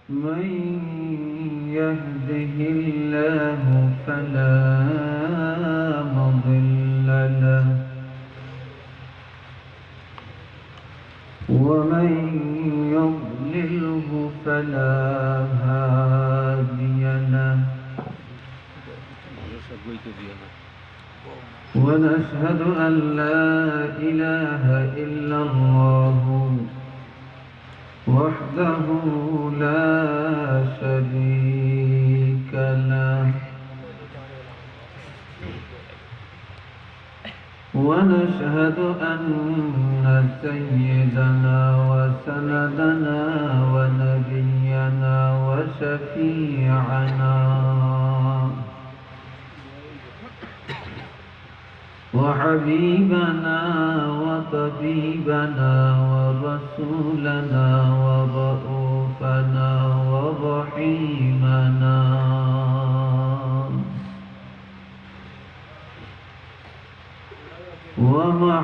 من يهده الله فلا مضل له ومن يضلله فلا هادي له ونشهد أن لا إله إلا الله وحده لا شريك له ونشهد أن سيدنا وسندنا ونبينا وشفيعنا وحبيبنا وطبيبنا ورسولنا ورؤوفنا ورحيمنا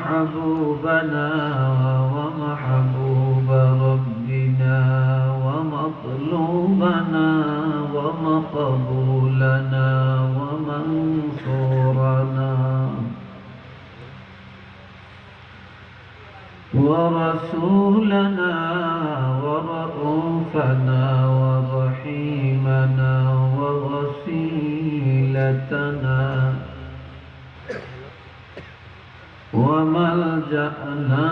ومحبوبنا ومحبوب ربنا ومطلوبنا ومقبولنا ومنصورنا ورسولنا ورؤوفنا ورحيمنا ووسيلتنا وملجأنا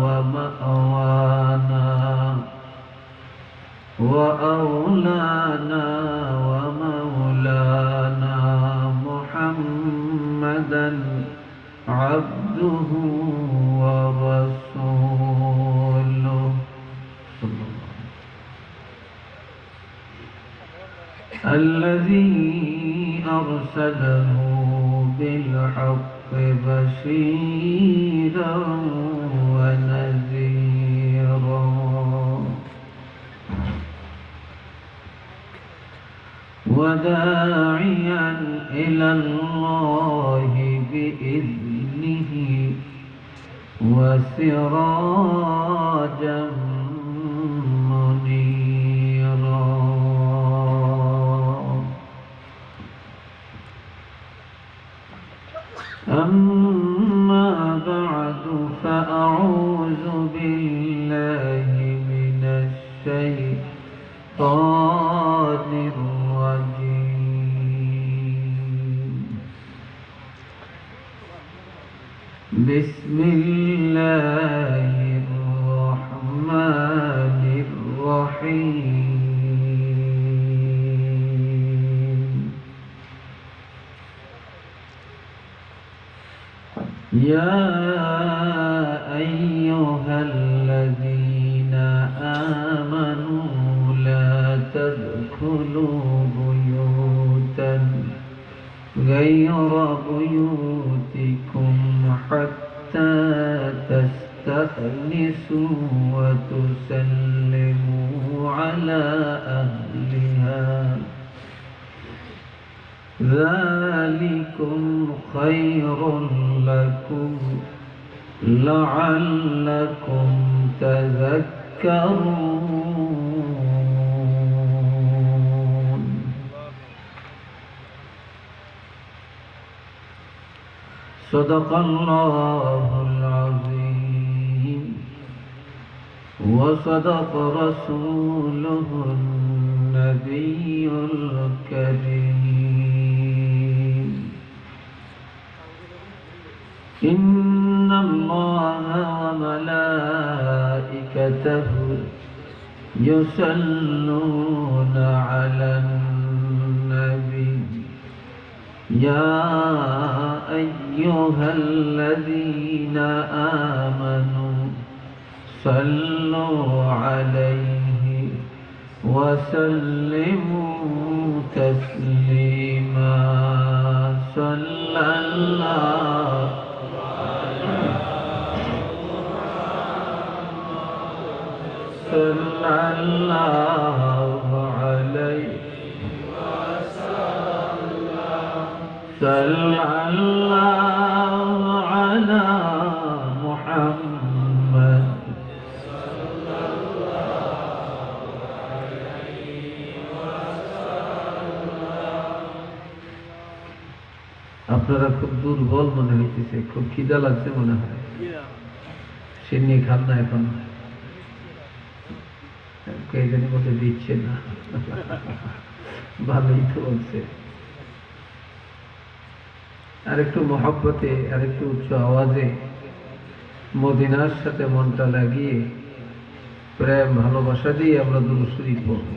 ومأوانا وأولانا ومولانا محمدا عبده ورسوله الذي أرسله بالحق بشيرا ونذيرا وداعيا إلى الله بإذنه وسراجا منيرا أما بعد فأعوذ بالله من الشيطان الرجيم بسم الله الرحمن الرحيم يا أيها الذين آمنوا لا تدخلوا بيوتا غير بيوتكم حتى تستأنسوا وتسلموا على أهلها ذلكم خير لكم لعلكم تذكرون صدق الله العظيم وصدق رسوله النبي الكريم إن الله وملائكته يصلون على النبي يا أيها الذين آمنوا صلوا عليه وسلموا تسليما صلى الله صلى الله عليه صلى الله على محمد আপনারা খুব দুর্বল মনে হইতেছে, খুব খিদা লাগছে মনে হয়। সে নিয়ে খান না এখন, কে জানি বলতে দিচ্ছে না। ভালোই তো বলছে। আর একটু মহব্বতে, আর একটু উচ্চ আওয়াজে মদিনার সাথে মনটা লাগিয়ে প্রেম ভালোবাসা দিয়ে আমরা দুরূদ শরীফ পড়ব।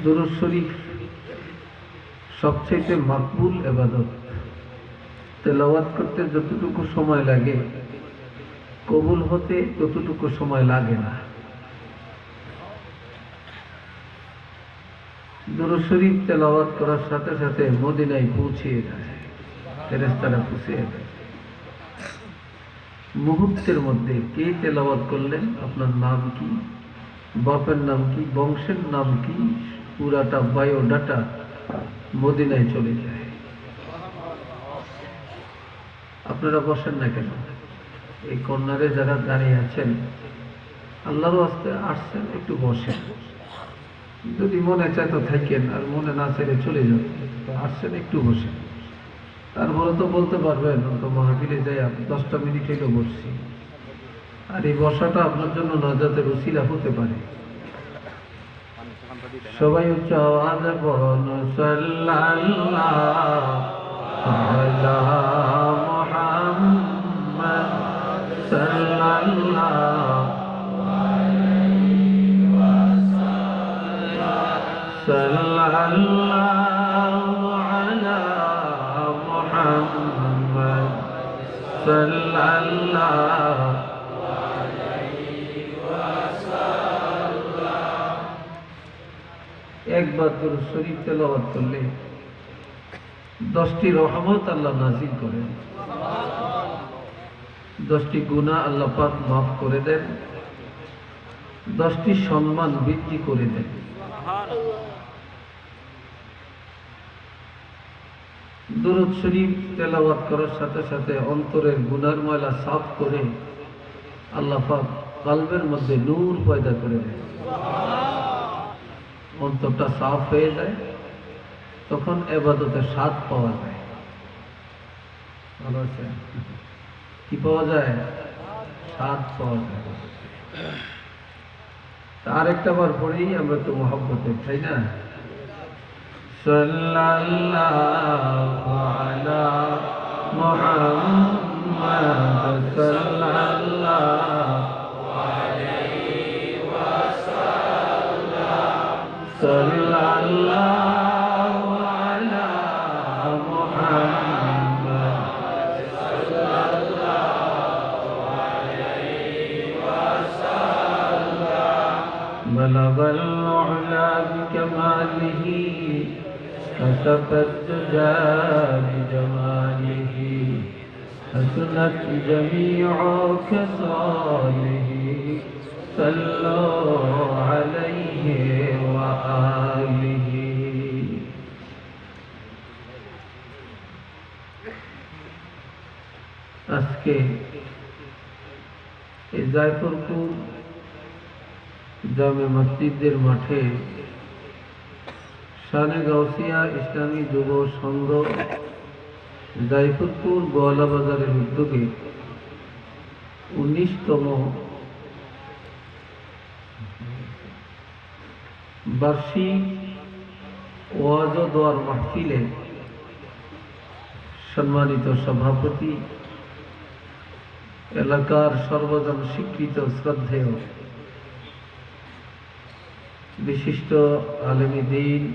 দুরূদ শরীফ সবচেয়ে মাকবুল ইবাদত। তেলাওয়াত করতে যতটুকু সময় লাগে, কবুল হতে ততটুকু সময় লাগে না। দুরূদ শরীফ তেলাওয়াত করার সাথে সাথে মদিনায় পৌঁছিয়ে যায়, ফেরেশতারা পৌঁছিয়ে দেয় মুহূর্তের মধ্যে। কে তেলাওয়াত করলেন, আপনার নাম কি, বাপের নাম কি, বংশের নাম কি, পুরাটা বায়োডাটা মদিনায় চলে যায়। আপনারা বসেন না কেন? এই কর্নারে যারা দাঁড়িয়ে আছেন, আল্লাহর ওয়াস্তে আসছেন, একটু বসেন। যদি মনে চায় তো থাকেন, আর মনে না চাইলে চলে যান। আসছেন, একটু বসেন। তারপরে তো বলতে পারবেন তো মাহফিলে যাই 10টা মিনিট হইলেও বসছি। আর এই বসাটা আপনার জন্য নাজাতের উসিলা হতে পারে। সবাই উচ্চ আওয়াজে বলুন, সাল্লাল্লাহু আলা মুহাম্মাদ, সাল্লাল্লাহু আলাইহি ওয়াসাল্লাম, সাল্লাল্লাহু আলা মুহাম্মাদ, সাল্লাল্লাহু আলাইহি ওয়াসাল্লাম। একবার দুরূদ শরীফ তেলাওয়াত করলে 10টি রহমত আল্লাহ নাযিল করেন, 10টি গুনাহ আল্লাহ পাক মাফ করে দেন, 10টি সম্মান বৃদ্ধি করে দেন। দুরূদ শরীফ তেলাওয়াত করার সাথে সাথে অন্তরের গুনার ময়লা সাফ করে আল্লাহ পাক কলবের মধ্যে নূর পয়দা করে দেন। অন্তরটা সাফ হয়ে যায়, তখন ইবাদতের স্বাদ পাওয়া যায়। ভালো আছে? কি পাওয়া যায়? স্বাদ পাওয়া যায়। আর একটা বার পরেই আমরা একটু মহব্বতে, তাই না? সাল্লাল্লাহু আলা মুহাম্মাদ, সাল্লাল্লাহু আলাইহি ওয়াসাল্লাম, সাল্লাল্লাহু আলা মুহাম্মাদ, সাল্লাল্লাহু আলাইহি ওয়াসাল্লাম। বালাগাল উলা বিকামালিহি, كشف الدجى بجماله، حسنت جميع خصاله، صلوا عليه وآله। আজকে এই জায়ফরপুর জামে মসজিদের মাঠে শানে গাউসিয়া ইসলামী যুব সংঘ জায়ফরপুর গোয়ালা বাজারের উদ্যোগে 19তম বার্ষিক ওয়াজ ও দোয়ার মাহফিলে সম্মানিত সভাপতি, এলাকার সর্বজন স্বীকৃত শ্রদ্ধেয় বিশিষ্ট আলেমে দ্বীন,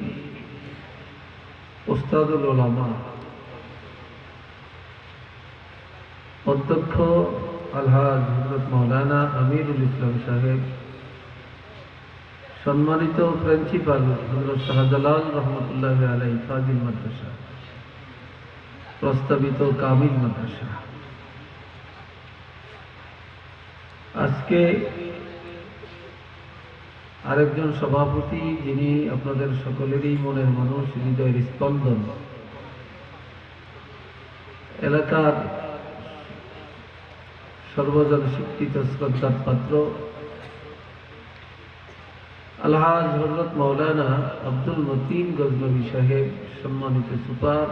উস্তাদুল উলামা, অধ্যক্ষ আলহাজ হযরত মাওলানা আমিরুল ইসলাম সাহেব, সম্মানিত প্রিন্সিপাল হযরত শাহজালাল রহমতুল্লাহ আলাইহি ফাজিল মাদ্রাসা, প্রস্তাবিত কামিল মাদ্রাসা। আজকে আরেকজন সভাপতি, যিনি আপনাদের সকলেরই মনের মানুষ, হৃদয়ের স্পন্দন, এলাকার সর্বজন স্বীকৃত শ্রদ্ধার পাত্র আলহাজ হযরত মাওলানা আব্দুল মতিন গজনবী সাহেব, সম্মানিত সুপার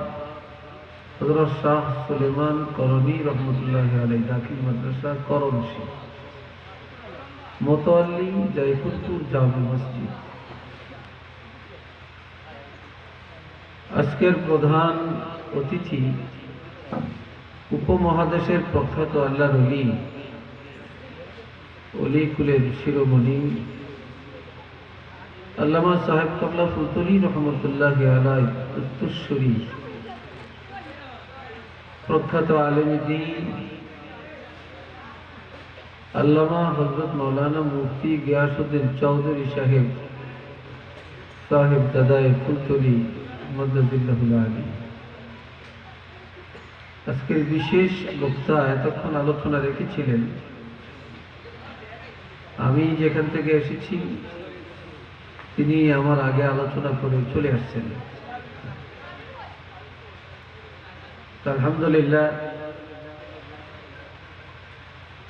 হযরত শাহ সুলেমান করণী রহমতুল্লাহ আলাইহি দাখিল মাদ্রাসা করণশী, মোতাল্লি জয়পুরপুর জামে মসজিদ। আজকের প্রধান অতিথি উপমহাদেশের প্রখ্যাত আল্লাহর অলি কুলের শিরোমণি আল্লামা সাহেব কাবলা ফুলতলি রহমতুল্লাহ আলাইহি উত্তরসূরি, প্রখ্যাত আলেম দ্বীন আল্লামা হযরত মাওলানা মুফতি গিয়াসউদ্দিন চৌধুরী সাহেব দাদায়ে ফুলতলি মদ্দাজিল্লাহুল আলী। আজকের বিশেষ বক্তা এতক্ষণ আলোচনা রেখেছিলেন। আমি যেখান থেকে এসেছি তিনি আমার আগে আলোচনা করে চলে আসছেন। আলহামদুলিল্লাহ,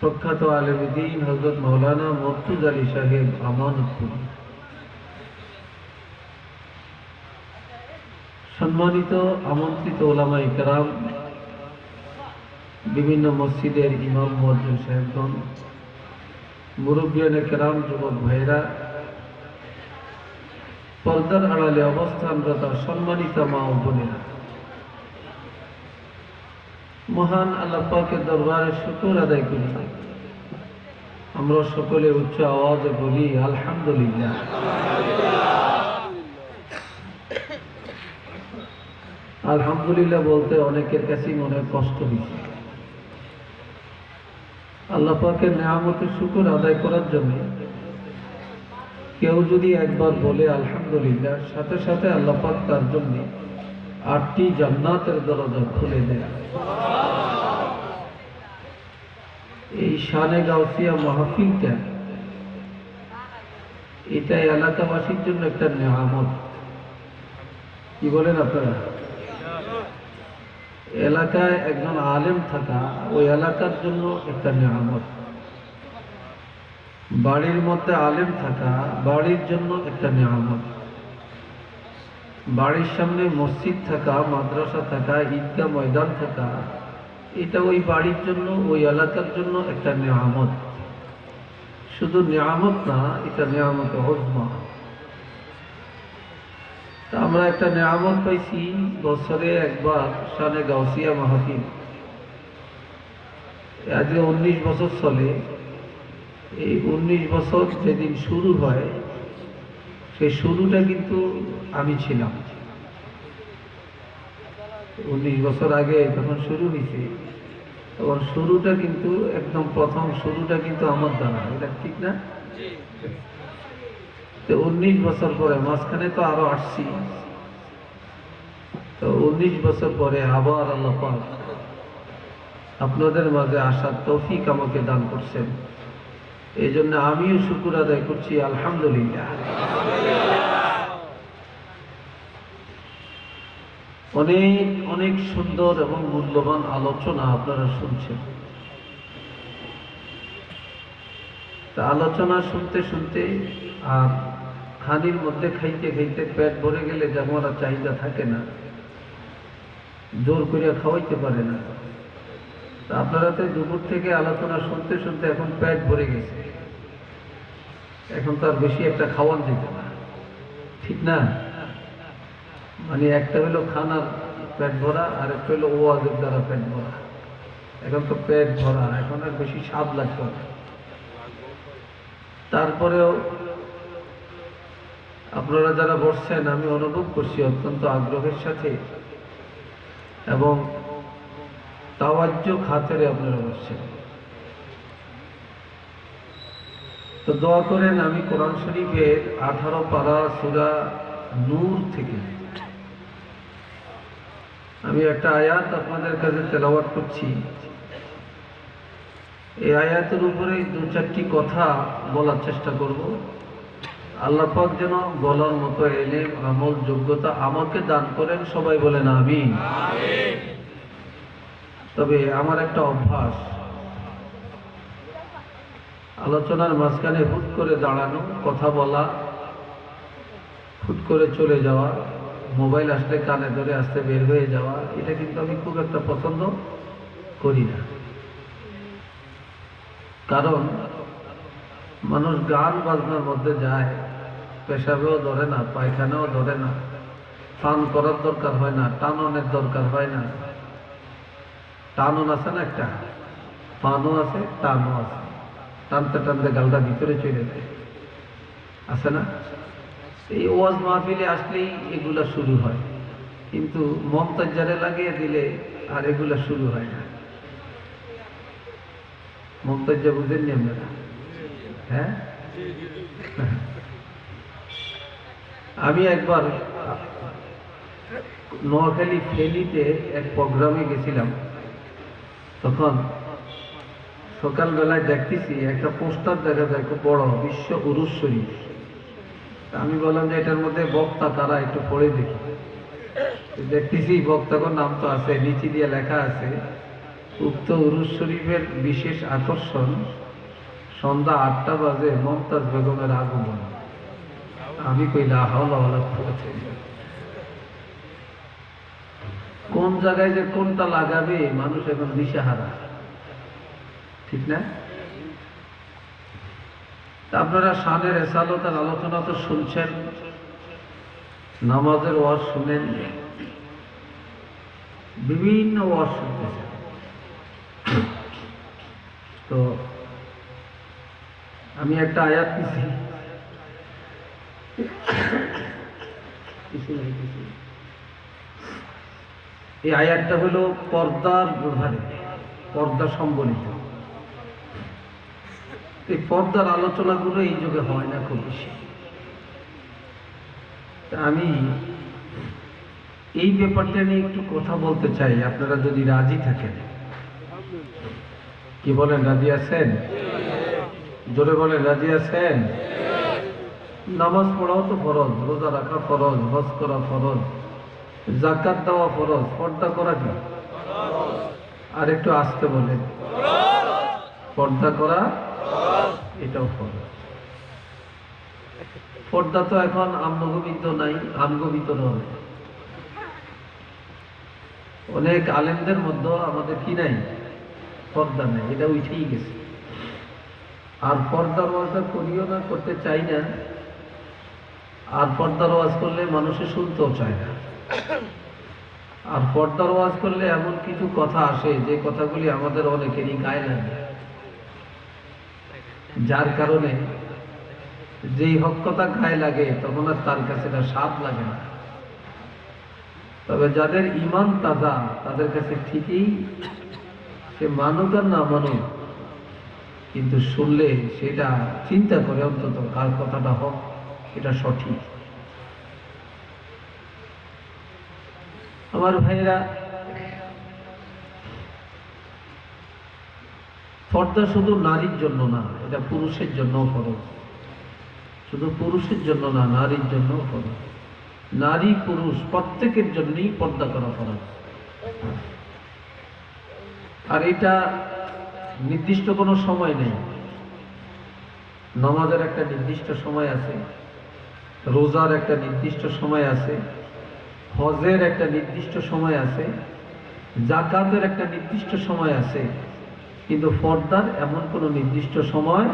প্রখ্যাত আলেম দ্বীন হযরত মাওলানা মকসুদ আলী সাহেব আমানতপুর, সম্মানিত আমন্ত্রিত ওলামায়ে কেরাম, বিভিন্ন মসজিদের ইমাম মুয়াজ্জিন সাহেবগণ, মুরব্বিয়ানে কেরাম, যুবক ভাইরা, পর্দার আড়ালে অবস্থানরত সম্মানিত মা ও বোনেরা, মহান আল্লাহ পাকের দরবারে শুকর আদায় করি। আমরা সকলে উচ্চ আওয়াজে বলি আলহামদুলিল্লাহ। আলহামদুলিল্লাহ বলতে অনেকের কাছেই মনে কষ্ট দিচ্ছে। আল্লাহ পাকের নেয়ামতের শুকর আদায় করার জন্য কেউ যদি একবার বলে আলহামদুলিল্লাহ, সাথে সাথে আল্লাহ পাক তার জন্য 8টি জান্নাতের দরজা খুলে দেয়। এই শানে গাউসিয়া মাহফিলটা এটা এলাকাবাসীর জন্য একটা নেয়ামত। কি বলেন আপনারা? এলাকায় একজন আলেম থাকা ওই এলাকার জন্য একটা নেয়ামত। বাড়ির মধ্যে আলেম থাকা বাড়ির জন্য একটা নেয়ামত। বাড়ির সামনে মসজিদ থাকা, মাদ্রাসা থাকা, ঈদগাহ ময়দান থাকা, এটা ওই বাড়ির জন্য, ওই এলাকার জন্য একটা নেয়ামত। শুধু নেয়ামত না, এটা নেয়ামত উযমা। আমরা একটা নেয়ামত পাইছি, বছরে একবার শানে গাউসিয়া মাহফিল। আজকে 19 বছর চলে। এই 19 বছর যেদিন শুরু হয়, সেই শুরুটা কিন্তু আমি ছিলাম। 19 বছর আগে যখন শুরু হয়েছে, তখন শুরুটা কিন্তু একদম প্রথম শুরুটা কিন্তু আমার দ্বারা। এটা ঠিক না? তো 19 বছর পরে মাঝখানে তো আরো আসছি। তো 19 বছর পরে আবার আল্লাহ পাক আপনাদের মাঝে আসার তৌফিক আমাকে দান করছেন। এই জন্য আমিও শুকর আদায় করছি আলহামদুলিল্লাহ। অনেক অনেক সুন্দর এবং মূল্যবান আলোচনা আপনারা শুনছেন। তা আলোচনা শুনতে শুনতে আর খানির মধ্যে খাইতে খাইতে পেট ভরে গেলে যেমন আর চাহিদা থাকে না, জোর করে খাওয়াইতে পারে না। তা আপনারা তো দুপুর থেকে আলোচনা শুনতে শুনতে এখন পেট ভরে গেছে, এখন তো আর বেশি একটা খাওয়ান যেতে না, ঠিক না? মানে একটা হলো খানার পেট ভরা, আর একটা হলো ওয়াজের দ্বারা পেট ভরা। এখন তো পেট ভরা, এখন আর বেশি স্বাদ লাগতো না। তারপরেও আপনারা যারা বসছেন, আমি অনুভব করছি অত্যন্ত আগ্রহের সাথে এবং তাওয়াজ্জু খাতিরে আপনারা বসছেন। তো দোয়া করেন, আমি কোরআন শরীফের 18 পারা সূরা নূর থেকে আমি একটা আয়াত আপনাদের কাছে তেলাওয়াত করছি। এই আয়াতের উপরে 2-4টি কথা বলার চেষ্টা করব। আল্লাহ পাক যেন বলার মতো ইলম, আমল, যোগ্যতা আমাকে দান করেন। সবাই বলেন আমিন। তবে আমার একটা অভ্যাস, আলোচনার মাঝখানে হুট করে দাঁড়ানো, কথা বলা, ফুট করে চলে যাওয়া, মোবাইল আসলে কানে ধরে আসতে বের হয়ে যাওয়া, এটা কিন্তু আমি খুব একটা পছন্দ করি না। কারণ মানুষ গান বাজনার মধ্যে যায়, পেশাবেও ধরে না, পায়খানাও ধরে না, টান করার দরকার হয় না, টাননের দরকার হয় না। টানন আছে না একটা, পানও আছে, টানও আছে, টানতে টানতে গালটা ভিতরে চলে যায়, আছে না? এই ওয়াজ মাহফিলে আসলেই এগুলা শুরু হয়, কিন্তু মমতাজারে লাগিয়ে দিলে আর এগুলা শুরু হয় না। মমতাজা বুঝেননি আপনারা? হ্যাঁ, আমি একবার নোয়াখালী ফেনীতে এক প্রোগ্রামে গেছিলাম। তখন সকালবেলায় দেখতেছি একটা পোস্টার দেখা যায় খুব বড়, বিশ্ব উরুস শরীফ। আমি বললাম যে এটার মধ্যে বক্তা কারা, একটু পড়ে দেখি। দেখতেছি বক্তার নাম তো আছে, নিচে দিয়ে লেখা আছে উক্ত উরুস শরীফের বিশেষ আকর্ষণ সন্ধ্যা 8টা বাজে মমতাজ বেগমের আগমন। আমি কইলা হাওলা হাওলা করেছে, কোন জায়গায় যে কোনটা লাগাবে মানুষ এখন দিশাহারা, ঠিক না? আপনারা শানের রেসালতের আলোচনা তো শুনছেন, নামাজের ওয়াজ শুনেন, বিভিন্ন ওয়াজ শুনতেছেন। তো আমি একটা আয়াত নিছি, এই আয়াতটা হলো পর্দার ব্যাপারে, পর্দা সম্বলিত। এই পর্দার আলোচনাগুলো এই যুগে হয় না খুব বেশি। আমি এই ব্যাপারটা নিয়ে একটু কথা বলতে চাই, আপনারা যদি রাজি থাকেন। কি বলেন, রাজি আছেন? জোরে বলেন, রাজি আছেন? নামাজ পড়াও তো ফরজ, রোজা রাখা ফরজ, হজ করা ফরজ, যাকাত দেওয়া ফরজ, পর্দা করা কি? আর একটু আসতে বলেন, পর্দা করা এটাও ফরজ। পর্দা তো এখন আমগোবিত নাই, আমগোবিত নয়। অনেক আলেমদের মধ্যে আমাদের কি নাই, পর্দা নেই, এটা উঠেই গেছে। আর পর্দার ওয়াজটা করিও না, করতে চাই না। আর পর্দার ওয়াজ করলে মানুষে শুনতেও চায় না। আর পর্দার ওয়াজ করলে এমন কিছু কথা আসে যে কথাগুলি আমাদের অনেকেরই গায়ে লাগে, যার কারণে যেই হক কথা গায়ে লাগে তখন আর তার কাছে এটা স্বাদ লাগে না। তবে যাদের ঈমান তাজা তাদের কাছে ঠিকই সে মানুক আর না মানুক, কিন্তু শুনলে সেটা চিন্তা করে অন্তত কার কথাটা হোক এটা সঠিক। আমার ভাইরা, পর্দা শুধু নারীর জন্য না, এটা পুরুষের জন্যও ফরজ। শুধু পুরুষের জন্য না, নারীর জন্যও ফরজ। নারী পুরুষ প্রত্যেকের জন্যই পর্দা করা ফরজ। আর এটা নির্দিষ্ট কোনো সময় নেই। নামাজের একটা নির্দিষ্ট সময় আছে, রোজার একটা নির্দিষ্ট সময় আছে, হজের একটা নির্দিষ্ট সময় আছে, যাকাতের একটা নির্দিষ্ট সময় আছে, কিন্তু পর্দার এমন কোনো নির্দিষ্ট সময়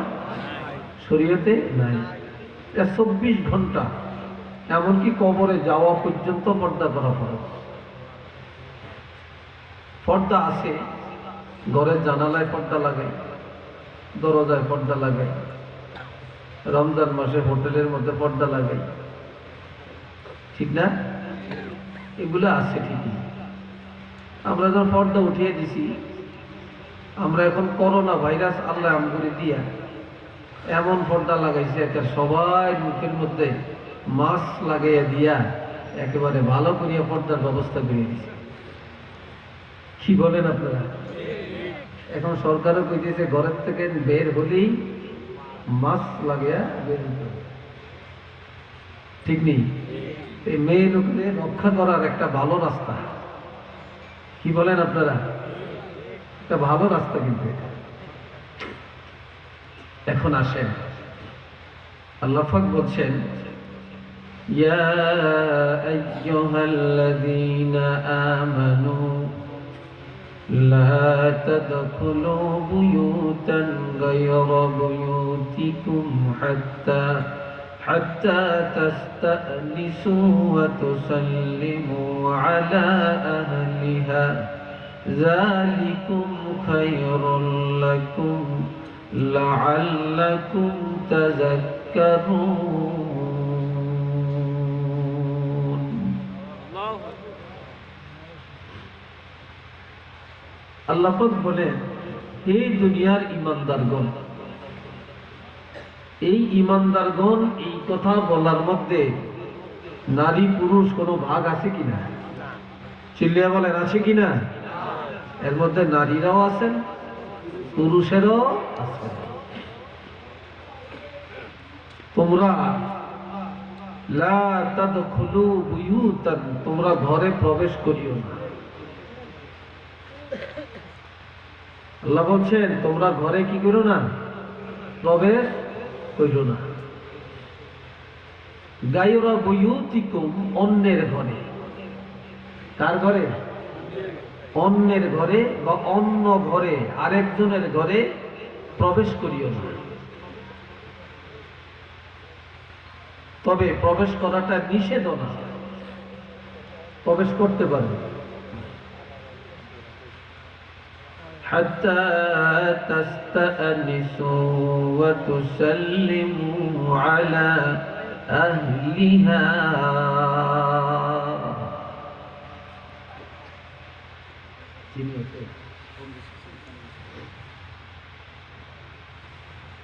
শরীয়তে নাই। 24 ঘন্টা, এমনকি কবরে যাওয়া পর্যন্ত পর্দা করা ফরজ। পর্দা আছে, ঘরের জানালায় পর্দা লাগে, দরজায় পর্দা লাগে, রমজান মাসে হোটেলের মধ্যে পর্দা লাগে, ঠিক না? এগুলো আছে ঠিকই। আমরা যখন পর্দা উঠিয়ে দিছি, আমরা এখন করোনা ভাইরাস আল্লাহ আমগুলি দিয়া এমন পর্দা লাগাইছে, একটা সবাই মুখের মধ্যে মাস্ক লাগাইয়া দিয়া একেবারে ভালো করিয়া পর্দার ব্যবস্থা করে দিছে। কি বলেন আপনারা? এখন সরকারও কইতেছে ঘরের থেকে বের হলেই মাস্ক লাগাইয়া বের হতে হবে, ঠিক নেই? এই মেয়ে লোকদের রক্ষা করার একটা ভালো রাস্তা। কি বলেন আপনারা? একটা ভালো রাস্তা কিন্তু এটা। এখন আসেন, আল্লাহ পাক বলছেন يا أيها الذين آمنوا لا تدخلوا بيوتا غير بيوتكم حتى تستأنسوا وتسلموا على أهلها ذلكم خير لكم لعلكم تذكرون আল্লাহ পাক বলেন, হে দুনিয়ার ঈমানদারগণ, এই ঈমানদারগণ এই কথা বলার মধ্যে নারী পুরুষ কোনো ভাগ আছে কিনা? চিল্লিয়া বলেন, আছে কিনা? এর মধ্যে নারীরাও আছেন, পুরুষেরও আছে। তোমরা লা তাদখুলু বুয়ুতান, তোমরা ঘরে প্রবেশ করিও না। আল্লাহ বলছেন তোমরা ঘরে কি করো না? প্রবেশ করিও না। গায়রা বুয়ুতিকুম, অন্যের ঘরে। কার ঘরে? অন্যের ঘরে বা অন্য ঘরে, আরেকজনের ঘরে প্রবেশ করিও না। তবে প্রবেশ করাটা নিষেধ না, প্রবেশ করতে পারবে। حتى تستأنسوا وتسلموا على أهلها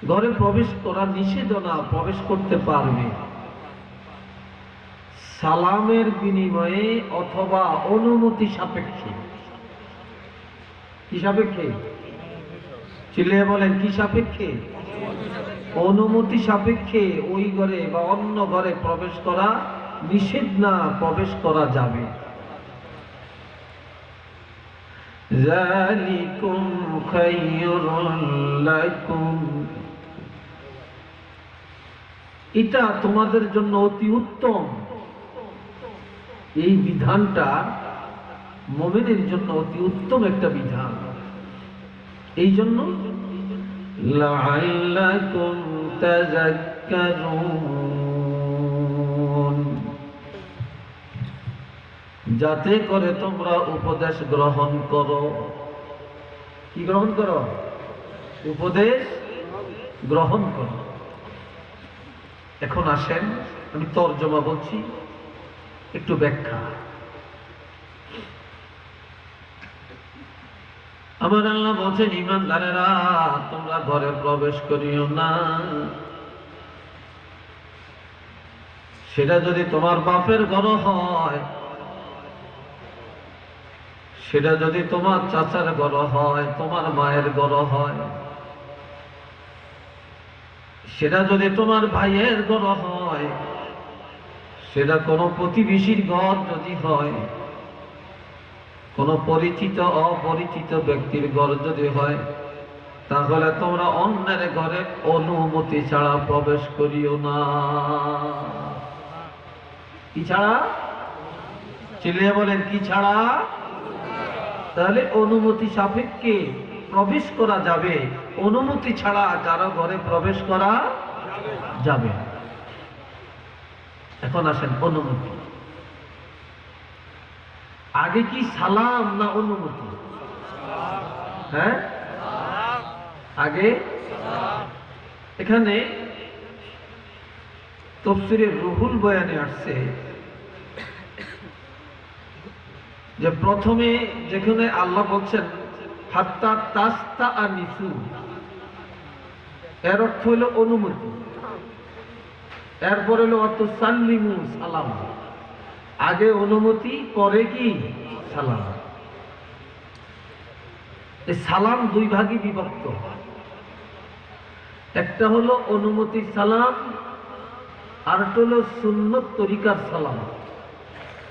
ঘরে প্রবেশ করা নিষেধ না, প্রবেশ করতে পারবে সালামের বিনিময়ে অথবা অনুমতি সাপেক্ষে। কি সাপেক্ষে? চিল্লিয়ে বলেন, কি সাপেক্ষে? অনুমতি সাপেক্ষে ওই ঘরে বা অন্য ঘরে প্রবেশ করা নিষেধ না, প্রবেশ করা যাবে। যালিকুম খায়রুল লাকুম, এটা তোমাদের জন্য অতি উত্তম। এই বিধানটা মুমিনের জন্য অতি উত্তম একটা বিধান। এই জন্য লাআল্লাকুম তাযাক্কারুন, যাতে করে তোমরা উপদেশ গ্রহণ করো। কি গ্রহণ করো? উপদেশ গ্রহণ করো। এখন আসেন, আমি তরজমা বলছি, একটু ব্যাখ্যা। আমার আল্লাহ বলছেন, ঈমানদারেরা তোমরা ঘরে প্রবেশ করিও না। সেটা যদি তোমার বাপের ঘর হয়, সেটা যদি তোমার চাচার ঘর হয়, তোমার মায়ের ঘর হয়, সেটা যদি তোমার ভাইয়ের ঘর হয়, সেটা কোনো প্রতিবেশীর ঘর যদি হয়, কোন পরিচিত অপরিচিত ব্যক্তির ঘর যদি হয়, তাহলে তোমরা অন্যের ঘরে অনুমতি ছাড়া প্রবেশ করিও না। কি ছাড়া? চিল্লিয়ে বলেন, কি ছাড়া? তাহলে অনুমতি সাপেক্ষে প্রবেশ করা যাবে, অনুমতি ছাড়া কারো ঘরে প্রবেশ করা যাবে। এখন আসেন অনুমতি। আগে কি সালাম না অনুমতি? হ্যাঁ, আগে। এখানে তাফসীরে রুহুল বয়ানে আসছে যে প্রথমে যেখানে আল্লাহ বলছেন হাত্তা তাস্তাআনিসু, এর অর্থ হলো অনুমতি। এরপর হলো ওয়াতুসাল্লিমু, সালাম। আগে অনুমতি, পরে কি? সালাম। এই সালাম দুই ভাগে বিভক্ত। একটা হলো অনুমতির সালাম, আর একটা হলো সুন্নত তরিকার সালাম।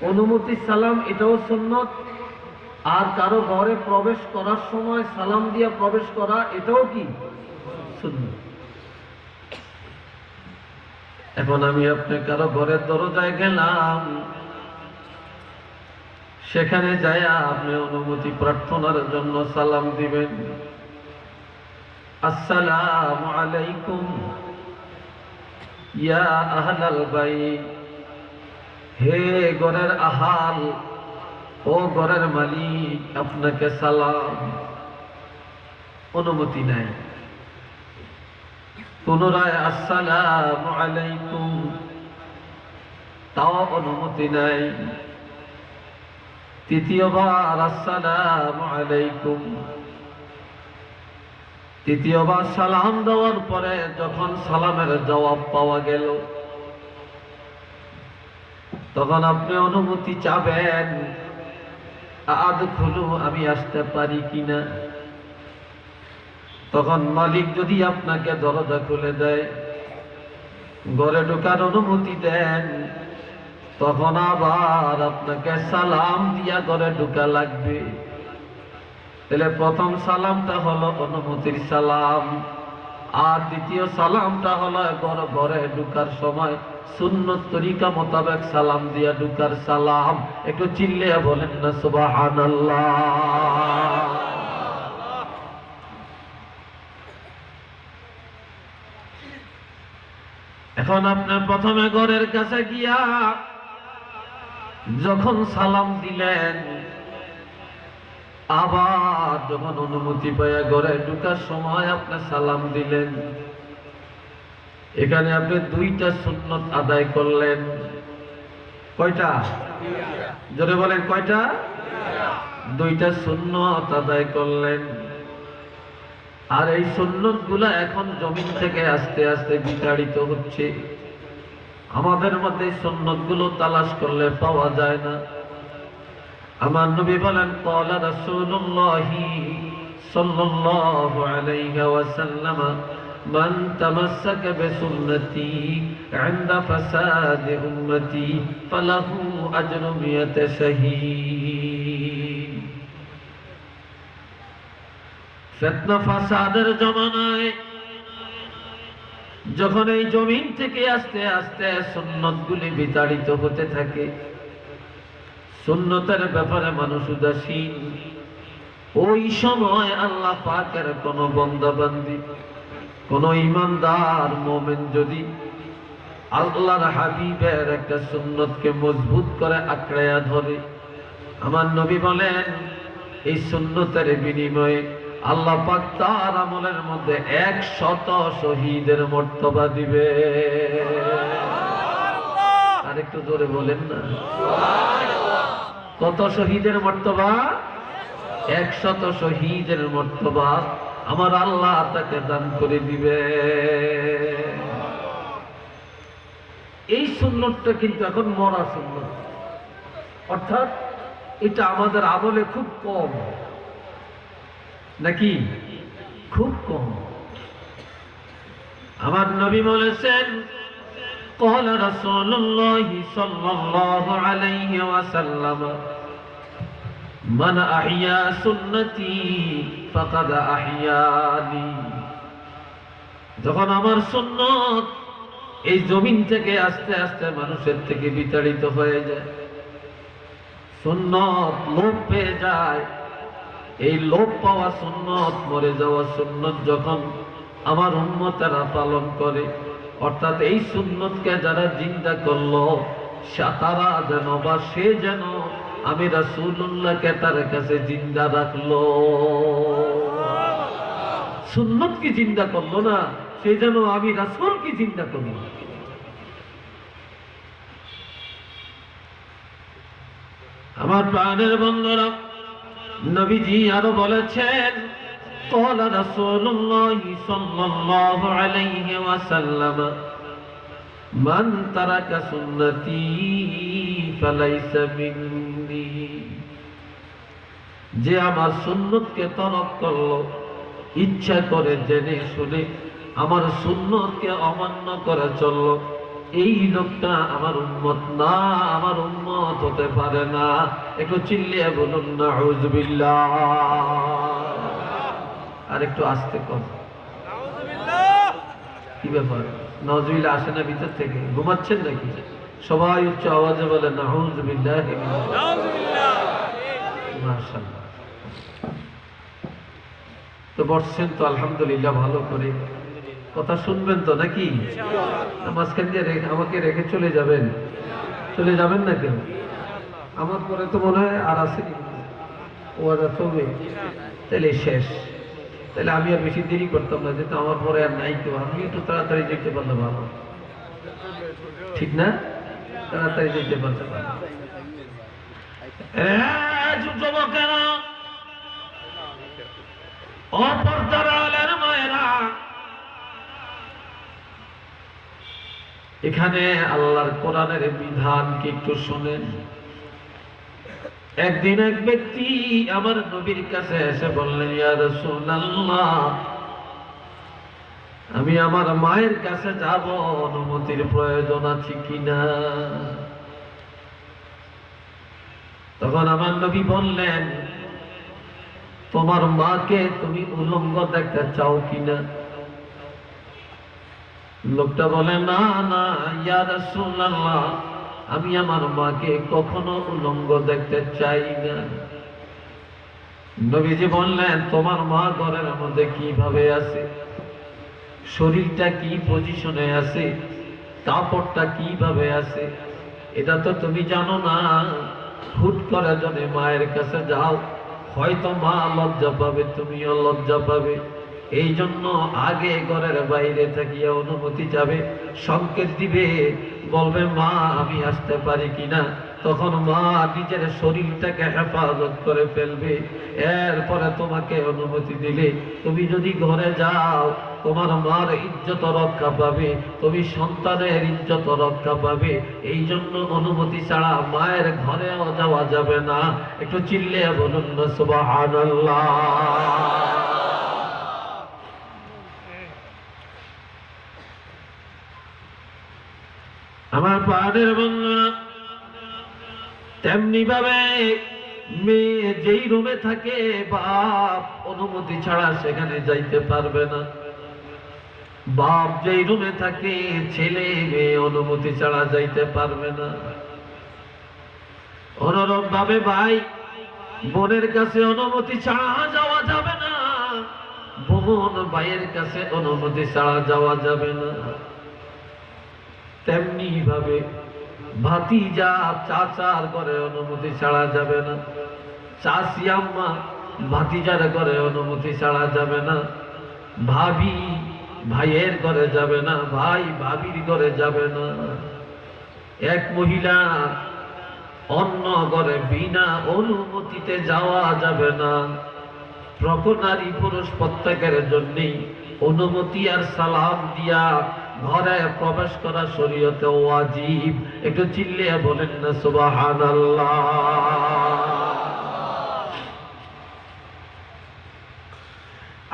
অনুমতির সালাম এটাও সুন্নত, আর কারো ঘরে প্রবেশ করার সময় সালাম দিয়া প্রবেশ করা এটাও কি? সুন্নত। এখন আমি আপনি কারো ঘরের দরজায় গেলাম, সেখানে যায়া আপনি অনুমতি প্রার্থনার জন্য সালাম দিবেন, আসসালামু আলাইকুম ইয়া আহলাল বাইত, হে ঘরের আহাল, ও ঘরের মালিক, আপনাকে সালাম। অনুমতি নাই। পুনরায় আসসালামু আলাইকুম, তাও অনুমতি নাই। তৃতীয়বার আসসালামু আলাইকুম। তৃতীয়বার সালাম দেওয়ার পরে যখন সালামের জবাব পাওয়া গেল, তখন আপনি অনুমতি চাবেন, আদখুলু, আমি আসতে পারি কিনা। তখন মালিক যদি আপনাকে দরজা খুলে দেয়, ঘরে ঢোকার অনুমতি দেন, তখন আবার আপনাকে সালাম দিয়া ঘরে ঢোকা লাগবে। তাহলে প্রথম সালামটা হলো অনুমতির সালাম, আর দ্বিতীয় সালামটা হলো ঘরে ঢোকার সময় সুন্নত তরিকা মোতাবেক সালাম দিয়া ঢোকার সালাম। একটু চিল্লিয়ে বলেন না সুবহানাল্লাহ। এখন আপনার প্রথমে ঘরের কাছে গিয়া যখন সালাম দিলেন, আবার যখন অনুমতি পাইয়া ঘরে ঢোকার সময় আপনি সালাম দিলেন, এখানে আপনি দুইটা সুন্নত আদায় করলেন। কয়টা? জোরে বলেন কয়টা? দুইটা সুন্নত আদায় করলেন। আর এই সুন্নত গুলা এখন জমিন থেকে আস্তে আস্তে বিতাড়িত হচ্ছে। আমাদের মধ্যে সুন্নত গুলো তালাশ করলে পাওয়া যায় না। আমার নবী বলেন, ক্বালা রাসূলুল্লাহি সাল্লাল্লাহু আলাইহি ওয়াসাল্লাম, মান তামাসসাকা বিসুন্নতি ইনদা ফাসাদি উম্মতি ফালাহু আজরু মিয়াতি শাহীদ। ফিতনা ফাসাদের জমানায় যখন এই জমিন থেকে আস্তে আস্তে সুন্নতগুলি বিতাড়িত হতে থাকে, সুন্নতের ব্যাপারে মানুষ উদাসীন, ওই সময় আল্লাহ পাকের কোন বান্দা বান্দি, কোন ঈমানদার মুমিন যদি আল্লাহর হাবিবের একটা সুন্নতকে মজবুত করে আঁকড়াইয়া ধরে, আমার নবী বলেন এই সুন্নতের বিনিময়ে আল্লাহ পাক তার আমলের মধ্যে 100 শহীদের মর্তবা দিবে। আর একটু জোরে বলেন না সুবহানাল্লাহ। কত শহীদের মর্তবা? 100 শহীদের মর্তবা আমার আল্লাহ তাকে দান করে দিবে। এই সুন্নতটা কিন্তু এখন মরা সুন্নত, অর্থাৎ এটা আমাদের আমলে খুব কম, নাকি? খুব কম। আমার নবী বলেছেন, قال رسول الله صلى الله عليه وسلم من أحيا سنتي فقد أحياني। যখন আমার সুন্নত এই জমিন থেকে আস্তে আস্তে মানুষের থেকে বিতাড়িত হয়ে যায়, সুন্নত লোপ পেয়ে যায়, এই লোপ পাওয়া সুন্নত, মরে যাওয়া সুন্নত যখন আমার উম্মতেরা পালন করে, অর্থাৎ এই সুন্নতকে যারা জিন্দা করলো, তারা যেন বা সে যেন আমি রাসূলুল্লাহকে তার কাছে জিন্দা রাখলো। সুন্নত কি জিন্দা করলো না, সে যেন আমি রাসূল কি জিন্দা করলো। আমার প্রাণের বন্ধুরা, নবীজি আরো বলেছেন, قال رسول الله صلى الله عليه وسلم من ترك سنتي فليس مني। যে আমার সুন্নতকে তরক করলো, ইচ্ছা করে জেনে শুনে আমার সুন্নতকে অমান্য করে চললো, এই লোকটা আমার উম্মত না, আমার উম্মত হতে পারে না। একটু চিল্লিয়ে বলুন নাউযুবিল্লাহ। আর একটু আস্তে কর, কি ব্যাপার? নজরুল আসে না ভিতর থেকে? ঘুমাচ্ছেন নাকি? সবাই উচ্চ আওয়াজে বলে নাউযুবিল্লাহ। মাশাআল্লাহ। তো বসছেন তো আলহামদুলিল্লাহ, ভালো করে কথা শুনবেন তো নাকি? মাঝখান দিয়ে আমাকে রেখে চলে যাবেন? চলে যাবেন না কেন? আমার পরে তো মনে হয় আর আছে ওয়াদা চলবে, তাহলে শেষ। তাহলে আমি আর বেশি দেরি করতাম না, যেহেতু আমার পরে আর নাই কেউ, আমি একটু তাড়াতাড়ি যেতে পারলে ভালো, ঠিক না? তাড়াতাড়ি যেতে পারলে ভালো। যুবকেরা, অপরদার আলের মায়েরা, এখানে আল্লাহর কোরআনের বিধানকে একটু শুনেন। একদিন এক ব্যক্তি আমার নবীর কাছে এসে বললেন, ইয়া রাসূলুল্লাহ, আমি আমার মায়ের কাছে যাব, অনুমতির প্রয়োজন আছে কিনা? তখন আমার নবী বললেন, তোমার মাকে তুমি উলঙ্গ দেখতে চাও কিনা? লোকটা বলে, না না ইয়া রাসূলুল্লাহ, আমি আমার মাকে কখনো উলঙ্গ দেখতে চাই না। নবীজি বললেন, তোমার মা ঘরের মধ্যে কিভাবে আছে, শরীরটা কি পজিশনে আছে, কাপড়টা কিভাবে আছে, এটা তো তুমি জানো না। হুট করে যদি মায়ের কাছে যাও, হয়তো মা লজ্জা পাবে, তুমিও লজ্জা পাবে। এই জন্য আগে ঘরের বাইরে থাকিয়া অনুমতি যাবে, সংকেত দিবে, বলবে মা আমি আসতে পারি কিনা। তখন মা নিজের শরীরটাকে হেফাজত করে ফেলবে, এরপরে তোমাকে অনুমতি দিলে তুমি যদি ঘরে যাও, তোমার মার ইজ্জত রক্ষা পাবে, তুমি সন্তানের ইজ্জত রক্ষা পাবে। এই জন্য অনুমতি ছাড়া মায়ের ঘরেও যাওয়া যাবে না। একটু চিল্লে বলুন না সুবহানাল্লাহ। আমার পাহাড়ের বন্ধুরা, তেমনি ভাবে মেয়ে যেই রুমে থাকে, বাপ অনুমতি ছাড়া সেখানে যাইতে পারবে না। বাপ যেই রুমে থাকে, ছেলে মেয়ে অনুমতি ছাড়া যাইতে পারবে না। অনুরূপ ভাবে ভাই বোনের কাছে অনুমতি ছাড়া যাওয়া যাবে না, বোন ভাইয়ের কাছে অনুমতি ছাড়া যাওয়া যাবে না। তেমনি ভাবে ভাতিজা চাচার ঘরে অনুমতি ছাড়া যাবে না, চাচি আম্মা ভাতিজার ঘরে অনুমতি ছাড়া যাবে না, ভাবি ভাইয়ের ঘরে যাবে না, ভাই ভাবির ঘরে যাবে না। এক মহিলা অন্য ঘরে বিনা অনুমতিতে যাওয়া যাবে না। নারী পুরুষ প্রত্যেকের জন্যই অনুমতি আর সালাম দিয়া ঘরে প্রবেশ করা শরীয়তে ওয়াজিব। একটু চিল্লিয়ে বলেন না সুবহানাল্লাহ।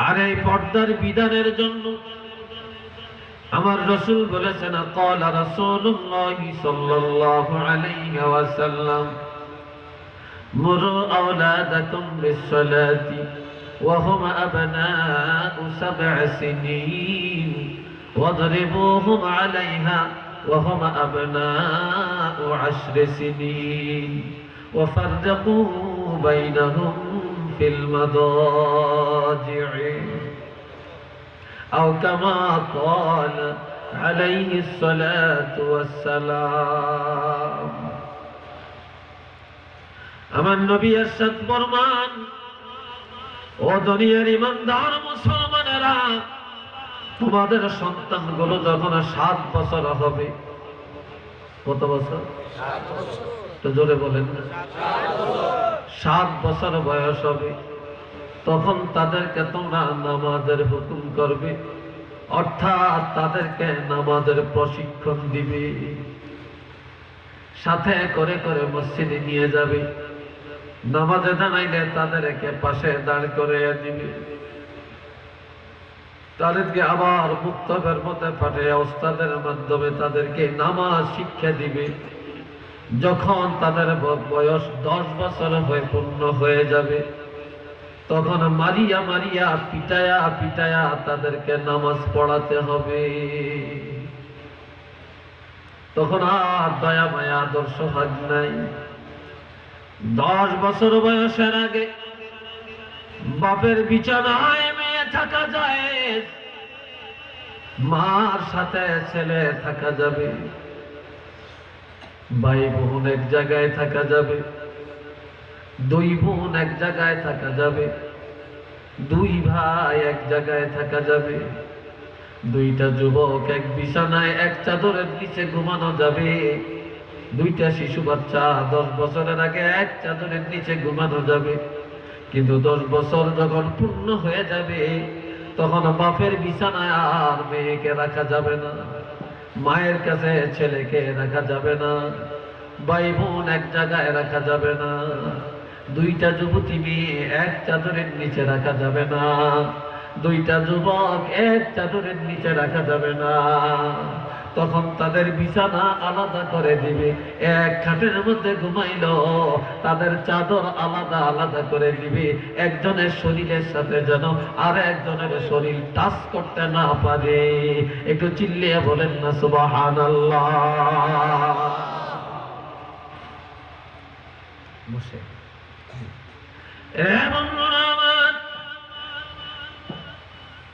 আর এই পর্দার বিধানের জন্য আমার রাসূল বলেছেন, ক্বালা রাসূলুল্লাহ সাল্লাল্লাহু আলাইহি ওয়াসাল্লাম, মুরু আওলাদাকুম বিস-সালাতি ওয়া হুম আবনাউ 7 সিনিন ওয়াদরিবুহুম আলাইহা ওয়া হুম আবনাউ 10 সিনিন ওয়া ফাররিকু বাইনাহুম ফিল মাদাজি'i আও কামা ক্বালা আলাইহিস সালাতু ওয়াস সালাম। আমার নবী ইরশাদ ফরমান, ও দুনিয়ার ইমানদার মুসলমানেরা, তোমাদের সন্তানগুলো যখন 7 বছর হবে, কত বছর? 7 বছর। তো জোরে বলেন না। 7 বছর বয়স হবে, তখন তাদেরকে তোমরা নামাজের হুকুম করবে, অর্থাৎ তাদেরকে নামাজের প্রশিক্ষণ দিবে। সাথে করে করে মসজিদে নিয়ে যাবে, নামাজে দাঁড়াইলে তাদেরকে পাশে দাঁড় করে দিবে, তাদেরকে আবার মুক্তবের মধ্যে পাঠিয়ে ওস্তাদের মাধ্যমে তাদেরকে নামাজ শিক্ষা দিবে। যখন তাদের বয়স 10 বছর পূর্ণ হয়ে যাবে, তখন মারিয়া মারিয়া পিটায়া পিটায়া তাদেরকে নামাজ পড়াতে হবে। তখন আর দয়া মায়া আদর্শ ভাগ নাই। 10 বছর বয়সের আগে বাপের বিছানায় মেয়ে থাকা যায়, মার সাথে ছেলে থাকা যাবে, ভাই বোন এক জায়গায় থাকা যাবে, 2 বোন এক জায়গায় থাকা যাবে, 2 ভাই এক জায়গায় থাকা যাবে, 2টা যুবক এক বিছানায় এক চাদরের নিচে ঘুমানো যাবে, 2টা শিশু বাচ্চা 10 বছরের আগে এক চাদরের নিচে ঘুমানো যাবে। কিন্তু 10 বছর যখন পূর্ণ হয়ে যাবে তখন বাপের বিছানায় আর মেয়েকে রাখা যাবে না, মায়ের কাছে ছেলেকে রাখা যাবে না, ভাই বোন এক জায়গায় রাখা যাবে না, 2টা যুবতী মেয়ে এক চাদরের নিচে রাখা যাবে না, 2টা যুবক এক চাদরের নিচে রাখা যাবে না। তখন তাদের বিছানা আলাদা করে দিবে, এক খাটের মধ্যে ঘুমাইলো তাদের চাদর আলাদা আলাদা করে দিবে, একজনের শরীরের সাথে যেন আর একজনের শরীর টাচ করতে না পারে। একটু চিল্লিয়ে বলেন না সুবহানাল্লাহ। বসে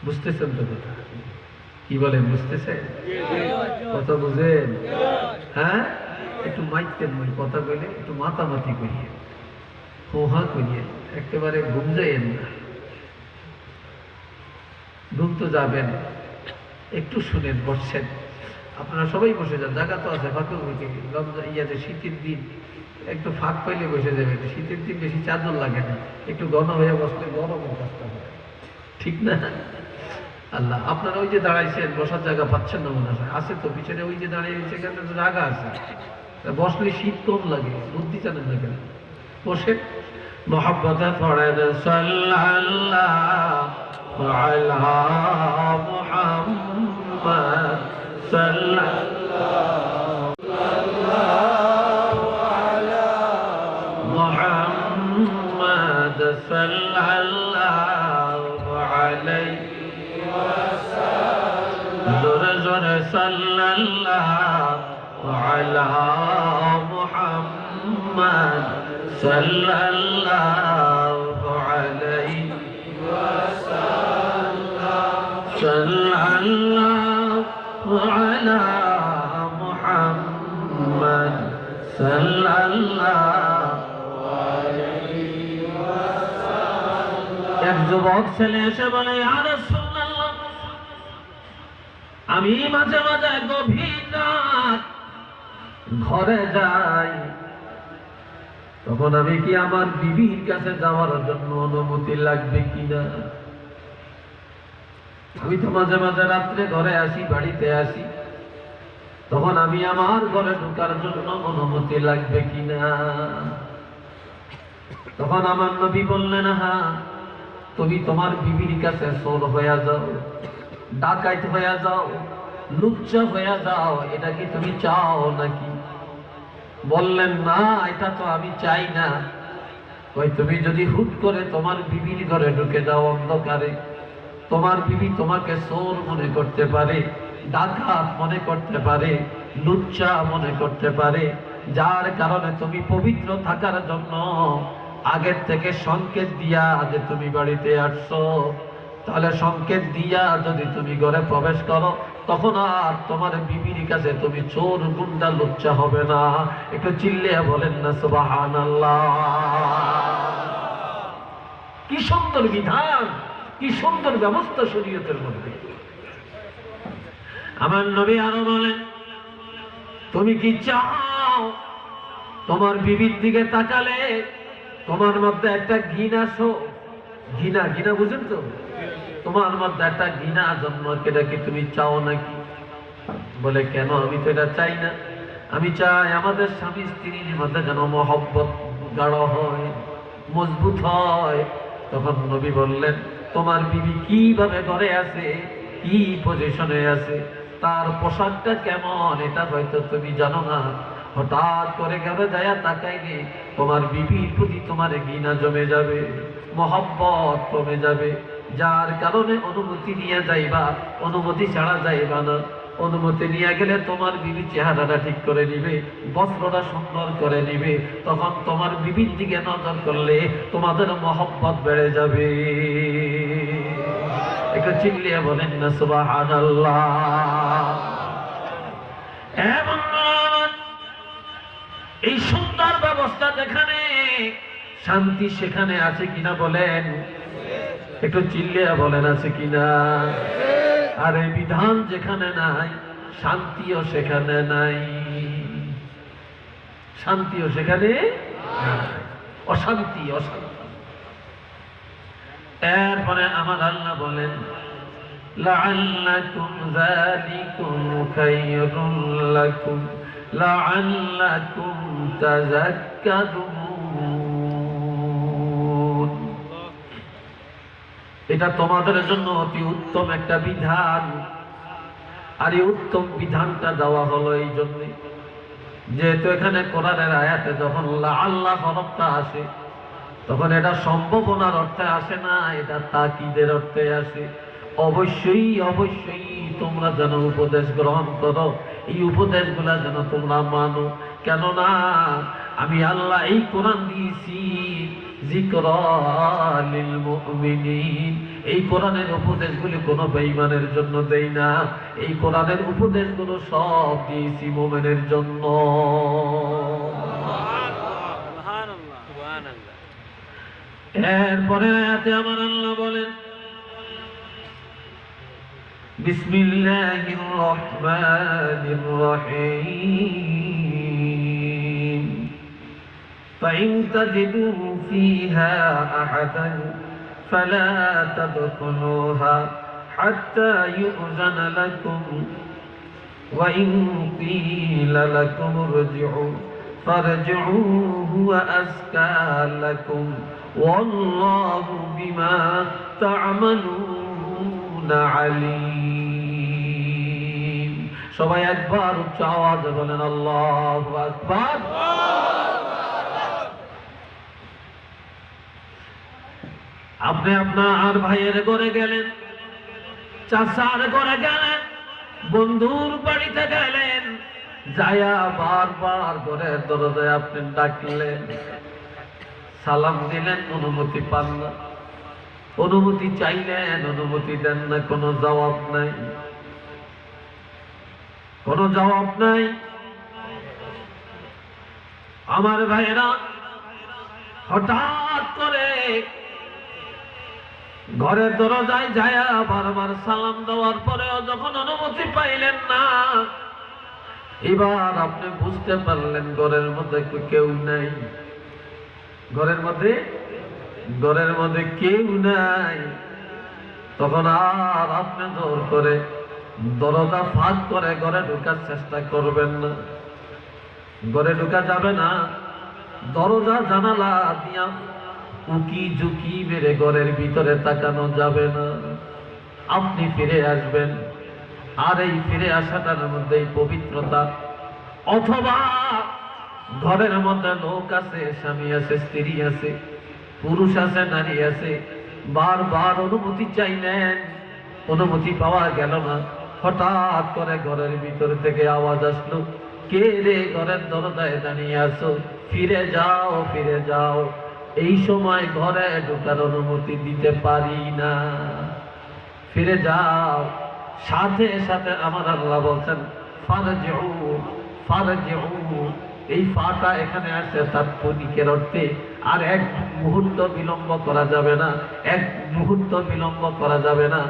বুঝতেছেন তো কথা? কি বলেন, বুঝতেছেন? কথা বুঝেন? হ্যাঁ, একটু মাইকে কথা বলে একটু মাতামাতি করিয়ে, হোহা করিয়ে, একেবারে ঘুম যাইয়েন না। ঘুম তো যাবেন, একটু শুনেন, বসছেন আপনারা সবাই বসে যান, জায়গা তো আছে ফাঁকে মুখে। ইয়াতে শীতের দিন একটু ফাঁক পাইলে বসে যাবেন, শীতের দিন বেশি চাদর লাগে না, একটু ঘন হয়ে বসলে গরমের কাজটা হয়, ঠিক না? আল্লাহ, আপনারা ওই যে দাঁড়াইছেন বসার জায়গা পাচ্ছেন না মনে হয়, আছে তো পিছনে ওই যে দাঁড়িয়ে সেখানে তো জায়গা আছে, বসলে শীত কম লাগে, বুদ্ধি জানেন না কেন? বসে মোহাব্বতে পড়েন সাল্লাল্লাহু আলা মুহাম্মাদ সাল্লাল্লাহু আলা মুহাম্মাদ সাল্লাল্লাহু আলাইহি জোরে জোরে সাল্লাল্লাহু আলা মুহাম্মাদ সাল্লাল্লাহু আলাইহি ওয়াসাল্লাম সাল্লাল্লাহু আলা মুহাম্মাদ সাল্লাল্লাহু আলাইহি ওয়াসাল্লাম। এক যুবক ছেলে এসে বলে, ইয়া রাসূলুল্লাহ, আমি মাঝে মাঝে গভীর রাত ঘরে যাই, তখন আমি কি আমার বিবির কাছে যাওয়ার জন্য অনুমতি লাগবে কিনা? আমি তো মাঝে মাঝে রাত্রে ঘরে আসি, বাড়িতে আসি, তখন আমি আমার ঘরে ঢোকার জন্য অনুমতি লাগবে কিনা? তখন আমার নবী বললেন, হ্যাঁ, তুমি তোমার বিবির কাছে চোর হয়ে যাও, ডাকাইত হয়ে যাও, লুচ্চা হয়ে যাও, এটা কি তুমি চাও নাকি? বললেন, না, এটা তো আমি চাই না। ওই তুমি যদি হুট করে তোমার বিবির ঘরে ঢুকে যাও অন্ধকারে, তোমার বিবি তোমাকে চোর মনে করতে পারে, ডাকাত মনে করতে পারে, লুচ্চা মনে করতে পারে, যার কারণে তুমি পবিত্র থাকার জন্য আগের থেকে সংকেত দিয়া যে তুমি বাড়িতে আসছো, তাহলে সংকেত দিয়া যদি তুমি ঘরে প্রবেশ করো, তখন আর তোমার বিবির কাছে তুমি চোর গুন্ডা লুচ্চা হবে না। একটু চিল্লিয়ে বলেন না সুবহানাল্লাহ। কি সুন্দর বিধান, কি সুন্দর ব্যবস্থা শরীয়তের মধ্যে। আমার নবী আরো বলেন, তুমি কি চাও তোমার বিবির দিকে তাকালে তোমার মধ্যে একটা ঘৃণা ঘৃণা ঘৃণা বুঝেন তো, তোমার মধ্যে একটা ঘৃণা জন্ম, এটা কি তুমি চাও নাকি? বলে, কেন? আমি তো এটা চাই না, আমি চাই আমাদের স্বামী স্ত্রীর মধ্যে যেন মহব্বত গাঢ় হয়, মজবুত হয়। তখন নবী বললেন, তোমার বিবি কিভাবে ঘরে আছে, কি পজিশনে আছে, তার পোশাকটা কেমন, এটা হয়তো তুমি জানো না। হঠাৎ করে ঘরে যায় তাকাইলে তোমার বিবির প্রতি তোমার ঘৃণা জমে যাবে, মহব্বত কমে যাবে, যার কারণে অনুমতি নিয়ে যাইবা, অনুমতি ছাড়া যাইবা না। অনুমতি নিয়ে গেলে তোমার বিবি চেহারাটা ঠিক করে নিবে, বস্ত্রটা সুন্দর করে নিবে, তখন তোমার বিবির দিকে নজর করলে তোমাদের মহব্বত বেড়ে যাবে। একটু চিল্লিয়ে বলেন না সুবহানাল্লাহ। এবং এই সুন্দর ব্যবস্থা যেখানে, শান্তি সেখানে আছে কিনা বলেন, একটু চিল্লিয়ে বলেন আছে কিনা। আর এই বিধান যেখানে নাই, শান্তিও সেখানে নাই, শান্তিও সেখানে অশান্তি অশান্তি। এরপরে আমার আল্লাহ বলেন লাআল্লাকুম যালিকুম খায়রুল লাকুম লাআল্লাকুম তাযাক্কারুন। এটা তোমাদের জন্য অতি উত্তম একটা বিধান। আর এই উত্তম বিধানটা দেওয়া হলো এই জন্যে, যেহেতু এখানে কোরআনের আয়াতে যখন আল্লাহ হরফটা আসে তখন এটা সম্ভাবনার অর্থে আসে না, এটা তাকিদের অর্থে আসে। অবশ্যই অবশ্যই তোমরা যেন উপদেশ গ্রহণ করো, এই উপদেশগুলা যেন তোমরা মানো। কেননা আমি আল্লাহ এই কোরআন দিয়েছি যিকরা লিল মুমিনিন। এই কোরআনের উপদেশগুলি কোনো বেঈমানের জন্য দেই না, এই কোরআনের উপদেশগুলো সব দিয়েছি মুমিনের জন্য। এরপরে আয়াতে আমার আল্লাহ বলেন বিসমিল্লাহির রহমানির রহিম فإن تجدوا فيها أحدا فلا تدخلوها حتى يؤذن لكم وإن قيل لكم ارجعوا فارجعوا هو أزكى لكم والله بما تعملون عليم। সবাই একবার উচ্চ আওয়াজে বলেন আল্লাহু আকবার। আপনি আপনার ভাইয়ের ঘরে গেলেন, চাচার ঘরে গেলেন, বন্ধুর বাড়িতে গেলেন, যায়া বারবার ঘরের দরজায় আপনি ডাকলেন, সালাম দিলেন, অনুমতি পান না, অনুমতি চাইলেন, অনুমতি দেন না, কোনো জবাব নাই, কোনো জবাব নাই। আমার ভাইয়েরা, হঠাৎ করে ঘরের দরজায় যায়া বারবার সালাম দেওয়ার পরেও যখন অনুমতি পাইলেন না, এবার আপনি বুঝতে পারলেন ঘরের মধ্যে কেউ নাই, ঘরের মধ্যে কেউ নাই। তখন আর আপনি জোর করে দরজা ফাঁক করে ঘরে ঢোকার চেষ্টা করবেন না, ঘরে ঢোকা যাবে না। দরজা জানালা দিয়া উকি ঝুঁকি মেরে ঘরের ভিতরে তাকানো যাবে না। আপনি ফিরে আসবেন, আর এই ফিরে আসাটার মধ্যেই পবিত্রতা। অথবা ঘরের মধ্যে লোক আছে, স্বামী আছে, স্ত্রী আছে, পুরুষ আছে, নারী আছে, বারবার অনুমতি চাইলেন, অনুমতি পাওয়া গেল না। হঠাৎ করে ঘরের ভিতর থেকে আওয়াজ আসলো, কে রে ঘরের দরজায় দাঁড়িয়ে আছো, ফিরে যাও, ফিরে যাও। এই সময় ঘরে ঢোকার অনুমতি দিতে পারি না, ফিরে যাও। সাথে সাথে আমার আল্লাহ বলছেন ফারজিউ ফারজিউ। এই ফাটা এখানে আসছে তাৎক্ষণিকের অর্থে, আর এক মুহূর্ত বিলম্ব করা যাবে না, এক মুহূর্ত বিলম্ব করা যাবে না,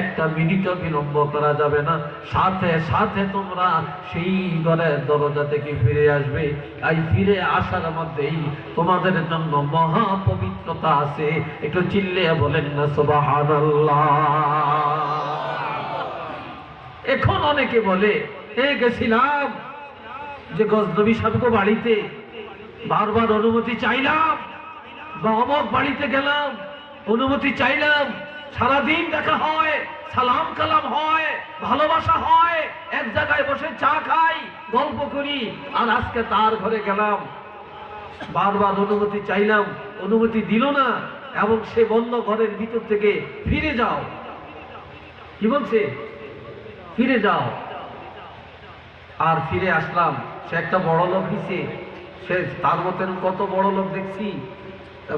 একটা মিনিটও বিলম্ব করা যাবে না। সাথে সাথে তোমরা সেই ঘরের দরজা থেকে ফিরে আসবে। এই ফিরে আসার মধ্যেই তোমাদের জন্য মহা পবিত্রতা আছে। একটু চিল্লিয়ে বলেন না সুবহানাল্লাহ। এখন অনেকে বলে গেছিলাম যে গজনবী সাহেব বাড়িতে, বারবার অনুমতি চাইলাম, বা অমক বাড়িতে গেলাম, অনুমতি চাইলাম, সারাদিন দেখা হয়, সালাম কালাম হয়, ভালোবাসা হয়, এক জায়গায় বসে চা খাই, গল্প করি, আর আজকে তার ঘরে গেলাম, বারবার অনুমতি চাইলাম, অনুমতি দিল না, এবং সে বন্ধ ঘরের ভিতর থেকে ফিরে যাও। কি বলছে? ফিরে যাও। আর ফিরে আসলাম, সে একটা বড় লোক হয়েছে, সে তার মতন কত বড় লোক দেখছি,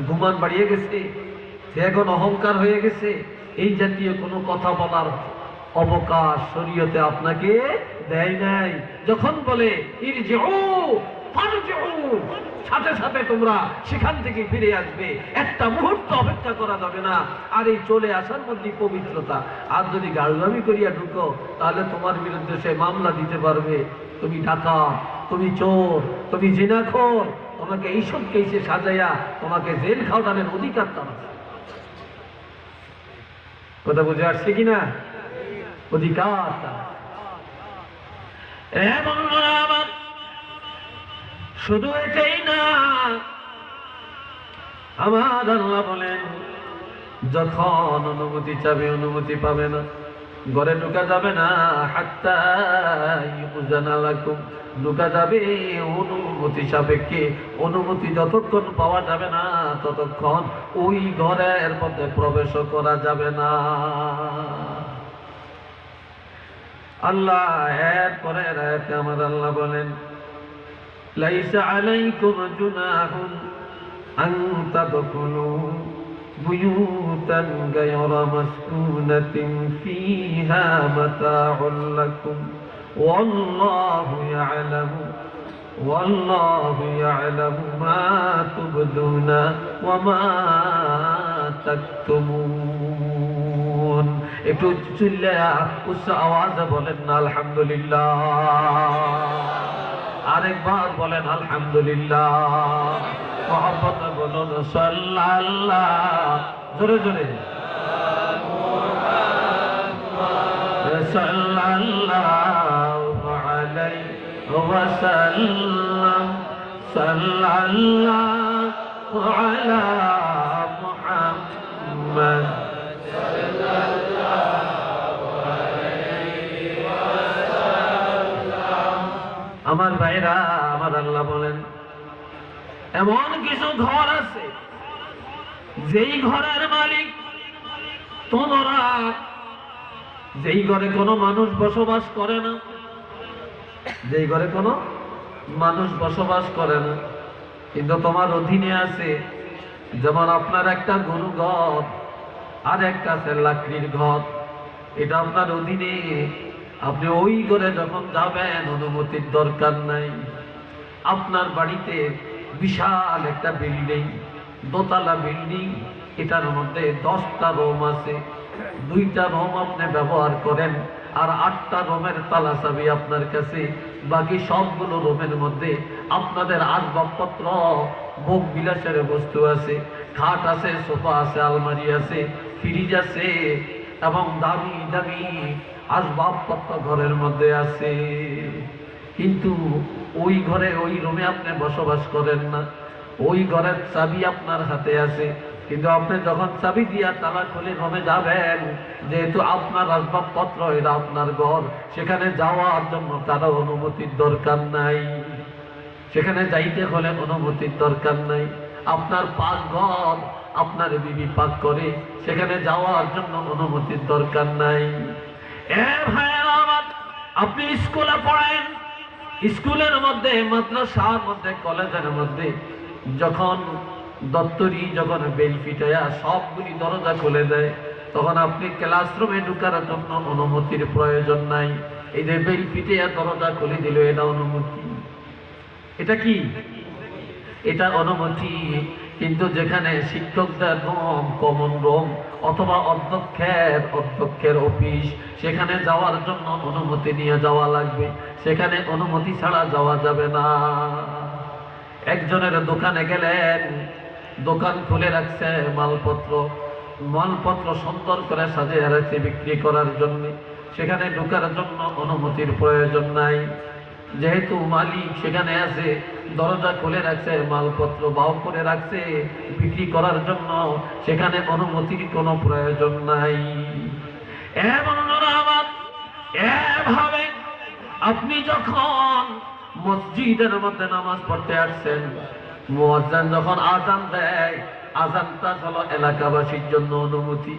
গুমান বাড়িয়ে গেছে, সে এখন অহংকার হয়ে গেছে। এই জাতীয় কোনো কথা বলার অবকাশ শরীয়তে আপনাকে দেয় নাই। যখন বলে ইরজিউ ফারজিউ, সাথে সাথে তোমরা সেখান থেকে ফিরে আসবে, একটা মুহূর্ত অপেক্ষা করা যাবে না। আর এই চলে আসার মধ্যে পবিত্রতা। আর যদি গাড়ুগামি করিয়া ঢুকো, তাহলে তোমার বিরুদ্ধে সে মামলা দিতে পারবে, তুমি ডাকাত, তুমি চোর, তুমি জিনাখোর, তোমাকে এইসব কেসে সাজাইয়া তোমাকে জেল খাওয়ানোর অধিকার তার আছে। কথা বুঝে আসছে কিনা? অধিকার তার। শুধু এটাই না, আমার আল্লাহ বলেন যখন অনুমতি চাবে অনুমতি পাবে না, ঘরে ঢুকা যাবে না। হাত্তা ইউযানা লাকুম, ঢুকা যাবে অনুমতি সাপেক্ষে। অনুমতি যতক্ষণ পাওয়া যাবে না ততক্ষণ ওই ঘরের মধ্যে প্রবেশ করা যাবে না। আল্লাহ এরপরে আয়াতে আমার আল্লাহ বলেন লাইসা আলাইকুম জুনাহুন আন তাদখুলু বুয়ুতান গায়রা মাসকুনাতিন ফিহা মাতাউন লাকুম ওয়াল্লাহু ইয়ালামু মা তুবদুনা ওয়া মা তাকতুমুন। একটু চিল্লায়া উচ্চ আওয়াজে বলেন না আলহামদুলিল্লাহ। আরেকবার বলেন আলহামদুলিল্লাহ। মহব্বতে বলুন সাল্লাল্লাহ। জোরে জোরে সাল্লাল্লাহু আলাইহি ওয়াসাল্লাম, সাল্লাল্লাহু আলা মুহাম্মদ। আমার ভাইরা, আমার আল্লাহ বলেন এমন কিছু ঘর আছে যেই ঘরের মালিক তোমরা, যেই ঘরে কোনো মানুষ বসবাস করে না, যেই ঘরে কোনো মানুষ বসবাস করে না, কিন্তু তোমার অধীনে আছে। যেমন আপনার একটা গরু ঘর আর একটা আছে লাকড়ির ঘর, এটা আপনার অধীনে। আপনি ওই ঘরে যখন যাবেন অনুমতির দরকার নাই। আপনার বাড়িতে বিশাল একটা বিল্ডিং, দোতলা বিল্ডিং, এটার মধ্যে 10টা রুম আছে, 2টা রুম আপনি ব্যবহার করেন, আর 8টা রুমের তালা চাবি আপনার কাছে। বাকি সবগুলো রুমের মধ্যে আপনাদের আসবাবপত্র, ভোগ বিলাসের বস্তু আছে, খাট আছে, সোফা আছে, আলমারি আছে, ফ্রিজ আছে, এবং দামি দামি আসবাবপত্র ঘরের মধ্যে আছে। কিন্তু ওই ঘরে, ওই রুমে আপনি বসবাস করেন না। ওই ঘরের চাবি আপনার হাতে আছে, কিন্তু আপনি যখন চাবি দিয়া তালা খুলে রুমে যাবেন, যেহেতু আপনার আসবাবপত্র, এটা আপনার ঘর, সেখানে যাওয়ার জন্য কারো অনুমতির দরকার নাই। সেখানে যাইতে হলে অনুমতির দরকার নাই। আপনার পাক ঘর, আপনার বিবি পাক করে, সেখানে যাওয়ার জন্য অনুমতির দরকার নাই। আপনি স্কুলে পড়েন, স্কুলের মধ্যে, মাদ্রাসার মধ্যে, কলেজের মধ্যে যখন দপ্তরি, যখন বেল ফিটাইয়া সবগুলি দরজা খুলে দেয়, তখন আপনি ক্লাসরুমে ঢুকার জন্য অনুমতির প্রয়োজন নাই। এই যে বেল ফিটাইয়া দরজা খুলে দিল, এটা অনুমতি। এটা কি? এটা অনুমতি। কিন্তু যেখানে শিক্ষকদের রুম, কমন রুম, অথবা অধ্যক্ষের অফিস, সেখানে যাওয়ার জন্য অনুমতি নিয়ে যাওয়া লাগবে। সেখানে অনুমতি ছাড়া যাওয়া যাবে না। একজনের দোকানে গেলেন, দোকান খুলে রাখছে, মালপত্র সুন্দর করে সাজিয়ে রাখছে বিক্রি করার জন্য। সেখানে ঢোকার জন্য অনুমতির প্রয়োজন নাই। যেহেতু মালিক সেখানে আছে, দরজা খুলে রাখছে, মালপত্র বাও করে রাখছে বিক্রি করার জন্য, সেখানে অনুমতির কোনো প্রয়োজন নাই। এভাবে আপনি যখন মসজিদের মধ্যে নামাজ পড়তে আসছেন, মুয়াজ্জিন যখন আযান দেয়, আযানটা হলো এলাকাবাসীর জন্য অনুমতি।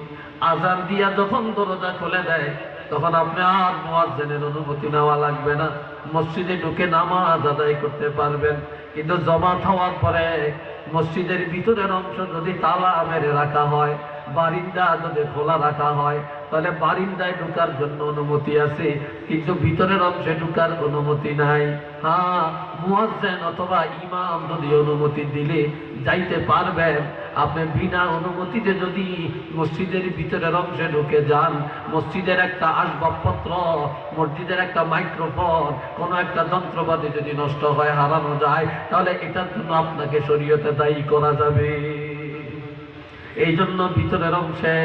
আযান দিয়া যখন দরজা খুলে দেয়, তখন আপনি আর মুয়াজ্জিনের অনুমতি নেওয়া লাগবে না। মসজিদে ঢুকে নামাজ আদায় করতে পারবেন। কিন্তু জমাত হওয়ার পরে মসজিদের ভিতরের অংশ যদি তালা মেরে রাখা হয়, বারিন্দা যদি খোলা রাখা হয়, তাহলে বারিন্দায় ঢুকার জন্য অনুমতি আছে, কিন্তু ভিতরের অংশে ঢুকার অনুমতি নাই। হ্যাঁ, মুয়াজ্জিন অথবা ইমাম যদি অনুমতি দিলে যাইতে পারবেন। আপনি বিনা অনুমতিতে যদি মসজিদের ভিতরের অংশে ঢুকে যান, মসজিদের একটা আসবাবপত্র, মসজিদের একটা মাইক্রোফোন, কোনো একটা যন্ত্রপাতি যদি নষ্ট হয়, হারানো যায়, তাহলে এটার জন্য আপনাকে শরীয়তে দায়ী করা যাবে। এই জন্য ভিতরের অংশে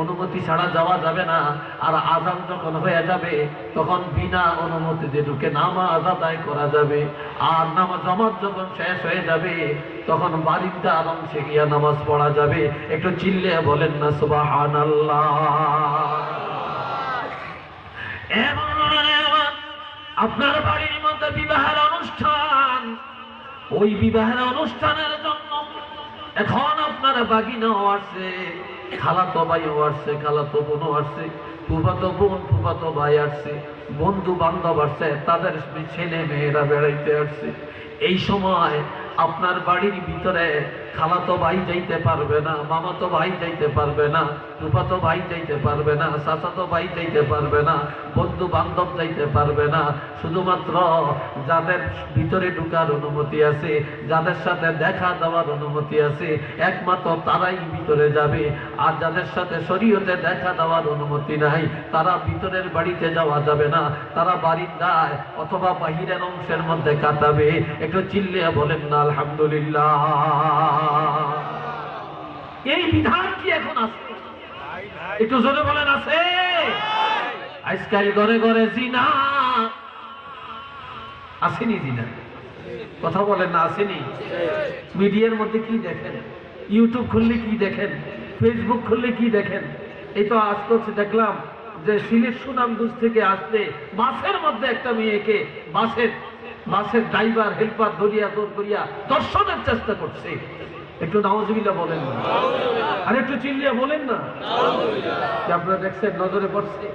অনুমতি ছাড়া যাওয়া যাবে না। আর আযান যখন হয়ে যাবে তখন বিনা অনুমতিতে ঢুকে নামাজ আদায় করা যাবে। আর নামাজ জামাত যখন শেষ হয়ে যাবে তখন বারিন্দার অংশে গিয়ে নামাজ পড়া যাবে। একটু চিল্লিয়ে বলেন না সুবহানাল্লাহ। আপনার বাড়ির মধ্যে বিবাহের অনুষ্ঠান, ওই বিবাহের অনুষ্ঠানের জন্য এখন আপনার বাগিনাও আসছে, খালাতো ভাইও আসছে, খালাতো বোনও আসছে, ফুফাতো বোন ফুফাতো ভাই আসছে, বন্ধু বান্ধব আসছে, তাদের ছেলে মেয়েরা বেড়াইতে আসছে। এই সময় আপনার বাড়ির ভিতরে খালাতো ভাই যাইতে পারবে না, মামাতো ভাই যাইতে পারবে না, ফুফাতো ভাই যাইতে পারবে না, চাচাতো ভাই যাইতে পারবে না, বন্ধু বান্ধব যাইতে পারবে না। শুধুমাত্র যাদের ভিতরে ঢুকার অনুমতি আছে, যাদের সাথে দেখা দেওয়ার অনুমতি আছে, একমাত্র তারাই ভিতরে যাবে। আর যাদের সাথে শরীয়তে দেখা দেওয়ার অনুমতি নাই, তারা ভিতরের বাড়িতে যাওয়া যাবে না, তারা বারিন্দায় অথবা বাহিরের অংশের মধ্যে কাটাবে। একটু চিল্লিয়ে বলেন না আলহামদুলিল্লাহ। এই বিধান কি এখন আছে? একটু জোরে বলেন আছে? আজকাল ঘরে ঘরে জিনা আসেনি? জিনা কথা বলেন না আসেনি? মিডিয়ার মধ্যে কি দেখেন, ইউটিউব খুললে কি দেখেন, ফেসবুক খুললে কি দেখেন। এই তো আজ করছে দেখলাম যে সিলেট সুনামগঞ্জ থেকে আসতে বাসের মধ্যে একটা মেয়েকে বাসের ড্রাইভার হেল্পার ধরিয়া দৌড় করিয়া দর্শনের চেষ্টা করছে। একটু নাউজুবিল্লাহ বলেন না, আর একটু চিল্লিয়া বলেন না। আপনারা দেখছেন, নজরে পড়ছে,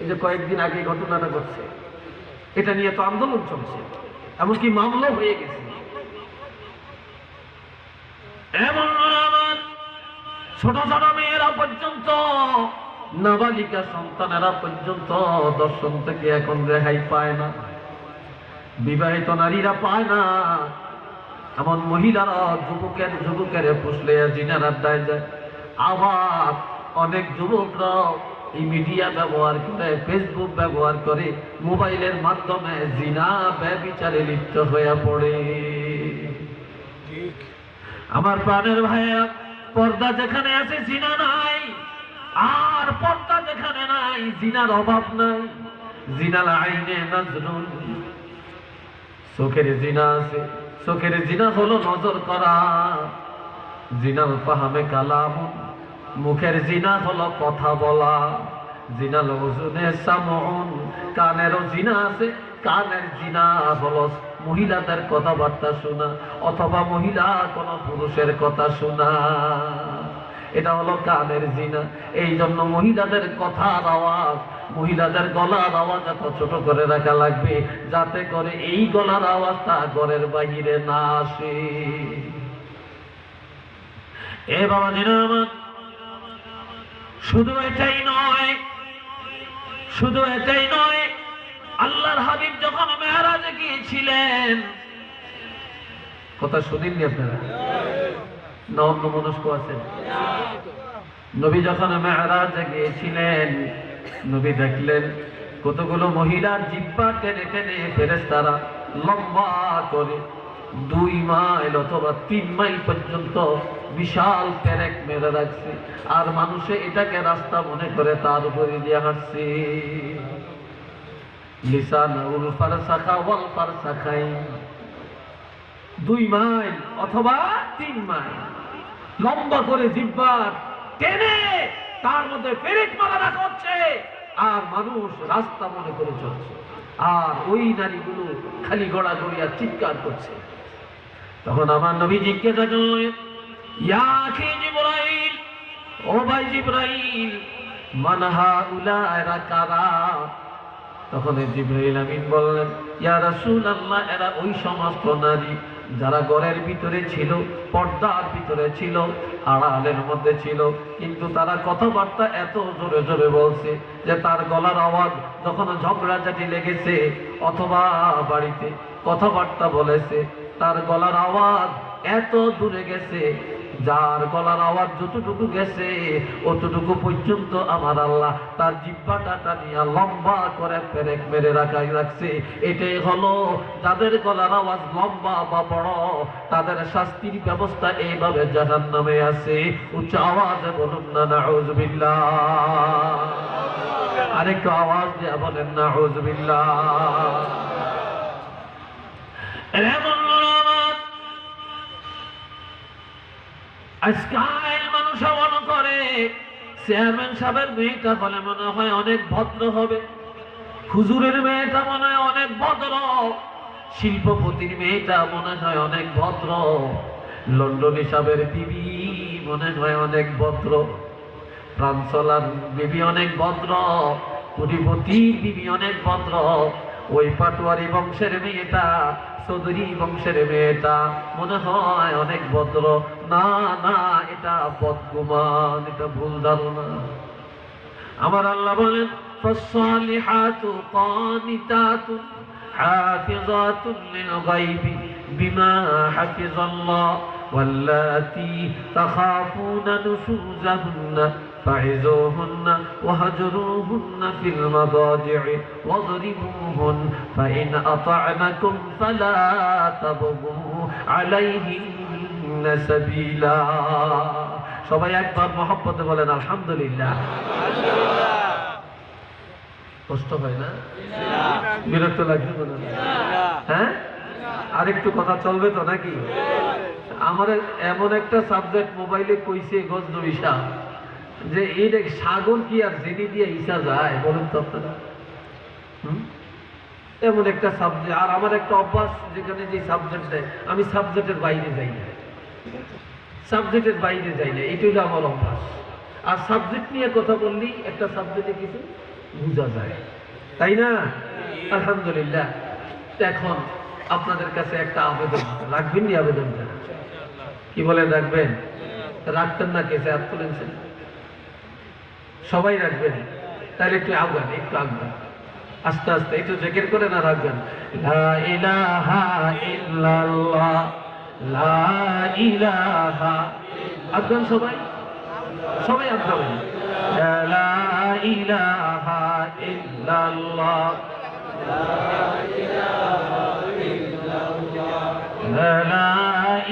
এই যে কয়েকদিন আগে ঘটনাটা ঘটছে, এটা নিয়ে তো আন্দোলন চলছে, এমনকি মামলা হয়ে গেছে। এমন ছোট ছোট মেয়েরা পর্যন্ত, নাবালিকা সন্তানেরা পর্যন্ত দর্শন থেকে এখন রেহাই পায় না, বিবাহিত নারীরা পায় না। এমন মহিলারা যুবকের পুষলে জিনার আড্ডায় যায়। আবার অনেক যুবকরা এই মিডিয়া ব্যবহার করে, ফেসবুক ব্যবহার করে, মোবাইলের মাধ্যমে জিনা ব্যভিচারে লিপ্ত হয়ে পড়ে। আমার প্রাণের ভাইয়া, পর্দা যেখানে আছে জিনা নাই, আর পর্দা যেখানে নাই জিনার অভাব নাই। জিনাল আইনে নজরুল, চোখের জিনা আছে, চোখের জিনা হলো নজর করা। জিনাল ফাহামে কালাম, মুখের জিনা হলো কথা বলা। জিনাল ওজনে সামউন, কানেরও জিনা আছে, কানের জিনা হলো মহিলাদের কথাবার্তা শোনা, অথবা মহিলা কোন পুরুষের কথা শোনা, এটা হলো কানের জিনা। এই জন্য মহিলাদের কথার আওয়াজ, মহিলাদের গলার আওয়াজ এত ছোট করে রাখা লাগবে, যাতে করে এই গলার আওয়াজটা ঘরের বাহিরে না আসে। এ বাবা জিনামাত, শুধু এটাই নয়, শুধু এটাই নয়, আল্লাহর হাবিব যখন মেরাজে গিয়েছিলেন, কথা শুনেননি আপনারা? না অন্য মনস্ক আছেন? নবী যখন মেরাজে গিয়েছিলেন, নবী দেখলেন কতগুলো মহিলার জিহ্বা টেনে টেনে ফেরেশতারা লম্বা করে 2 মাইল অথবা 3 মাইল পর্যন্ত বিশাল পেরেক মেরে রাখছে। আর মানুষে এটাকে রাস্তা মনে করে তার উপরে দিয়ে হাঁটছে। লিসানুল ফারসাখা ওয়াল ফারসাখাইন, 2 মাইল অথবা 3 মাইল লম্বা করে জিহ্বা টেনে তার মধ্যে পেরেক মারা রাখা হচ্ছে, আর মানুষ রাস্তা মনে করে চলছে। আর ওই নারীগুলো খালি গড়া গড়িয়া চিৎকার করছে। তখন আমার নবী জিজ্ঞাসা করলেন, ইয়া আখি জিবরাইল, ও ভাই জিবরাইল, মান হাউলা, এরা কারা? তখন জিবরাইল আমিন বললেন, ইয়া রাসূলুল্লাহ, এরা ওই সমস্ত নারী যারা ঘরের ভিতরে ছিল, পর্দার ভিতরে ছিল, আড়ালের মধ্যে ছিল, কিন্তু তারা কথাবার্তা এত জোরে জোরে বলছে যে তার গলার আওয়াজ যখন ঝগড়াঝাটি লেগেছে অথবা বাড়িতে কথাবার্তা বলেছে, তার গলার আওয়াজ এত দূরে গেছে, যার গলার আওয়াজ যতটুকু গেছে অতটুকু পর্যন্ত আমার আল্লাহ তার জিহ্বাটা টানিয়া লম্বা করে পেরেক মেরে রাখছে। এটাই হলো যাদের গলার আওয়াজ লম্বা বা বড়, তাদের শাস্তির ব্যবস্থা এইভাবে জাহান্নামে আছে। উচ্চ আওয়াজে বলুন না নাউযুবিল্লাহ। আরেকটু আওয়াজ দিয়ে বলেন নাউযুবিল্লাহ। আজকাল মানুষ মনে করে চেয়ারম্যান সাহেবের মেয়েটা বলে মনে হয় অনেক ভদ্র হবে, হুজুরের মেয়েটা মনে হয় অনেক ভদ্র, শিল্পপতির মেয়েটা মনে হয় অনেক ভদ্র, লন্ডনী সাহেবের বিবি মনে হয় অনেক ভদ্র, প্রাঞ্চলার বিবি অনেক ভদ্র, পুরীপতির বিবি অনেক ভদ্র, ওই পাটোয়ারি বংশের মেয়েটা, চৌধুরী বংশের মেয়েটা মনে হয় অনেক ভদ্র। না না, এটা বদগুমান, এটা ভুল ধারণা। আমার আল্লাহ বলেন, ফাসসালিহাতু কানিতাতুন হাফিজাতুন লিল গায়বি বিমা হাফিজাল্লাহ ওয়াল্লাতী তাখাফুনা নুশুজাহুন্না فعظوهن وهجروهن في المضاجع واضربوهن فإن أطعنكم فلا تبغوا عليهن سبيلا। সবাই একবার মহব্বতে বলেন আলহামদুলিল্লাহ। কষ্ট হয় না? বিরক্ত লাগছে না? হ্যাঁ, আরেকটু কথা চলবে তো নাকি? আমার এমন একটা সাবজেক্ট মোবাইলে কইছে গজনবী সাহেব যে এই সাগর কি আর জেনে দিয়ে ইসা যায় বলুন তো আপনারা? এমন একটা সাবজেক্ট। আর আমার একটা অভ্যাস, যেখানে যে সাবজেক্ট দেয় আমি সাবজেক্টের বাইরে যাই না, সাবজেক্টের বাইরে যাই না, এটাই হলো আমার অভ্যাস। আর সাবজেক্ট নিয়ে কথা বললেই একটা সাবজেক্টে কিছু বোঝা যায়, তাই না? আলহামদুলিল্লাহ। এখন আপনাদের কাছে একটা আবেদন, রাখবেন নি আবেদনটা? কি বলেন, রাখবেন? রাখতেন না কেসে হাত তুলেছেন? সবাই রাখবেন? তাহলে একটু আগান, একটু আগান, আস্তে আস্তে একটু জিকির করে না রাখবেন। লা ইলাহা ইল্লাল্লাহ, লা ইলাহা। আগান সবাই, সবাই আগান। লা ইলাহা ইল্লাল্লাহ, লা ইলাহা ইল্লাল্লাহ, লা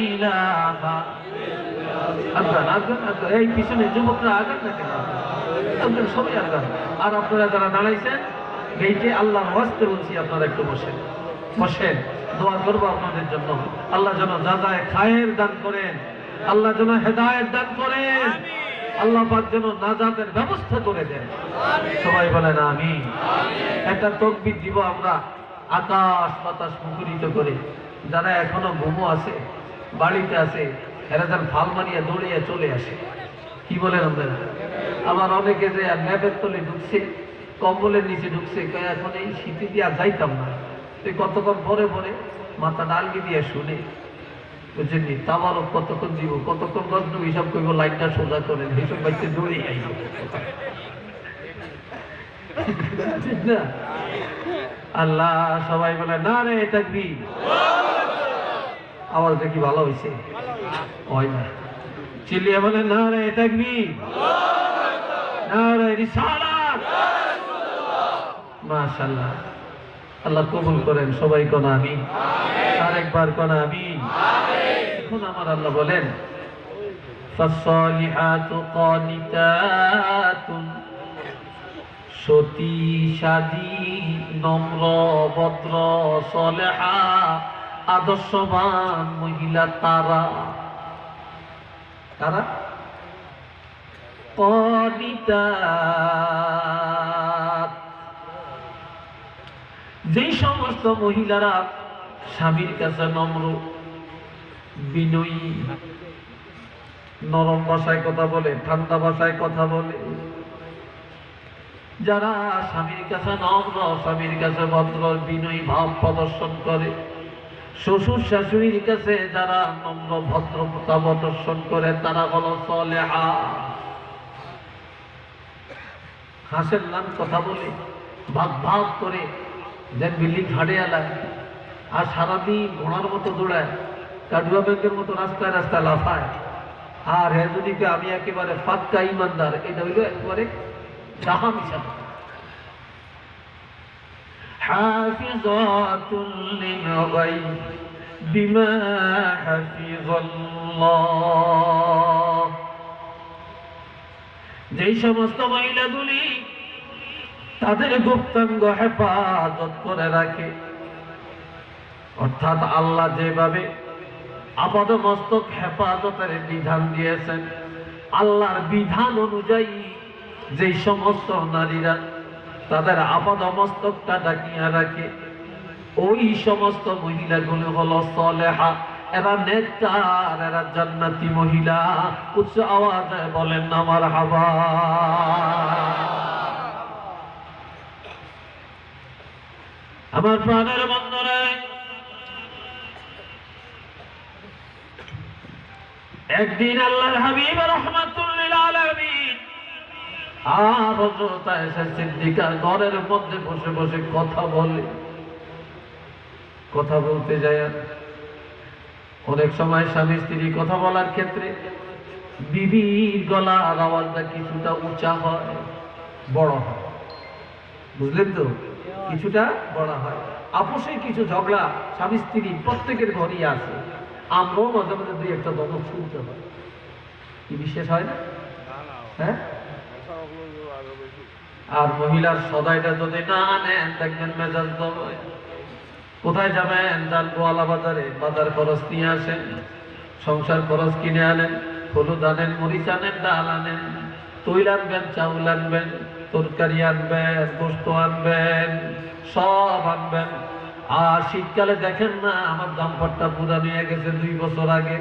ইলাহা। আগান আগান আগান। এই পিছনে যুবকরা আগান না কেন? আগান, সবাই আগান। আর আপনারা যারা দাঁড়াইছেন গেইটে, আল্লাহর ওয়াস্তে বলছি আপনারা একটু বসেন, বসেন, দোয়া করবো আপনাদের জন্য। আল্লাহ যেন যাজায় খায়ের দান করেন, আল্লাহ যেন হেদায়েত দান করেন, আল্লাহ পাক যেন নাজাতের ব্যবস্থা করে দেন। সবাই বলেন আমিন। একটা তাকবীর দিব আমরা আকাশ বাতাস মুখরিত করে। যারা এখনো ঘুমো আছে, বাড়িতে আছে, এরা যেন ফাল মারিয়া দৌড়িয়া চলে আসে। কি বলেন আপনারা? আবার অনেকে যে ল্যাবের তলে ঢুকছে, কম্বলের নিচে ঢুকছে, এখন এই শীতে দিয়ে আর যাইতাম না, তুই কতক্ষণ পরে পরে মাথা ডালগি দিয়ে শুনে, বুঝছেন? তাবারও কতক্ষণ দিব, কতক্ষণ গজনু হিসাব করব, লাইনটা সোজা করেন, এইসব বাচ্চা দৌড়ে আইব, ঠিক না? আল্লাহ সবাই বলে না রে তাকবীর। আওয়াজ দেখি ভালো হয়েছে, হয় না? চিল্লিয়ে বলে না রে তাকবীর, না রে রিসালাত। মাশাআল্লাহ, আল্লাহ কবুল করেন। সবাই কোন আমিন, আরেকবার কোন আমিন। এখন আমার আল্লাহ বলেন, ফাসসালিহাতু কানিতাতুন, সতী সাধী নম্র ভদ্র সলেহা আদর্শবান মহিলা তারা, তারা কানিতাত, যেই সমস্ত মহিলারা স্বামীর কাছে নম্র, বিনয়ী, নরম ভাষায় কথা বলে, ঠান্ডা ভাষায় কথা বলে, যারা স্বামীর কাছে নম্র, স্বামীর কাছে ভদ্র বিনয়ী ভাব প্রদর্শন করে, শ্বশুর শাশুড়ির কাছে যারা নম্র ভদ্রতা প্রদর্শন করে, তারা হলো সালেহা। হাসের নাম কথা বলে ভাগ ভাগ করে দেন বিল্ডিং হাড়ে আলায়, আর সারাদিন ঘোড়ার মতো দৌড়ায়, কাডুয়া ব্যাংকের মতো রাস্তায় রাস্তায় লাফায়। আর হ্যাঁ যদি আমি একেবারে ফাক্কা ইমানদার, এটা হইল একেবারে ডাহা মিশা। হাফিজাতুল লিলগাইব বিমা হাফিজাল্লাহ। যেই সমস্ত মহিলাগুলি তাদের গুপ্তাঙ্গ হেফাজত করে রাখে, অর্থাৎ আল্লাহ যেভাবে আপাদমস্তক হেফাজতের বিধান দিয়েছেন, আল্লাহর বিধান অনুযায়ী যেই সমস্ত নারীরা তাদের আপাদমস্তকটা ঢাকিয়া রাখে, ওই সমস্ত মহিলাগুলো হলো সালেহা। এরা নেককার, এরা জান্নাতি মহিলা। উচ্চ আওয়াজে বলেন না মারহাবা। আমার প্রাণের বন্ধুরা, একদিন আল্লাহর হাবিব রাহমাতুল লিল আলামিন আর হযরত আয়েশা সিদ্দিকা ঘরের মধ্যে বসে বসে কথা বলে। কথা বলতে যায়, অনেক সময় স্বামী স্ত্রী কথা বলার ক্ষেত্রে বিবির গলার আওয়াজটা কিছুটা উঁচা হয়, বড় হয়, বুঝলেন তো? কিছুটা বড় হয়। আপোষে কিছু ঝগড়া স্বামী স্ত্রী প্রত্যেকের ঘরেই আছে, আমরাও মাঝে মাঝে দুই একটা দমক শুনতে হয়। কি বিশেষ হয় না? হ্যাঁ। আর মহিলার সদাইটা যদি না আনেন, দেখবেন মেজাজ দম হয়। কোথায় যাবেন? যান গোয়ালা বাজারে, বাজার খরচ নিয়ে আসেন, সংসার খরচ কিনে আনেন, হলুদ আনেন, মরিচ আনেন, ডাল আনেন, তৈল আনবেন, চাউল আনবেন, তরকারি আনবেন, গোস্ত আনবেন, সব আনবেন। আর শীতকালে দেখেন না, আমার জাম্পারটা পুরানো হয়ে গেছে 2 বছর আগে,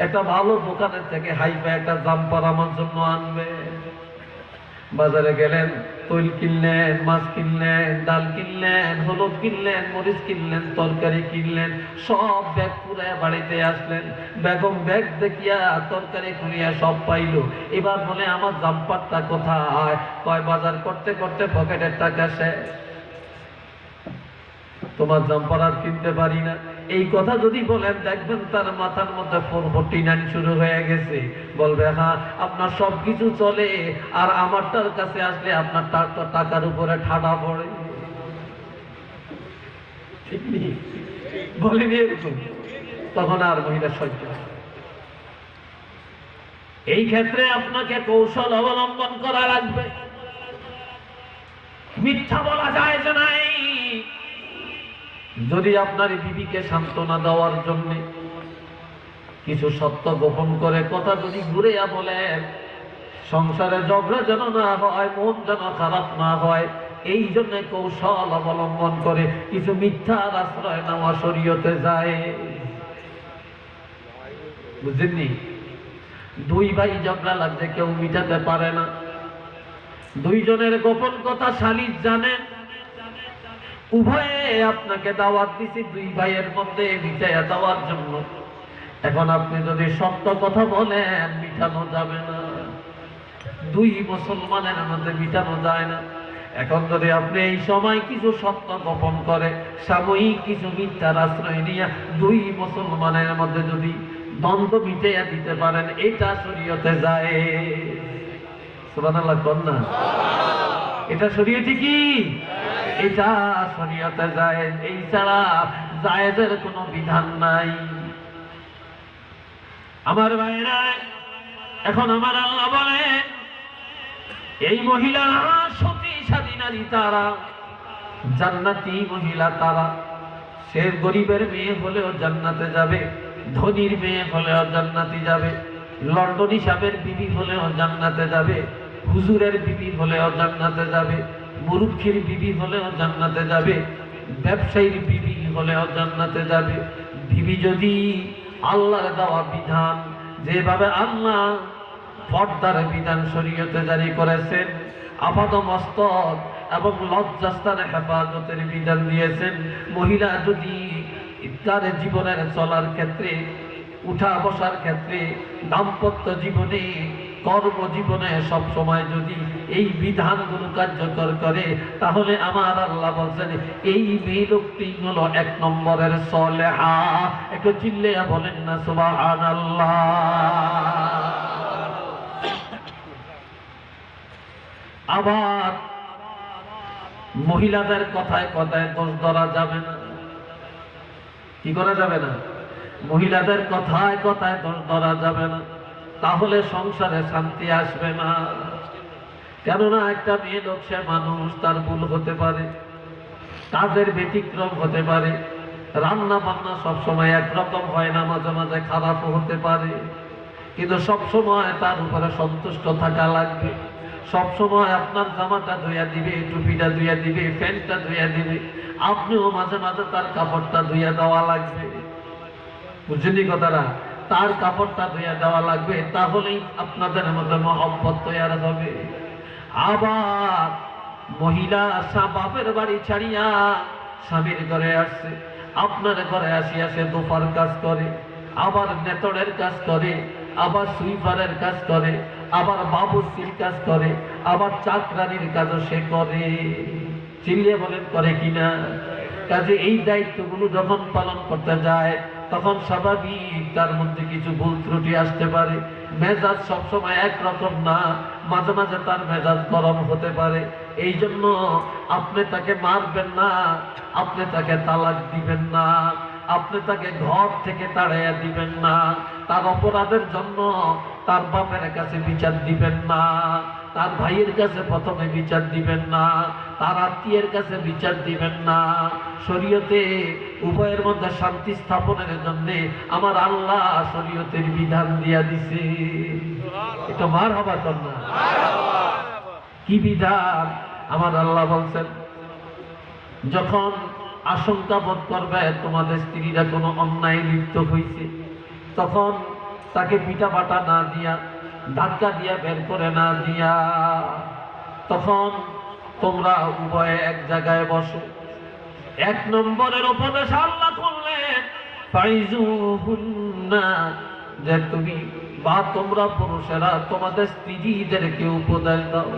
একটা ভালো দোকানের থেকে হাইফাই একটা জাম্পার আমার জন্য আনবেন। বাজারে গেলেন, তৈল কিনলেন, মাছ কিনলেন, ডাল কিনলেন, হলুদ কিনলেন, মরিচ কিনলেন, তরকারি কিনলেন, সব ব্যাগ পুরায় বাড়িতে আসলেন। বেগম ব্যাগ দেখিয়া তরকারি খুলিয়া সব পাইল। এবার বলে আমার জাম্পারটা কোথায়? কয় বাজার করতে করতে পকেটের টাকা শেষ, তোমার জাম্পার আর কিনতে পারি না। এই কথা যদি বলেন, দেখবেন তার মাথার মধ্যে 449 শুরু হয়ে গেছে। বলবে হ্যাঁ আপনার সব কিছু চলে, আর আমারটার কাছে আসলে আপনার টাকার উপরে ঠাডা পড়ে। ঠিক নেই? বলেনি এরকম? তখন আর মহিলা সহ্য। এই ক্ষেত্রে আপনাকে কৌশল অবলম্বন করা লাগবে। মিথ্যা বলা যায় যে নাই। যদি আপনার বিবিকে সান্ত্বনা দেওয়ার জন্য কিছু সত্য গোপন করে কথা যদি ঘুরেয়া বলেন, সংসারে ঝগড়া যেন না হয়, মন যেন খারাপ না হয়, এই জন্য কৌশল অবলম্বন করে কিছু মিথ্যার আশ্রয় নেওয়া শরীয়তে যায়। বুঝলেননি? 2 ভাই ঝগড়া লাগছে, কেউ মিটাতে পারে না, 2 জনের গোপন কথা শালিশ জানেন, উভয়ে আপনাকে দাওয়াত দিছি 2 ভাইয়ের মধ্যে মিটাইয়া দেওয়ার জন্য। এখন আপনি যদি সত্য কথা বলেন, মিটানো যাবে না, 2 মুসলমানের মধ্যে মিটানো যায় না। এখন যদি আপনি এই সময় কিছু সত্য গোপন করে সাময়িক কিছু মিথ্যার আশ্রয় নিয়ে 2 মুসলমানের মধ্যে যদি দ্বন্দ্ব মিটাইয়া দিতে পারেন, এটা শরীয়তে যায়। সুবহানাল্লাহ কোন না? এটা শরীয়তে কি? এটা শরীয়তে যায়। এই ছাড়া জায়েজের কোনো বিধান নাই। আমার ভাইরা, এখন আমার আল্লাহ বলে, এই মহিলা সতী সাধী নারী, তারা জান্নাতি মহিলা। তারা সে গরিবের মেয়ে হলেও জান্নাতে যাবে, ধনীর মেয়ে হলেও জান্নাতে যাবে, লন্ডনী সাহেবের বিবি হলেও জান্নাতে যাবে, হুজুরের বিবি হলেও জান্নাতে যাবে, মুরুক্ষীর বিবি হলেও জান্নাতে যাবে, ব্যবসায়ীর বিবি হলেও জান্নাতে যাবে। বিবি যদি আল্লাহর দেওয়া বিধান, যেভাবে আল্লাহ পর্দার বিধান শরীয়তে জারি করেছেন, আপাদমস্তক এবং লজ্জাস্থানে হেফাজতের বিধান দিয়েছেন। মহিলা যদি তার জীবনের চলার ক্ষেত্রে, উঠা বসার ক্ষেত্রে, দাম্পত্য জীবনে, কর্মজীবনে সব সময় যদি এই বিধানগুলো কার্যকর করে, তাহলে আমার আল্লাহ বলছেন এই মেয়ে লোকটি হলো 1 নম্বরের সলেহা। একটু চিল্লাইয়া বলেন না সুবহানাল্লাহ। আবার মহিলাদের কথায় কথায় দোষ ধরা যাবে না। কি করা যাবে না? মহিলাদের কথায় কথায় দোষ ধরা যাবে না, তাহলে সংসারে শান্তি আসবে না। কেননা একটা মেয়ে লোক, সে মানুষ, তার ভুল হতে পারে, কাজের ব্যতিক্রম হতে পারে, রান্না বান্না সবসময় একরকম হয় না, মাঝে মাঝে খারাপও হতে পারে। কিন্তু সবসময় তার উপরে সন্তুষ্ট থাকা লাগবে। সবসময় আপনার জামাটা ধুইয়া দিবে, টুপিটা ধুইয়া দিবে, প্যান্টটা ধুইয়া দিবে, আপনিও মাঝে মাঝে তার কাপড়টা ধুইয়া দেওয়া লাগবে। বুঝলি কথাটা? তার কাপড়টা ধুইয়া দেওয়া লাগবে, তাহলেই আপনাদের মধ্যে মহব্বত তৈরি হবে। আবার মহিলা বাপের বাড়ি ছাড়িয়া স্বামীর ঘরে আসছে, আপনার ঘরে আসিয়া সে দোফার কাজ করে, আবার নেতড়ের কাজ করে, আবার সুইপারের কাজ করে, আবার বাবুর্চির কাজ করে, আবার চাকরানির কাজও সে করে। চিল্লিয়ে বলেন করে কিনা? কাজে এই দায়িত্বগুলো যখন পালন করতে যায়, তখন স্বাভাবিক তার মধ্যে কিছু ভুল ত্রুটি আসতে পারে। মেজাজ সবসময় একরকম না, মাঝে মাঝে তার মেজাজ গরম হতে পারে। এই জন্য আপনি তাকে মারবেন না, আপনি তাকে তালাক দিবেন না, আপনি তাকে ঘর থেকে তাড়াইয়া দিবেন না, তার অপরাধের জন্য তার বাপের কাছে বিচার দিবেন না, তার ভাইয়ের কাছে প্রথমে বিচার দিবেন না, তার আত্মীয়ের কাছে বিচার দিবেন না। শরীয়তে উভয়ের মধ্যে শান্তি স্থাপনের জন্য আমার আল্লাহ শরীয়তের বিধান দিয়া দিছে। এটা মার হবার জন্য। কি বিধান? আমার আল্লাহ বলছেন, যখন আশঙ্কা বোধ করবে তোমাদের স্ত্রীরা কোনো অন্যায় লিপ্ত হয়েছে, তখন তাকে পিটা পাটা না দিয়া, ধাক্কা দিয়া বের করে না দিয়া, তখন তোমরা উভয়ে এক জায়গায় বসো। 1 নম্বরের উপদেশ আল্লাহ করলেন, ফাইজুহুন্না, যে তুমি বা তোমরা পুরুষেরা তোমাদের স্ত্রীদেরকে উপদেশ দাও,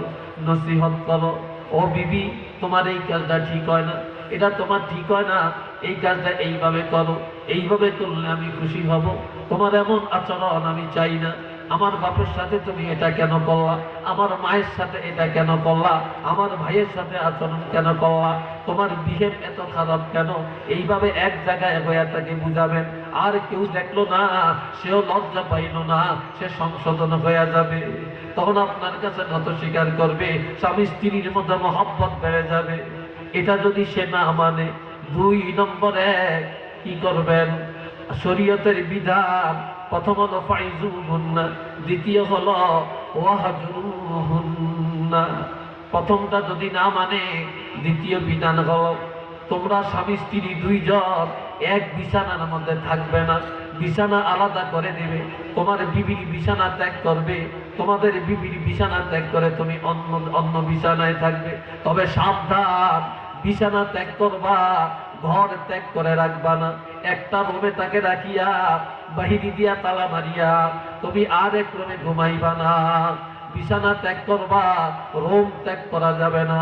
নসিহত করো। ও বিবি, তোমার এই কাজটা ঠিক হয় না, এটা তোমার ঠিক হয় না, এই কাজটা এইভাবে করো, এইভাবে করলে আমি খুশি হব, তোমার এমন আচরণ আমি চাই না। আমার বাপের সাথে তুমি এটা কেন করলা, আমার মায়ের সাথে এটা কেন করলা, আমার ভাইয়ের সাথে আচরণ কেন করলা, তোমার বিহেভ এত খারাপ কেন? এইভাবে এক জায়গায় হয়ে তাকে বুঝাবেন। আর কেউ দেখলো না, সেও লজ্জা পাইল না, সে সংশোধন হয়ে যাবে। তখন আপনার কাছে নত স্বীকার করবে, স্বামী স্ত্রীর মধ্যে মহব্বত বেড়ে যাবে। এটা যদি সে না মানে, 2 নম্বরে কি করবেন? শরীয়তের বিধান, প্রথম হলো ফাইজুহুন্না, দ্বিতীয় হলো ওয়াহজুরুহুন্না। প্রথমটা যদি না মানে, দ্বিতীয় বিধান হলো তোমরা স্বামী স্ত্রী 2 জন এক বিছানার মধ্যে থাকবে না, বিছানা আলাদা করে দেবে। তোমার বিবির বিছানা ত্যাগ করবে, তোমাদের বিবির বিছানা ত্যাগ করে তুমি অন্য বিছানায় থাকবে। তবে সাবধান, বিছানা ত্যাগ করবা, ঘর ত্যাগ করে রাখবা না। একটা রুমে তাকে রাখিয়া বাহিরি দিয়া তালা মারিয়া তুমি আরেক রুমে ঘুমাইবা না। বিছানা ত্যাগ করবা, রুম ত্যাগ করা যাবে না,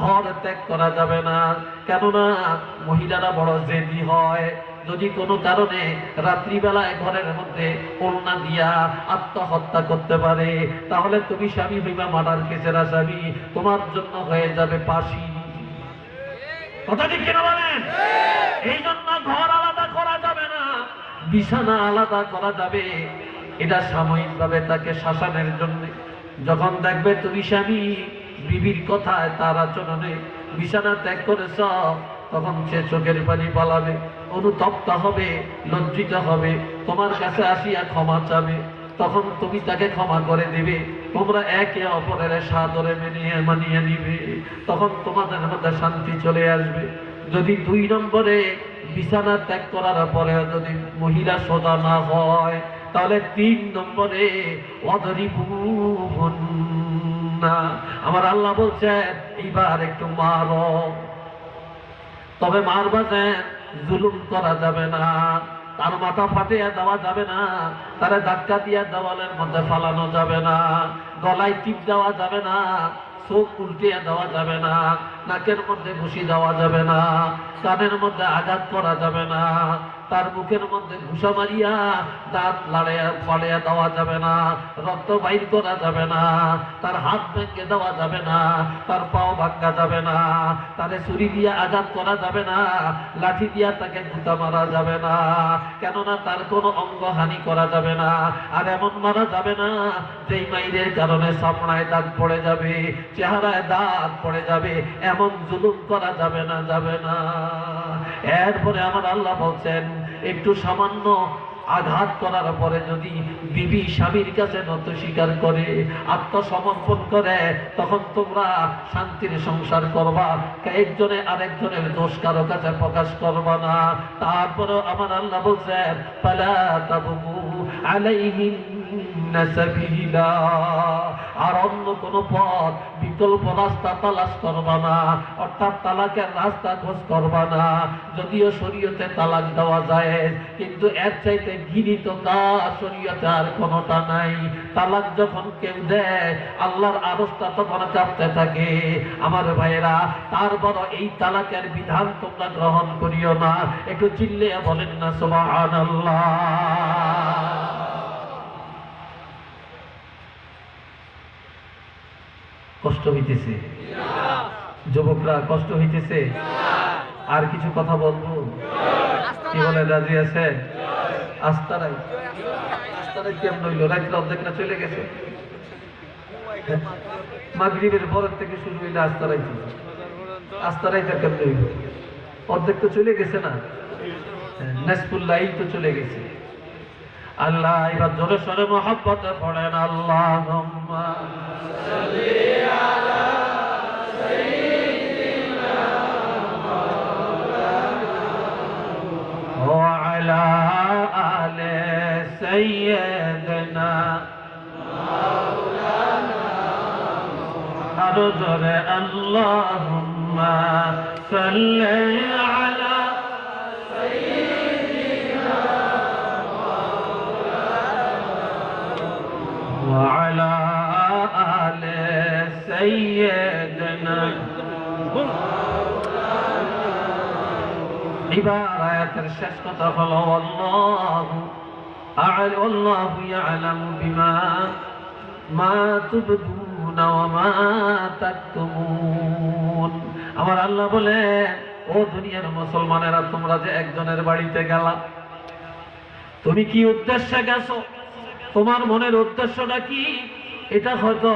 ঘর ত্যাগ করা যাবে না। কেননা মহিলারা বড় জেদি হয়। যদি কোনো কারণে রাত্রিবেলায় ঘরের মধ্যে ওড়না দিয়া আত্মহত্যা করতে পারে, তাহলে তুমি স্বামী হইবা মার্ডার কেসের আসামি, তোমার জন্য হয়ে যাবে ফাঁসি। কথা ঠিক কিনা বলেন? এই জন্য ঘর আলাদা করা যাবে না, বিছানা আলাদা করা যাবে। এটা সাময়িকভাবে তাকে শাসনের জন্য। যখন দেখবে তুমি স্বামী বিবির কথায়, তার আচরণে বিছানা ত্যাগ করেছ, তখন সে চোখের পানি পালাবে, অনুতপ্ত হবে, লজ্জিত হবে, তোমার কাছে আসিয়া ক্ষমা চাবে। তখন তুমি তাকে ক্ষমা করে দিবে, তোমরা একে অপরের সাদরে মানিয়ে নিবে, তখন তোমাদের মধ্যে শান্তি চলে আসবে। যদি 2 নম্বরে বিছানা ত্যাগ করার পরে যদি মহিলা সোজা না হয়, তাহলে 3 নম্বরে ওয়াদরিবুহুন্না, না। আমার আল্লাহ বলছেন এইবার একটু মারো, তবে মারবা যে জুলুম করা যাবে না, তার মাথা ফাটিয়ে দেওয়া যাবে না, তারে ধাক্কা দিয়ে দেওয়ালের মধ্যে ফালানো যাবে না, গলায় টিপ দেওয়া যাবে না, চোখ উল্টিয়ে দেওয়া যাবে না, নাকের মধ্যে ঘুষি দেওয়া যাবে না, কানের মধ্যে আঘাত করা যাবে না, তার মুখের মধ্যে ঘুষা মারিয়া দাঁত লাড়িয়া ফাড়িয়া দেওয়া যাবে না, রক্ত বাইর করা যাবে না, তার হাত ভেঙে দেওয়া যাবে না, তার পাও ভাঙা যাবে না, তারে ছুরি দিয়ে আঘাত করা যাবে না, লাঠি দিয়া তাকে গুতা মারা যাবে না, কেননা তার কোনো অঙ্গহানি করা যাবে না। আর এমন মারা যাবে না যেই মাইরের কারণে চামড়ায় দাগ পড়ে যাবে, চেহারায় দাগ পড়ে যাবে, এমন জুলুম করা যাবে না, যাবে না। এরপরে আমার আল্লাহ বলছেন একটু সামান্য আঘাত করার পরে যদি বিবি স্বামীর কাছে নত স্বীকার করে, আত্মসমর্পণ করে, তখন তোমরা শান্তির সংসার করবা, একজনে আরেকজনের দোষ কারো কাছে প্রকাশ করবা না। তারপরে আমার আল্লাহ বলছেন ফালা তাবগু আলাইহিন্না সাবিলা, আর অন্য কোনো পথ বিকল্প রাস্তা তালাশ করবা না, অর্থাৎ তালাকের রাস্তা খোঁজ করবা না। যদিও শরীয়তে তালাক দেওয়া যায়, কিন্তু এর চাইতে ঘৃণিত কাজ শরীয়তে আর কোনোটা নাই। তালাক যখন কেউ দেয় আল্লাহর আরশটা তখন কাঁপতে থাকে। আমার ভাইয়েরা, তারপর এই তালাকের বিধান তোমরা গ্রহণ করিও না। একটু চিল্লিয়ে বলেন না সুবহানাল্লাহ। কষ্ট হইতেছে যুবকরা, কষ্ট হইতেছে? আর কিছু কথা বলবো? কি বলে, রাজি আছে? আস্তারাই আস্তারাই কেমন হইল? রাত্রে অর্ধেক না চলে গেছে, মাগরিবের পরের থেকে শুরু হইলে আস্তারাই, আস্তারাইটা কেমন হইল? অর্ধেক তো চলে গেছে না, নাসফুল্লাহ তো চলে গেছে। আল্লাহ এবার জোরে সরে মহব্বতে পড়েন আল্লাহুম্মা সাল্লি আলা সাইয়্যিদিনা মাওলানা ওয়া আলা আলি সাইয়্যিদিনা মাওলানা, আরো জোরে আল্লাহুম্মা সাল্লি আলা وعلى آل سيدنا عبارة শেষ কথা হলো والله يعلم بما ما تبدون وما تكتمون। আমার আল্লাহ বলে, ও দুনিয়ার মুসলমানেরা, তোমরা যে একজনের বাড়িতে গেলা, তুমি কি উদ্দেশ্যে গেছো? তোমার মনের উদ্দেশ্যটা কি? এটা হয়তো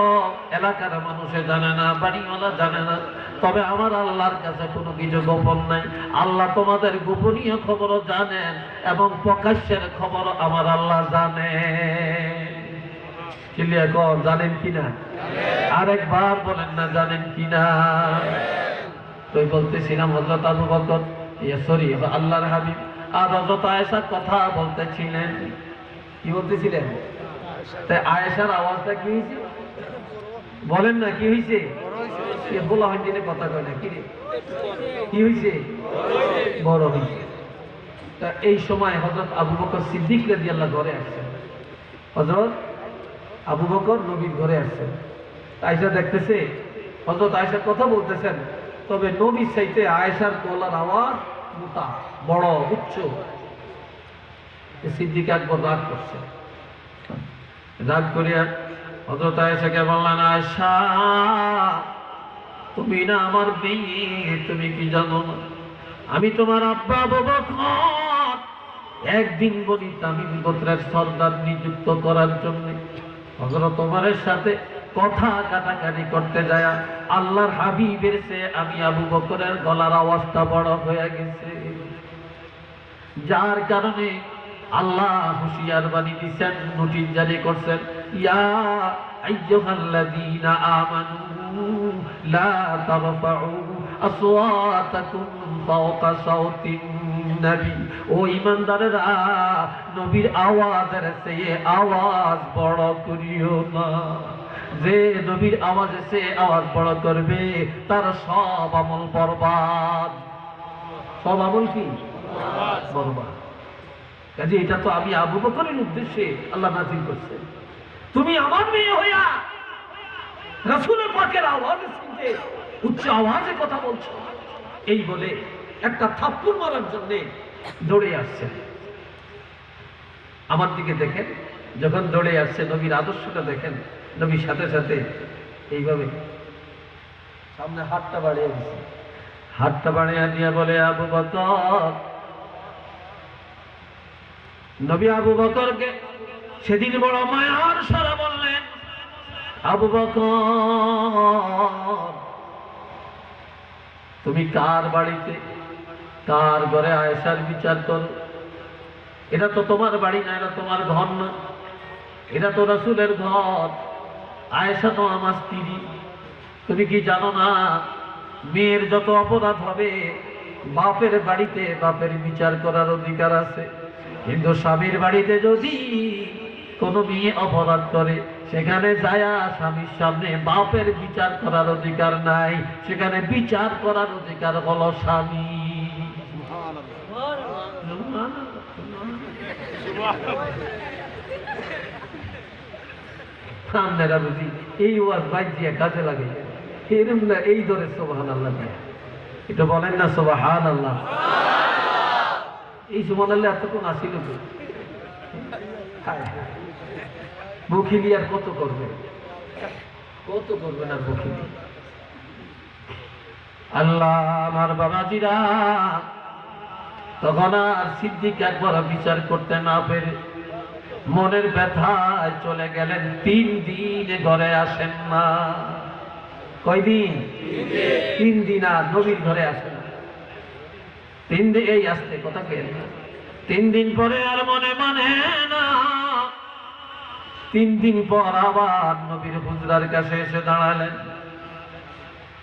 এলাকার মানুষে জানে না, বাড়িওয়ালা জানে না, তবে আমার আল্লাহর কাছে কোনো কিছু গোপন নাই। আল্লাহ তোমাদের গোপনীয় খবরও জানেন এবং প্রকাশ্যের খবর আমার আল্লাহ জানে। ক্লিয়ার কর, জানেন কিনা? আরেকবার বলেন না, জানেন কিনা? তুই বলতেছিলাম হযরত আবু বকর, সরি আল্লাহর হাবিব আর হযরত আয়েশা কথা বলতেছিলেন। কি বলতেছিলেন? তাই আয়েশার আওয়াজটা কি হয়েছে? বলেন না, কি হয়েছে? বলা হয় দিনে কথা কয় না, কি রে, কি হয়েছে? বড় হয়েছে। তা এই সময় হযরত আবু বকর সিদ্দিক রাদিয়াল্লাহু ঘরে আসছেন। হযরত আবু বকর নবীর ঘরে আসছেন। আয়েশা দেখতেছে, হযরত আয়েশা কথা বলতেছেন, তবে নবীর চাইতে আয়েশার গলার আওয়াজ মোটা, বড়, উচ্চ। সিদ্দিক আকবর রাগ করছে, রাগ করিয়া হযরত আয়েশাকে বললেন, আয়েশা তুমি না আমার মেয়ে, তুমি কি জানো না আমি তোমার আব্বা আবু বকর একদিন বনি তামিম গোত্রের সর্দার নিযুক্ত করার জন্য হযরত ওমরের সাথে কথা কাটাকাটি করতে যায় আল্লাহর হাবিবের চেয়ে আমি আবু বকরের গলার আওয়াজটা বড় হয়ে গেছে, যার কারণে আল্লাহ হুশিয়ার বাণী দিচ্ছেন, নোটিশ জারি করছেন, ইয়া আইয়ুহাল্লাযীনা আমানু লা তারফাউ আসওয়াতাকুম ফাওকা সাওতিন নবী। ও ঈমানদারেরা, নবীর আওয়াজের চেয়ে আওয়াজ বড় করিও না। যে নবীর আওয়াজে সে আওয়াজ বড় করবে তার সব আমল বরবাদ। সব আমল কি বরবাদ। কাজে এটা তো আমি আবু বকরের উদ্দেশ্যে আল্লাহ নাযিল করছে। তুমি আমার মেয়ে হইয়া রাসূলের পাকের আওয়াজে শুনতে উচ্চ আওয়াজে কথা বলছো, এই বলে একটা থাপ্পড় মারার জন্য দৌড়ে আসছে। আমার দিকে দেখেন, যখন দৌড়ে আসছে নবীর আদর্শটা দেখেন। নবীর সাথে সাথে এইভাবে সামনে হাতটা বাড়িয়ে দিচ্ছে, হাতটা বাড়িয়ে দিয়ে বলে আবু বকর। নবী আবু বকরকে সেদিন বড় মায়ার সারা বললেন, আবু বকর তুমি কার বাড়িতে কার ঘরে আয়েশার বিচার করো? এটা তো তোমার বাড়ি না, এটা তোমার ঘর না, এটা তো রাসূলের ঘর। আয়েশা তো আমার স্ত্রী। তুমি কি জানো না মেয়ের যত অপরাধ হবে বাপের বাড়িতে বাপের বিচার করার অধিকার আছে, কিন্তু স্বামীর বাড়িতে যদি কোনো মেয়ে অপরাধ করে সেখানে যায়া স্বামীর সামনে বাপের বিচার করার অধিকার নাই, সেখানে বিচার করার অধিকার হলো স্বামী। আপনারা বুঝি এই ওয়াজ বাজিয়ে কাজে লাগে এরম না, এই ধরে সুবহানাল্লাহ দিয়ে এটা বলেন না সুবহানাল্লাহ। এই সুবহানাল্লাহ এতক্ষণ আসিল তো বখিলি আর কত করবে, কত করবে না বখিলি। আল্লাহ আমার বাবাজিরা তখন আর সিদ্দিক একবার বিচার করতে না পেরে মনের ব্যথায় চলে গেলেন। 3 দিন ঘরে আসেন না। কয়দিন? 3 দিন আর নবীর ঘরে আসেন না। 3 দিন এই আসতে কথা কে না। 3 দিন পরে আর মনে মানে না। 3 দিন পর আবার নবীর হুজরার কাছে এসে দাঁড়ালেন।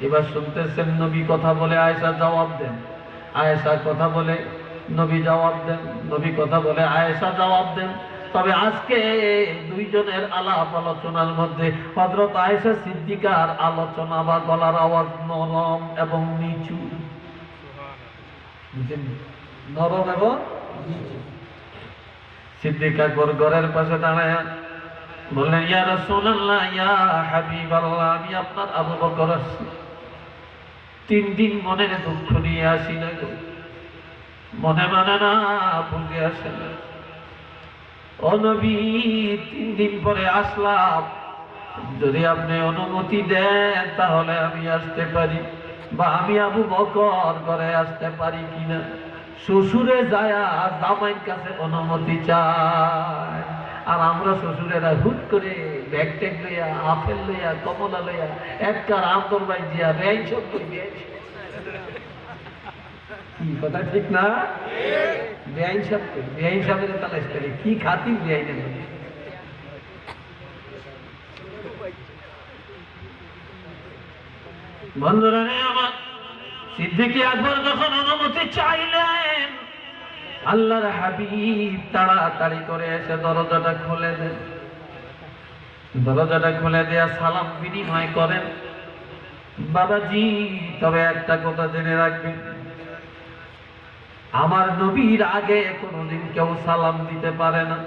এবার শুনতেছেন নবী কথা বলে আয়েশা জবাব দেন, আয়েশা কথা বলে নবী জবাব দেন, নবী কথা বলে আয়েশা জবাব দেন। তবে আজকে দুইজনের আলাপ আলোচনার মধ্যে হযরত আয়েশা সিদ্দিকার আলোচনা বা গলার আওয়াজ নরম এবং নিচু। নরম এবং নিচু। সিদ্দিকা ঘরের পাশে দাঁড়ায় বললেন, ইয়া রাসূলুল্লাহ, ইয়া হাবিবাল্লাহ, আমি আপনার আবু বকর আসছি। 3 দিন মনের দুঃখ নিয়ে আসি না গো, মনে মানে না, বুঝে আসে না। ও নবী, 3 দিন পরে আসলাম, যদি আপনি অনুমতি দেন তাহলে আমি আসতে পারি, বা আমি আবু বকর ঘরে আসতে পারি কিনা। শ্বশুরে যায়া জামাইয়ের কাছে অনুমতি চায়, আর আমরা শ্বশুরেরা হুট করে ব্যাগ ট্যাগ লইয়া, আপেল লইয়া, কমলা লইয়া একটার আমদর বাই দিয়া ব্যয় সব করি। কি কথা ঠিক না? বেআইন সাহেব করি, বেআইন সাহেবের তালাশ করি, কি খাতির বেআইনের মধ্যে। বন্ধুরা আমার, সিদ্দিক আকবর যখন অনুমতি চাইলেন, আল্লাহর হাবিব তাড়াতাড়ি করে এসে দরজাটা খুলে দেন। দরজাটা খুলে দেয়া সালাম বিনিময় করেন। বাবাজি, তবে একটা কথা জেনে রাখবেন, আমার নবীর আগে কোনোদিন কেউ সালাম দিতে পারে না,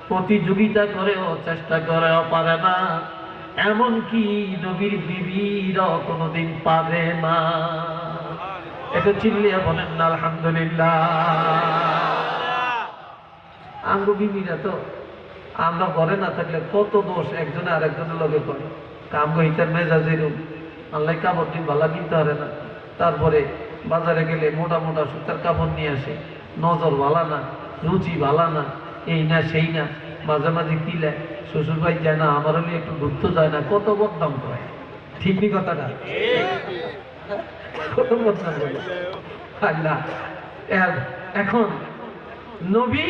প্রতিযোগিতা করেও চেষ্টা করেও পারে না, এমনকি নবীর বিবিরাও কোনোদিন পারে না। এটা চিল্লিয়া বলেন না আলহামদুলিল্লাহ। আঙ্গু বিবিরা তো আমরা ঘরে না থাকলে কত দোষ একজনে আরেকজনের লগে করে। কামগো হিতার মেজাজের আল্লাহ কাপড় দিন ভালো কিনতে পারে না, তারপরে বাজারে গেলে মোটা মোটা সুতার কাপড় নিয়ে আসে, নজর ভালো না, রুচি ভালো না, এই না সেই না, মাঝে মাঝে কিলে শ্বশুর ভাই যায় না, আমার হলে একটু ঘুরতে যায় না, কত বদনাম করে। ঠিক নি কথাটা? কত বদনাম করে আল্লাহ। এখন নবী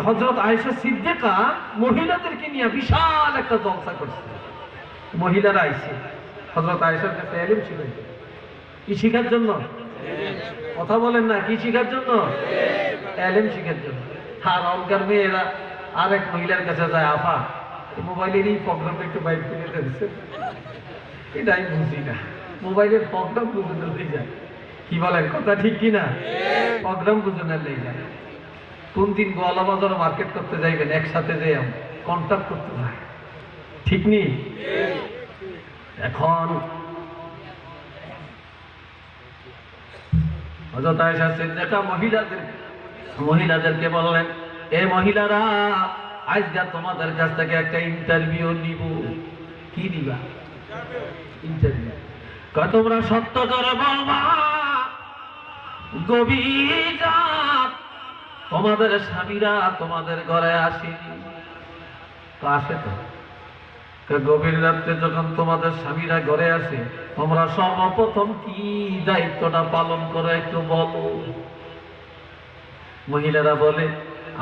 হযরত আয়েশা সিদ্দিকা মহিলাদেরকে নিয়ে বিশাল একটা জলসা করছে। মহিলারা আইছে হযরত আয়েশার কাছে ইলম শিখাইতে। কি শিখার জন্য? কথা বলেন না, কি শিখার জন্য? ইলম শিখার জন্য। আর অনকার মেয়েরা আরেক মহিলার কাছে যায়, আফা মোবাইলের এই প্রোগ্রামটা একটু বাইর করে দিচ্ছে, এটাই বুঝি না। মোবাইলের প্রোগ্রাম বুঝতে লেগে যায়, কি বলেন কথা ঠিক কিনা? প্রোগ্রাম বুঝতে লেগে যায়। কোন দিন গোয়ালা বাজার মার্কেট করতে যাইবেন, একসাথে যাই কন্ট্যাক্ট করতে যায়, ঠিক নেই? এখন হযরত আয়েশা সিদ্দিকা মহিলাদেরকে বললেন, এ মহিলারা, আজকে তোমাদের কাছ থেকে একটা ইন্টারভিউ নিব। কি দিবা? ইন্টারভিউ। কয় তোমরা সত্য করে বলবা, গভীর রাত তোমাদের স্বামীরা তোমাদের ঘরে আসেনি? তো আসে তো। গভীর রাত্রে যখন তোমাদের স্বামীরা ঘরে আসে, তোমরা সর্বপ্রথম কি দায়িত্বটা পালন করো একটু বলো। মহিলারা বলে,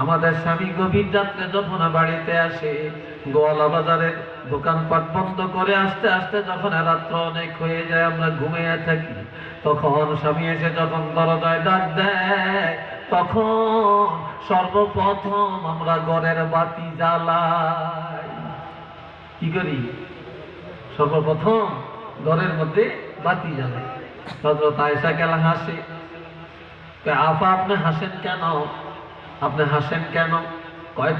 আমাদের স্বামী গভীর রাত্রে যখন বাড়িতে আসে, গোয়ালা বাজারের দোকানপাট বন্ধ করে আস্তে আস্তে যখন রাত্র অনেক হয়ে যায়, আমরা ঘুমিয়ে থাকি, তখন স্বামী এসে যখন দরজায় ডাক দেয়, তখন সর্বপ্রথম আমরা ঘরের বাতি জ্বালাই। কি করি? সর্বপ্রথম ঘরের মধ্যে বাতি জ্বালাই। হযরত আয়েশা গেলা হাসে, আফা আপনি হাসেন কেন? আপনি হাসেন কেন? কয়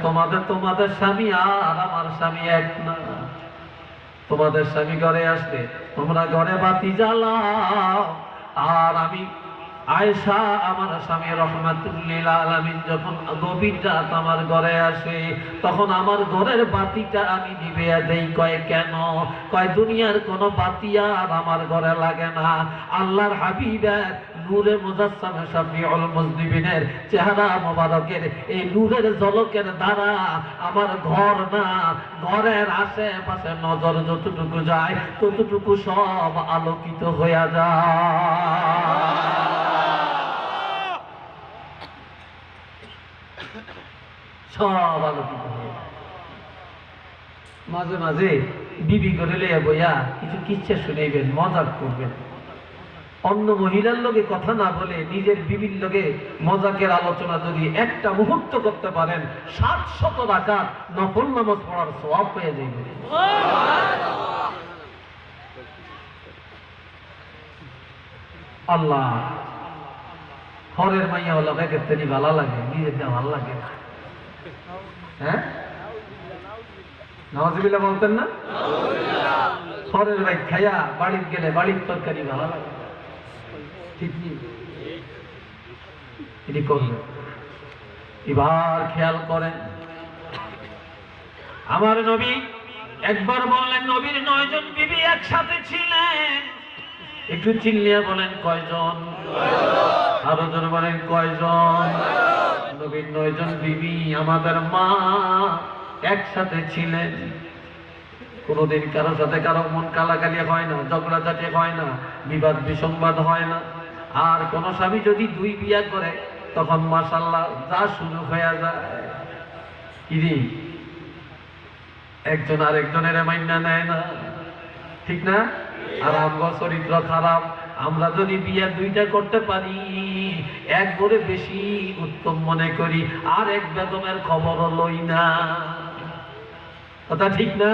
তোমাদের স্বামী আর আমার স্বামী এক না। তোমাদের স্বামী ঘরে আসলে তোমরা ঘরে বাতি জ্বালাও, আর আমি আয়েশা আমার স্বামী রহমাতুল্লিল আলামিন যখন গভীর রাত আমার ঘরে আসে, তখন আমার ঘরের বাতিটা আমি নিভিয়ে দেই। কয় কেন? কয় দুনিয়ার কোনো বাতি আর আমার ঘরে লাগে না। আল্লাহর হাবিবের নূরে মুজাসসাম শাফিউল মুজনিবিনের চেহারা মোবারকের এই নূরের ঝলকের দ্বারা আমার ঘর না, ঘরের আশেপাশে নজর যতটুকু যায় ততটুকু সব আলোকিত হয়ে যায়। সব আলোকিত হয়ে যায়। মাঝে মাঝে বিবি করে লইয়া বইয়া কিছু কিচ্ছা শুনাইবেন, মজাক করবেন। অন্য মহিলার লগে কথা না বলে নিজের বিবির লগে মজাকের আলোচনা যদি একটা মুহূর্ত করতে পারেন, 700 রাকাত নফল নামাজ পড়ার সওয়াব পেয়ে যাবেন। আল্লাহ হরের মাইয়া ওলা বেগের তেনি ভালো লাগে, নিজেরটা ভালো লাগে না। হ্যাঁ, নাউজুবিল্লাহ বলতেন না? হরের ভাই খাইয়া বাড়িতে গেলে বাড়ির তরকারি ভালো লাগে, ঠিক নেই? এটি করবেন। এবার খেয়াল করেন, আমার নবী একবার বললেন নবীর 9 জন বিবি একসাথে ছিলেন। একটু চিল্লিয়া বলেন কয়জন? আরো জন বলেন কয়জন? নবীর 9 জন বিবি আমাদের মা একসাথে ছিলেন। কোনোদিন কারো সাথে কারো মন কালাকালি হয় না, ঝগড়াঝাটি হয় না, বিবাদ বিসংবাদ হয় না। আর কোন স্বামী যদি 2 বিয়া করে, তখন মাশাআল্লাহ যা শুরু হয়ে যায়। কিরে, একজন আরেকজনের মাইনা নেয় না, ঠিক না? আর আমার চরিত্র খারাপ, আমরা যদি বিয়ে 2টা করতে পারি, এক করে বেশি উত্তম মনে করি, আর এক বেগমের খবরও লই না। কথা ঠিক না?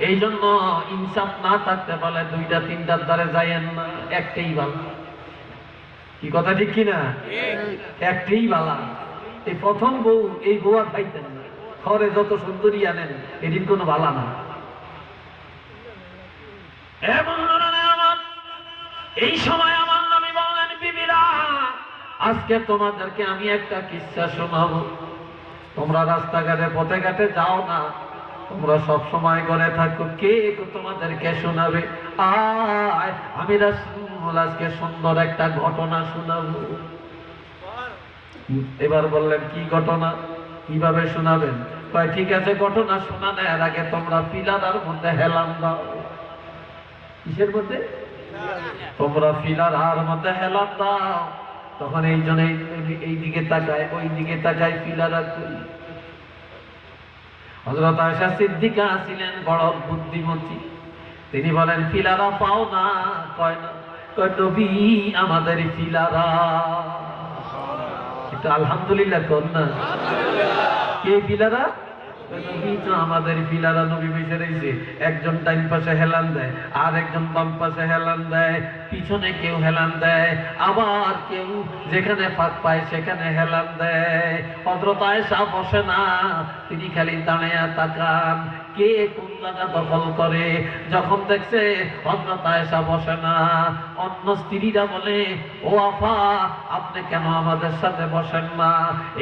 এই জন্য ইনসাফ না থাকতে পারলে 2টা 3টার দ্বারে যাইয়েন না, একটাই ভালো। কি কথা ঠিক কিনা? একটাই ভালো। এই প্রথম বউ, এই বউ আর পাইতেন না, ঘরে যত সুন্দরী আনেন এদিন কোনো ভালো না। এই সময় আমার নবী বললেন, বিবিরা আজকে তোমাদেরকে আমি একটা কিসসা শোনাবো। তোমরা রাস্তাঘাটে পথে ঘাটে যাও না, তোমরা সব সময় ঘরে থাকো, কে তোমাদেরকে শোনাবে? আয় আমি রাসূল আজকে সুন্দর একটা ঘটনা শোনাবো। এবার বললেন কি ঘটনা, কিভাবে শোনাবেন? কয় ঠিক আছে, ঘটনা শোনানোর আগে তোমরা পিলারের মধ্যে হেলান দাও। কিসের মধ্যে? তোমরা পিলারের মধ্যে হেলান দাও। তখন এই জন্য এই দিকে তাকায়, ওই দিকে তাকায়, পিলার করি। হযরত আয়েশা সিদ্দিকা ছিলেন বড় বুদ্ধিমতী। তিনি বলেন, পিলারা পাও না? কয় না। কয় নবী আমাদের পিলারা। একটু আলহামদুলিল্লাহ কর না। কে পিলারা? নবী তো আমাদের ফিলারা নবী বসে রয়েছে, একজন ডাইন পাশে হেলান দেয়, আর একজন বাম পাশে হেলান দেয়, পিছনে কেউ হেলান দেয়, আবার কেউ যেখানে ফাঁক পায় সেখানে হেলান দেয়। হযরত আয়েশা বসে না, তিনি খালি দাঁড়ায়া তাকান কে কোন জায়গা দখল করে। যখন দেখছে হযরত আয়েশা বসে না, অন্য স্ত্রীরা বলে, ও আফা আপনি কেন আমাদের সাথে বসেন না?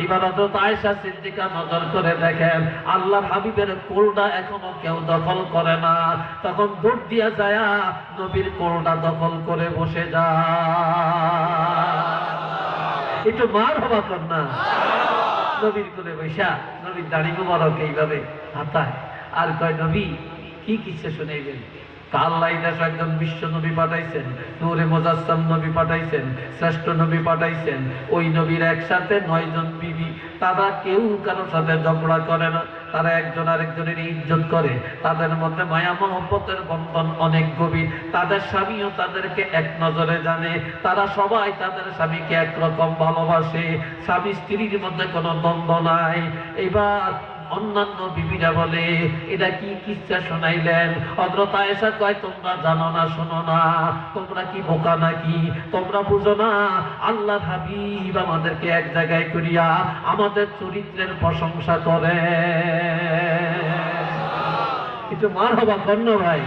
এইবার হযরত আয়েশা সিদ্দিকা নজর করে দেখেন আল্লাহর হাবিবের কোলটা এখনো কেউ দখল করে না। তখন দৌড় দিয়া যায় নবীর কোলটা দখল করে বসে যায়। একটু মার হবা কর না, নবীর কোলে বৈশা নবীর দাড়ি মোবারক এইভাবে হাতায় আর কয়, নবী কি কিসে শুনাইবেন? আল্লাহ দেশ একজন বিশ্ব নবী পাঠাইছেন, নূরে মুজাসসাম নবী পাঠাইছেন, শ্রেষ্ঠ নবী পাঠাইছেন। ওই নবীর একসাথে 9 জন বিবি, তারা কেউ কারোর সাথে ঝগড়া করে না, তারা একজন আরেকজনের ইজ্জত করে, তাদের মধ্যে মায়া মহব্বতের বন্ধন অনেক গভীর, তাদের স্বামীও তাদেরকে এক নজরে জানে, তারা সবাই তাদের স্বামীকে একরকম ভালোবাসে, স্বামী স্ত্রীর মধ্যে কোনো দ্বন্দ্ব নাই। এবার অন্যান্য বিবিরা বলে, এটা কি কিচ্ছা শোনাইলেন? হযরত আয়েশা কয়, তোমরা জানো না, শোনো না, তোমরা কি বোকা নাকি? তোমরা বুঝো না আল্লাহর হাবিব আমাদেরকে এক জায়গায় করিয়া আমাদের চরিত্রের প্রশংসা করে। একটু মার হবা কর্ণ ভাই।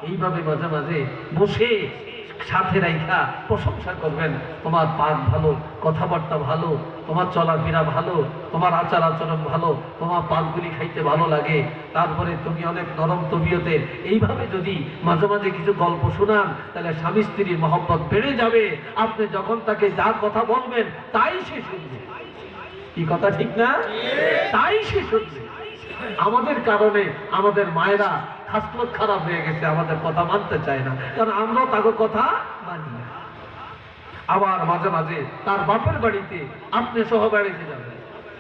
এইভাবে মাঝে মাঝে বসে সাথে রাইখা প্রশংসা করবেন, তোমার পাক ভালো, কথাবার্তা ভালো, তোমার চলাফেরা ভালো, তোমার আচার আচরণ ভালো, তোমার পাকগুলি খাইতে ভালো লাগে, তারপরে তুমি অনেক নরম তবিয়তের। এইভাবে যদি মাঝে মাঝে কিছু গল্প শোনান তাহলে স্বামী স্ত্রীর মহব্বত বেড়ে যাবে। আপনি যখন তাকে যা কথা বলবেন তাই সে শুনবে। কি কথা ঠিক না? তাই সে শুনবে। আমাদের কারণে আমাদের মায়েরা খাসলত খারাপ হয়ে গেছে, আমাদের কথা মানতে চায় না, কারণ আমরাও তাকে কথা মানি না। আবার মাঝে মাঝে তার বাপের বাড়িতে আপনি সহ বাড়িতে যাবেন,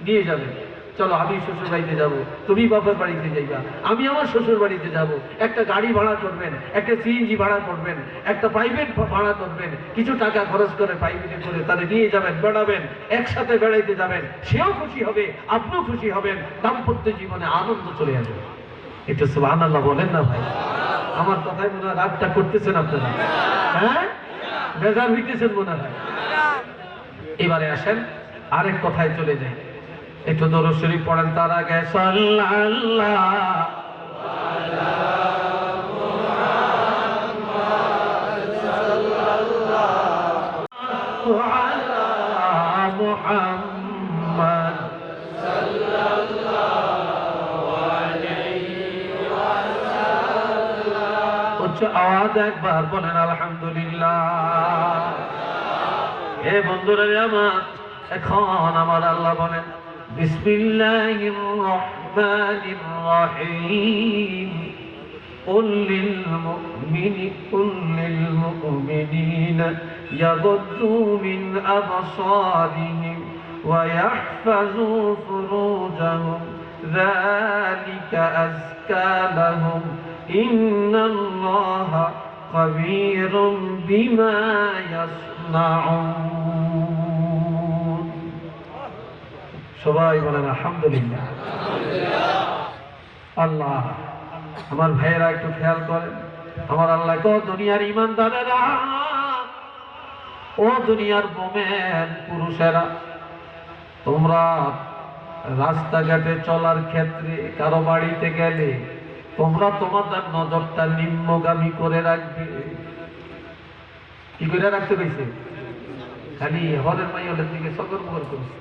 নিয়ে যাবেন, চলো আমি শ্বশুর বাড়িতে যাবো, তুমি বাপের বাড়িতে যাইবা, আমি আমার শ্বশুর বাড়িতে যাব। একটা গাড়ি ভাড়া করবেন, একটা সিএনজি ভাড়া করবেন, একটা প্রাইভেট ভাড়া করবেন, কিছু টাকা খরচ করে প্রাইভেটে করে তারা নিয়ে যাবেন, বেড়াবেন, একসাথে বেড়াইতে যাবেন, সেও খুশি হবে, আপনিও খুশি হবেন, দাম্পত্য জীবনে আনন্দ চলে আসবে। একটু সুবহানাল্লাহ বলেন না ভাই। আমার কথায় মনে হয় রাগটা করতেছেন আপনারা, হ্যাঁ বেজার হইতেছেন মনে হয়। এবারে আসেন আরেক কথায় চলে যাই, একটু দরুদ শরীফ পড়েন তার আগে। সাল্লাল্লাহু আলা মুহাম্মদ উচ্চ আওয়াজ একবার বলেন আলহামদুলিল্লাহ। হে বন্ধুরা আমার, এখন আমার আল্লাহ বলেন বিসমিল্লাহির রহমানির রহিম قل للمؤمنين يغضوا من أبصارهم ويحفظوا فروجهم ذلك أزكى لهم إن الله خبير بما يصنعون। সবাই বলেন আলহামদুলিল্লাহ। আল্লাহ আমার ভাইয়েরা একটু খেয়াল করেন, আমার আল্লাহ কো দুনিয়ার ইমানদারেরা, ও দুনিয়ার মোমেন পুরুষেরা, তোমরা রাস্তাঘাটে চলার ক্ষেত্রে কারো বাড়িতে গেলে তোমরা তোমাদের নজরটা নিম্নগামী করে রাখবে। কি করে রাখতে পেরেছে? খালি হরের মাইলের দিকে সকর মকর করছে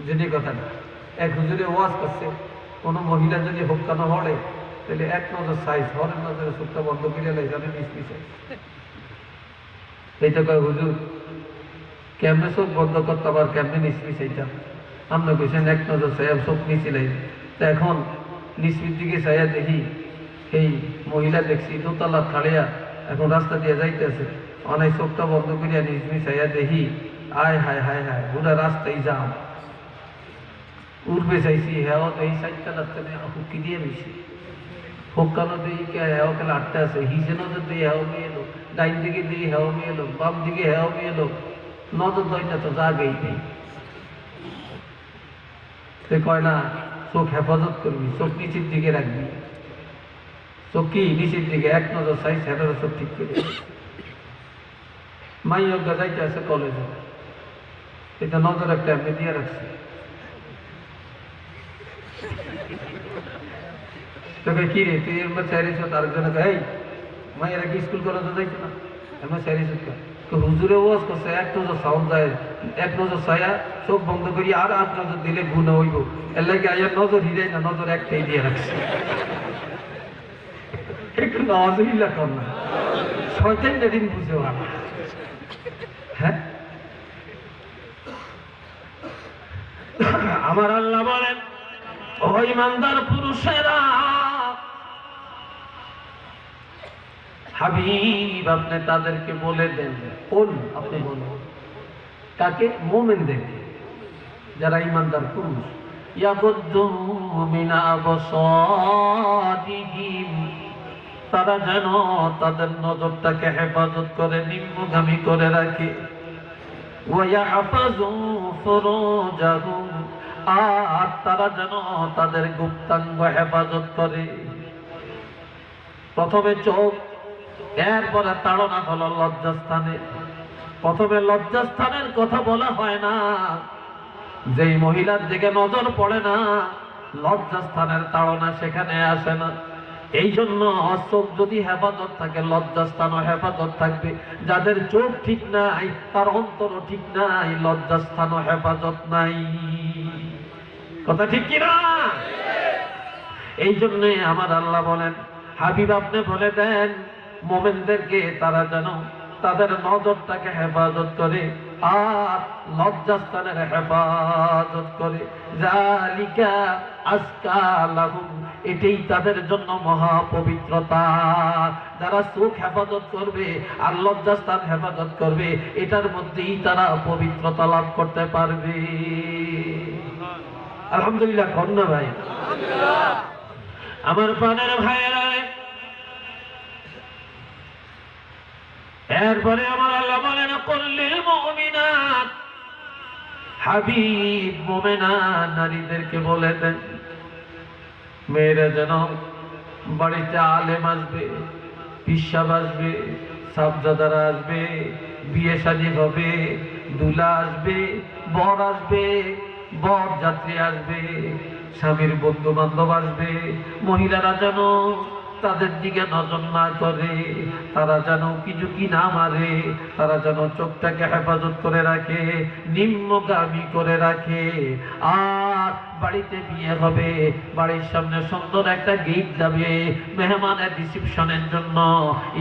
যদি কথাটা। এক হুজুরে ওয়াজ করছে, কোন মহিলা যদি হোক্কানো হলে তাহলে এক নজর সাইজ, হরের নজরে চোখটা বন্ধ করে লাই যাবে মিশমিশে। এইটা কয় হুজুর কেমনে চোখ বন্ধ করতে আবার কেমনে নিচমিশাইতাম? আমরা কইছেন এক নজর সাহেব চোখ নিচিলাই। তো এখন নিচমির দিকে চাইয়া দেখি এই মহিলা দেখছি দোতলা থাড়িয়া এখন রাস্তা দিয়ে যাইতেছে, অনেক চোখটা বন্ধ করিয়া নিচমি চাইয়া দেখি, আয় হায় হায় হায় পুরা রাস্তায় যাও। উঠবে চাইছি, হ্যাঁ এই সাইডটা রাস্তা নিয়ে হুকি দিয়ে মিশি, হোক্কানো দিয়ে হ্যাঁ খেলে আটটা আছে, হিসে নজর দিয়ে হ্যাঁ নিয়ে এলো, ডাইন দিকে দিয়ে হ্যাঁ নিয়ে এলো, বাম দিকে হ্যাঁ নিয়ে এলো, নজর দইটা তো জাগেই নেই। সে কয় না চোখ হেফাজত করবি, চোখ নিচের দিকে রাখবি। চোখ কি নিচের দিকে, এক নজর চাই সেটারও চোখ ঠিক করে। মাইয়গা যাইতে আছে কলেজে, এটা নজর একটা এমনি দিয়ে রাখছে। তোকে কি রে তুই এরকম চাইরিস, আরেকজন এই মাইয়েরা কি স্কুল কলেজে যাইছে না, এমন চাইরিস হুজুরে ওয়াজ করছে এক নজর সাউন্ড যায়, এক নজর ছায়া চোখ বন্ধ করি আর আট নজর দিলে গুণা হইব, এর লাগে আয়ার নজর হিরে না, নজর একটাই দিয়ে রাখছে। একটু নজরিল্লা কর না, শয়তান যেদিন বুঝে আমার। হ্যাঁ আমার আল্লাহ বলেন, ও ইমানদার পুরুষেরা, হাবিব আপনি তাদেরকে বলে দেন, কোন আপনি বলুন কাকে? মুমিনদেরকে, যারা ইমানদার পুরুষ, ইয়াগুদ্দু মিন আবসারিহিম, তারা যেন তাদের নজরটাকে হেফাজত করে, নিম্নগামী করে রাখে। ওয়া ইয়াহফাযু ফুরুজাহুম, আর তারা যেন তাদের গুপ্তাঙ্গ হেফাজত করে। প্রথমে চোখ, এরপরে তাড়না হলো লজ্জাস্থানে। প্রথমে লজ্জাস্থানের কথা বলা হয় না, যেই মহিলার দিকে নজর পড়ে না লজ্জাস্থানের তাড়না সেখানে আসে না। এই জন্য চোখ যদি হেফাজত থাকে লজ্জাস্থানও হেফাজত থাকবে। যাদের চোখ ঠিক নাই তার অন্তরও ঠিক নাই, লজ্জাস্থানও হেফাজত নাই। কথা ঠিক কিনা? এই জন্য আমার আল্লাহ বলেন, হাবিব আপনি বলে দেন মুমিনদেরকে তারা যেন তাদের নজরটাকে হেফাজত করে আর লজ্জাস্থানের হেফাজত করে। যালিকা আজকা লাহুম, এটাই তাদের জন্য মহা পবিত্রতা। যারা চোখ হেফাজত করবে আর লজ্জাস্থান হেফাজত করবে, এটার মধ্যেই তারা পবিত্রতা লাভ করতে পারবে। আলহামদুলিল্লাহ কন্যা ভাই, আমার প্রাণের ভাইয়েরা, এরপরে আমার আল্লাহ বলেন, কুল্লিল মুমিনাত, হাবিব মুমিনা নারীদেরকে বলে দেন, মেয়েরা যেন বাড়িতে আলেম আসবে, পিসাব আসবে, সাবজাদারা আসবে, বিয়ে শাদী হবে, দুলা আসবে, বর আসবে, বর যাত্রী আসবে, স্বামীর বন্ধু বান্ধব আসবে, মহিলারা যেন তাদের দিকে নজর না করে, তারা যেন কিছু কি না মারে, তারা যেন চোখটাকে হেফাজত করে রাখে, নিম্নগামী করে রাখে। আর বাড়িতে বিয়ে হবে, বাড়ির সামনে সুন্দর একটা গেট যাবে মেহমানের রিসিপশনের জন্য,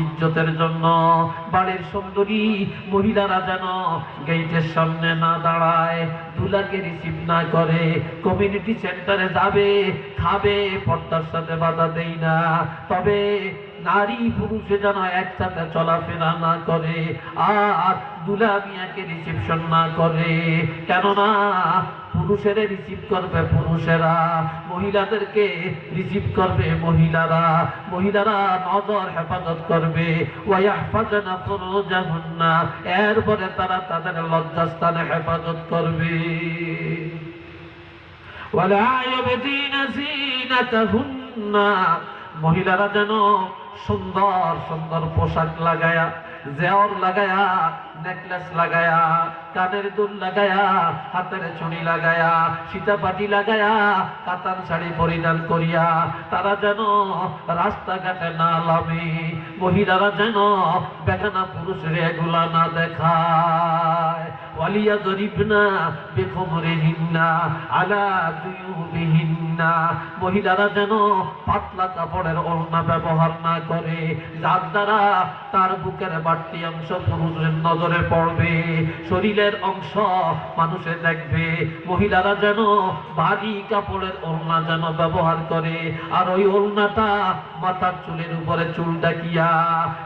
ইজ্জতের জন্য। বাড়ির সুন্দরী মহিলারা যেন গেটের সামনে না দাঁড়ায়, দুলাকে রিসিভ না করে, কমিউনিটি সেন্টারে যাবে, খাবে, পর্দার সাথে বাধা দেই না। তবে নারী পুরুষে যেন একসাথে চলাফেরা না করে আর দুলা মিয়াকে রিসিপশন না করে। কেননা পুরুষেরা রিসিভ করবে পুরুষেরা, মহিলাদেরকে রিসিভ করবে মহিলারা, মহিলারা নজর হেফাজত করবে। ওয়াইয়াহফাজনা ফুরুজাহুন্না, এরপরে তারা তাদের লজ্জাস্থানে হেফাজত করবে। ওয়ালা ইউবদিনা যিনাতাহুন্না, মহিলারা যেন সুন্দর সুন্দর পোশাক লাগায়া, জেওর লাগায়া, নেকলেস লাগায়া, কানের দুল লাগায়া, হাতের চুড়ি লাগায়া, সীতাপাটি লাগায়া, কাতান শাড়ি পরিধান করিয়া তারা যেন রাস্তাঘাটে না নামে। মহিলারা যেন বেগানা পুরুষের এগুলা না দেখায়। ওয়ালিয়া জরিবনা বিখুমরিহিন্না আলা জুয়ুবিহিন্না, মহিলারা যেন পাতলা কাপড়ের ওড়না ব্যবহার না করে, যার দ্বারা তার বুকের বাড়তি অংশ পুরুষের নজরে পড়বে, শরীরের অংশ মানুষে দেখবে। মহিলারা যেন ভারী কাপড়ের ওড়না যেন ব্যবহার করে, আর ওই ওড়নাটা মাথার চুলের উপরে চুল ডাকিয়া,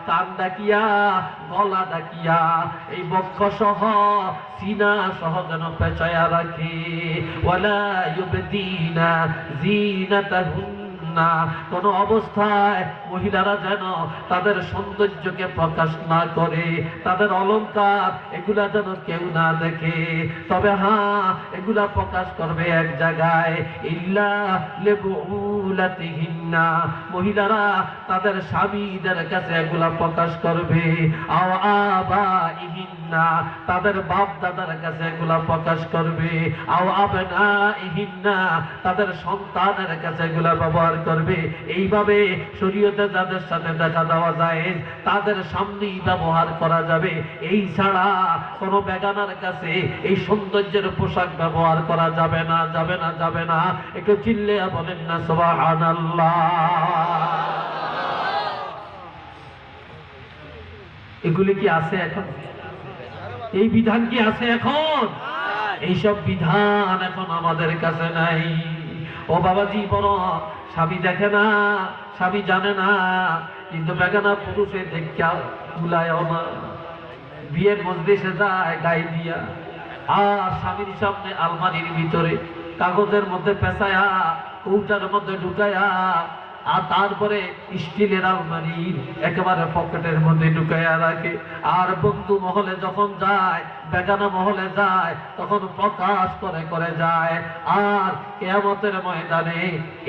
কান ডাকিয়া, গলা ডাকিয়া, এই বক্ষ সহ সিনা সহ যেন পেঁচায়া রাখে। ওয়ালা ইউবদিনা যিনাতাহুন্না না, কোন অবস্থায় মহিলারা যেন তাদের সৌন্দর্যকে প্রকাশ না করে, তাদের অলংকার এগুলা যেন কেউ না দেখে। তবে হ্যাঁ, এগুলা প্রকাশ করবে এক জায়গায়, ইল্লা লিবুলাতিহিন্না, মহিলারা তাদের স্বামীদের কাছে এগুলা প্রকাশ করবে, আও আবাইহিন্না, তাদের বাপ দাদার কাছে এগুলা প্রকাশ করবে, আও আবনাইহিন্না, তাদের সন্তানের কাছে এগুলা ব্যবহার করবে। এইভাবে শরীয়তে যাদের সাথে দেখা দেওয়া যায় তাদের সামনেই ব্যবহার করা যাবে। এই ছাড়া কোনো বেগানার কাছে এই সৌন্দর্যের পোশাক ব্যবহার করা যাবে না, যাবে না, যাবে না। একটু চিল্লে বলেন না সুবহানাল্লাহ। এগুলি কি আছে এখন? এই বিধান কি আছে এখন? এইসব বিধান এখন আমাদের কাছে নাই। ও বাবাজি, বড় স্বামী দেখে না, স্বামী জানে না, কিন্তু বেগানা পুরুষে দেখা ভুলায়ও না, বিয়ের মজলিসে যায় গায়ে দিয়া, আর স্বামীর সামনে আলমারির ভিতরে কাগজের মধ্যে পেঁচায়া, কৌটার মধ্যে ঢুকায়া, আর তারপরে স্টিলের আলমারির একেবারে পকেটের মধ্যে ঢুকাইয়া রাখে। আর বন্ধু মহলে যখন যায়, বেগানা মহলে যায়, তখন প্রকাশ করে করে যায়। আর কিয়ামতের ময়দানে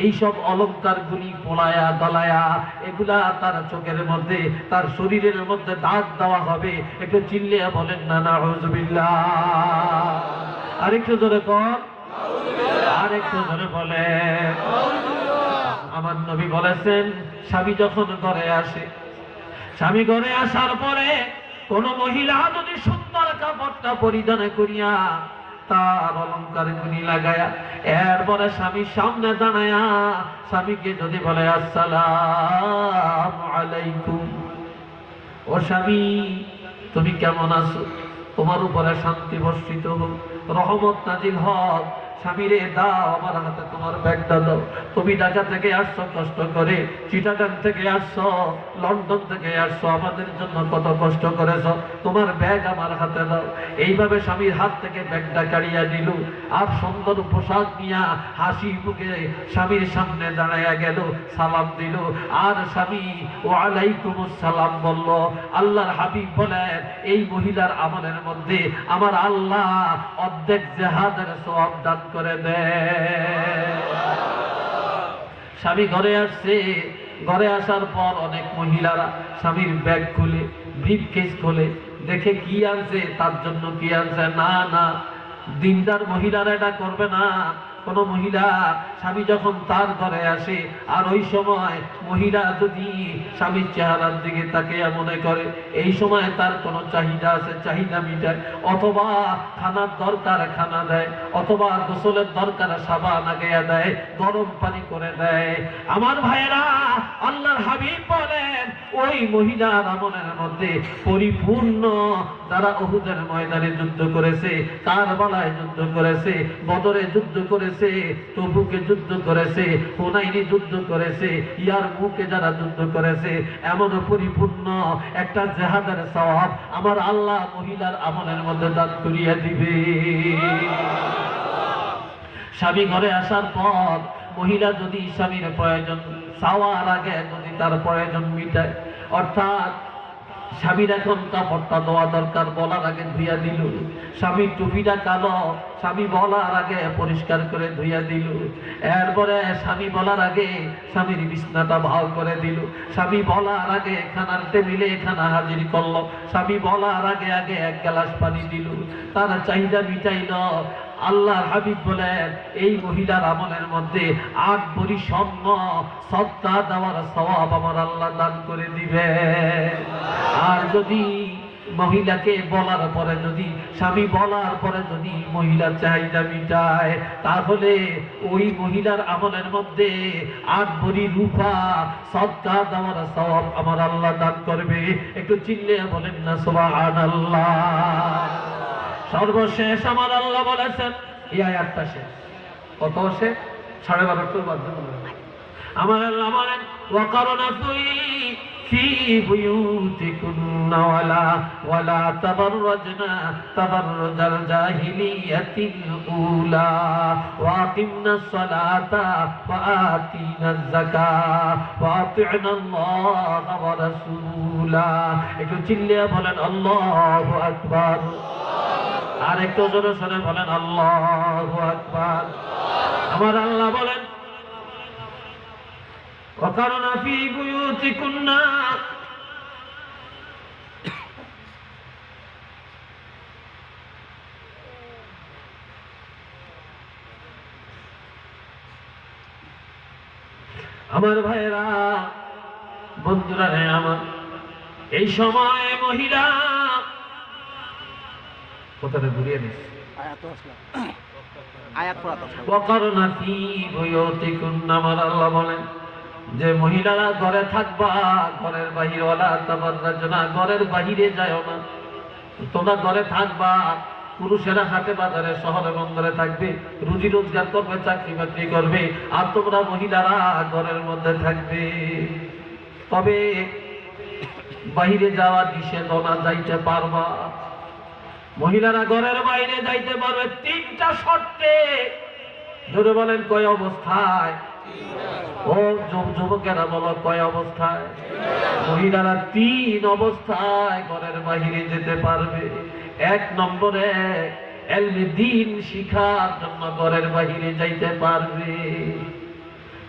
এইসব অলংকার গুলি পোলায়া গলায়া এগুলা তার চোখের মধ্যে, তার শরীরের মধ্যে দাগ দেওয়া হবে। একটু চিল্লিয়া বলেন না নাউযুবিল্লাহ। আরেকটু জোরে কর, আরেকটু জোরে বলে। আমার নবী বলেছেন, স্বামী যখন ঘরে আসে, স্বামী ঘরে আসার পরে কোন মহিলা যদি সুন্দর কাপড়টা পরিধান করিয়া, তার অলংকার গুলি লাগায়া, এরপরে স্বামীর সামনে দাঁড়ায়া স্বামীকে যদি বলে আসসালামু আলাইকুম, ও স্বামী তুমি কেমন আছো, তোমার উপরে শান্তি বর্ষিত হোক, রহমত নাজিল হোক, স্বামীরে দাও আমার হাতে তোমার ব্যাগটা দাও, তুমি ঢাকা থেকে আসছো কষ্ট করে, চিটাগাং থেকে আসছো, লন্ডন থেকে আসছো, আমাদের জন্য কত কষ্ট করেছো, তোমার ব্যাগ আমার হাতে দাও। এইভাবে স্বামীর হাত থেকে ব্যাগটা কাড়িয়া দিল, আর সুন্দর পোশাক নিয়া হাসি মুখে স্বামীর সামনে দাঁড়াইয়া গেল, সালাম দিল, আর স্বামী ওয়ালাইকুমুস সালাম বলল। আল্লাহর হাবিব বলেন, এই মহিলার আমলের মধ্যে আমার আল্লাহ অর্ধেক জিহাদের সওয়াব দান করে দেয়। স্বামী ঘরে আসছে, ঘরে আসার পর অনেক মহিলারা স্বামীর ব্যাগ খুলে, ব্রিফকেস খোলে, দেখে কি আনছে, তার জন্য কি আনছে। না না, দিনদার মহিলারা এটা করবে না। কোন মহিলা স্বামী যখন তার ঘরে আসে, আর ওই সময় মহিলা যদি স্বামীর চেহারার দিকে তাকে মনে করে এই সময় তার কোনো চাহিদা আছে, চাহিদা মিটায়, অথবা খানার দরকার খানা দেয়, অথবা গোসলের দরকার সাবান আগাইয়া দেয়, গরম পানি করে দেয়। আমার ভাইয়েরা, আল্লাহর হাবিব বলেন, ওই মহিলার আমলের মধ্যে পরিপূর্ণ, যারা উহুদের ময়দানে যুদ্ধ করেছে, কারবালায় যুদ্ধ করেছে, বদরে যুদ্ধ করেছে, তবুকে যুদ্ধ করেছে, হুনাইনি যুদ্ধ করেছে, ইয়ারমুকে যারা যুদ্ধ করেছে, এমন পরিপূর্ণ একটা জিহাদের সওয়াব আমার আল্লাহ মহিলার আমলের মধ্যে দান করিয়া দিবে। স্বামী ঘরে আসার পর মহিলা যদি স্বামীর প্রয়োজন চাওয়ার আগে যদি তার প্রয়োজন মিটায়, অর্থাৎ স্বামীর এখন কাপড়টা দেওয়া দরকার, বলার আগে ধুইয়া দিল, স্বামীর টুপিটা কালো, স্বামী বলার আগে পরিষ্কার করে ধুইয়া দিল, এরপরে স্বামী বলার আগে স্বামীর বিছনাটা ভাও করে দিল, স্বামী বলার আগে খানার টেবিলে খানা হাজির করলো, স্বামী বলার আগে আগে এক গ্লাস পানি দিল, তার চাহিদা মিটাইল। আল্লাহর হাবিব বলেন, এই মহিলার আমলের মধ্যে ৮ ভরি স্বর্ণ সদকা দেওয়ার সওয়াব আমার আল্লাহ দান করে দিবে। আর যদি মহিলাকে বলার পরে, যদি স্বামী বলার পরে যদি মহিলার চাহিদা মিটায়, তাহলে ওই মহিলার আমলের মধ্যে ৮ ভরি রূপা সদকা দেওয়ার সওয়াব আমার আল্লাহ দান করবে। একটু চিল্লে বলেন না সুবহানাল্লাহ। সর্বশেষ আমার আল্লাহ বলেছেন, এই আয়াতটা শেষ, কত শেষ? 12:30 বাজে। আমার আল্লাহ বলেন, ওয়াকারনা ফি في بيوتكن ولا تبرجن تبرج الجاهلية الأولى وأقمنا الصلاة وآتينا الزكاة وأطعنا الله ورسوله একটু চিল্লিয়ে বলেন আল্লাহু আকবার আর একটু জোরে জোরে বলেন আল্লাহু আকবার আমার আল্লাহ বলেন وقرن في بيوتكن আমার ভাইরা বন্ধুরা রে আমার এই সময় মহিলা কথাটা ঘুরিয়ে দিস আয়াত পড়া তো وقرن في بيوتكن আমার আল্লাহ বলেন যে মহিলারা ঘরে থাকবা ঘরের বাহির ওয়ালা তাবাররাজনা ঘরের বাহিরে যাও না তোমরা ঘরে থাকবা পুরুষেরা হাটে বাজারে শহরে বন্দরে থাকবে রুজি রোজগার করবে চাকরি বাকরি করবে আর তোমরা মহিলারা ঘরের মধ্যে থাকবে তবে বাহিরে যাওয়া নিষেধ না যাইতে পারবা মহিলারা ঘরের বাইরে যাইতে পারবে তিনটা শর্তে ধরে বলেন কয় অবস্থায় ও যুবকেরা বলো কয় অবস্থায় মহিলারা তিন অবস্থায় ঘরের বাহিরে যেতে পারবে এক নম্বরে এলমে দ্বীন শিখার জন্য ঘরের বাহিরে যাইতে পারবে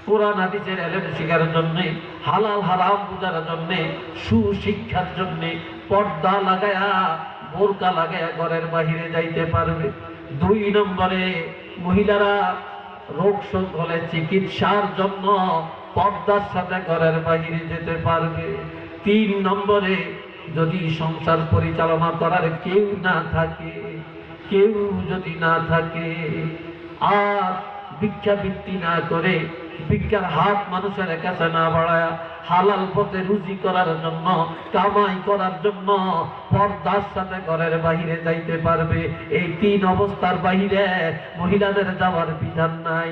কোরআন হাদিসের ইলম শিখার জন্য হালাল হারাম বুঝার জন্য সুশিক্ষার জন্য পর্দা লাগায়া বোরকা লাগায়া ঘরের বাহিরে যাইতে পারবে দুই নম্বরে মহিলারা রোগ শোক হলে চিকিৎসার জন্য পর্দার সাথে ঘরের বাহিরে যেতে পারবে তিন নম্বরে যদি সংসার পরিচালনা করার কেউ না থাকে কেউ যদি না থাকে আর ভিক্ষাবৃত্তি না করে ভিক্ষার হাত মানুষের কাছে না বাড়ায় হালাল পথে রুজি করার জন্য কামাই করার জন্য পর্দার সাথে ঘরের বাহিরে যাইতে পারবে এই তিন অবস্থার বাহিরে মহিলাদের যাওয়ার বিধান নাই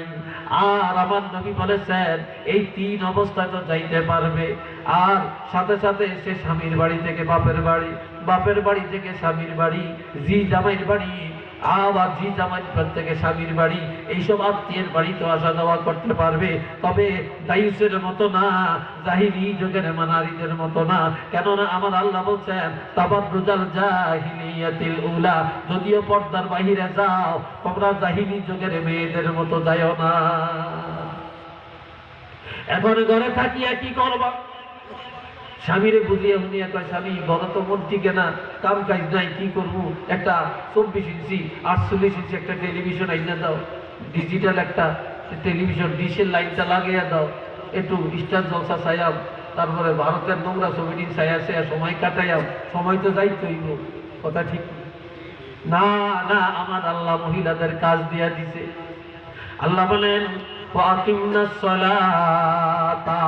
আর আমার নবী বলেছেন এই তিন অবস্থায় তো যাইতে পারবে আর সাথে সাথে সে স্বামীর বাড়ি থেকে বাপের বাড়ি থেকে স্বামীর বাড়ি জি জামাইয়ের বাড়ি আবার জি জামাই থেকে স্বামীর বাড়ি এইসব আত্মীয়ের বাড়িতে আসা যাওয়া করতে পারবে তবে দায়ুসের মতো না জাহিলি যুগের নারীদের মতো না কেননা আমার আল্লাহ বলছেন তাবাররুজাল জাহিলিয়াতিল উলা যদিও পর্দার বাহিরে যাও তোমরা জাহিলি যুগের মেয়েদের মতো যাও না এখন ঘরে থাকিয়া কি করবা স্বামীরে বুঝিয়ে শুনিয়া কয় স্বামী বড় তো মন টিকে না কাম কাজ নাই কি করবো একটা 24 ইঞ্চি 48 ইঞ্চি একটা টেলিভিশন আইনা দাও ডিজিটাল একটা টেলিভিশন ডিশের লাইনটা লাগিয়ে দাও একটু স্টার জলসা ছায়াও তারপরে ভারতের নোংরা ছবিটি ছায়া সময় কাটাইয়াও সময় তো যাইতে হইব কথা ঠিক না না আমার আল্লাহ মহিলাদের কাজ দিয়া দিছে আল্লাহ বলেন ওয়াকিমনাস সালাতা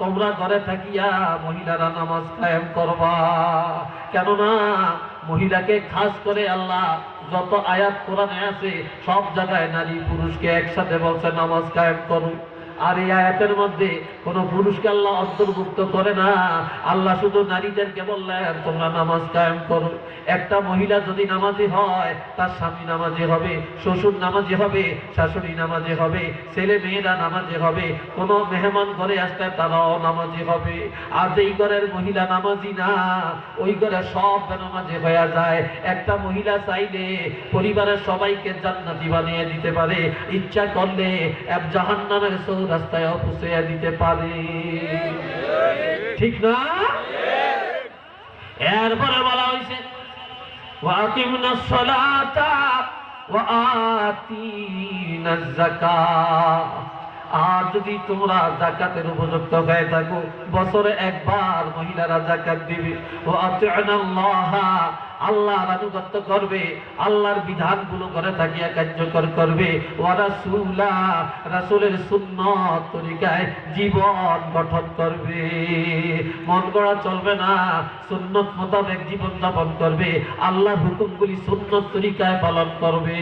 তোমরা ঘরে থাকিয়া মহিলারা নামাজ কায়েম করবা কেননা মহিলাকে খাস করে আল্লাহ যত আয়াত কোরআনে আছে সব জায়গায় নারী পুরুষকে একসাথে বলছে নামাজ কায়েম করো আর এই আয়াতের মধ্যে কোনো পুরুষকে আল্লাহ অন্তর্ভুক্ত করে না আল্লাহ শুধু নারীদেরকে বললেন তোমরা নামাজ কায়েম করো একটা মহিলা যদি নামাজি হয় তার স্বামী নামাজি হবে শ্বশুর নামাজি হবে শাশুড়ি নামাজি হবে ছেলে মেয়েরা নামাজি হবে কোনো মেহমান ঘরে আসলে তারাও নামাজি হবে আর যেই ঘরের মহিলা নামাজি না ওই ঘরে সব নামাজি হয়ে যায় একটা মহিলা চাইলে পরিবারের সবাইকে জান্নাতি বানিয়ে দিতে পারে ইচ্ছা করলে এক জাহান্নামের রাস্তায় পৌঁছে দিতে পারে ঠিক না এরপরে বলা হয়েছে ওয়াকিমনাস সালাতা ওয়া আতিনাজ যাকাত আর যদি তোমরা যাকাতের উপযুক্ত হয়ে থাকো বছরে একবার মহিলারা যাকাত দিবে ও আতিনাল্লাহ আল্লাহর আনুগত্য করবে আল্লাহর বিধানগুলো করে থাকিয়া কার্যকর করবে ওয়া রাসূলা রাসূলের সুন্নাত তরিকায় জীবন গঠন করবে মন গড়া চলবে না সুন্নাত মোতাবেক জীবন যাপন করবে আল্লাহর হুকুমগুলি সুন্নাত তরিকায় পালন করবে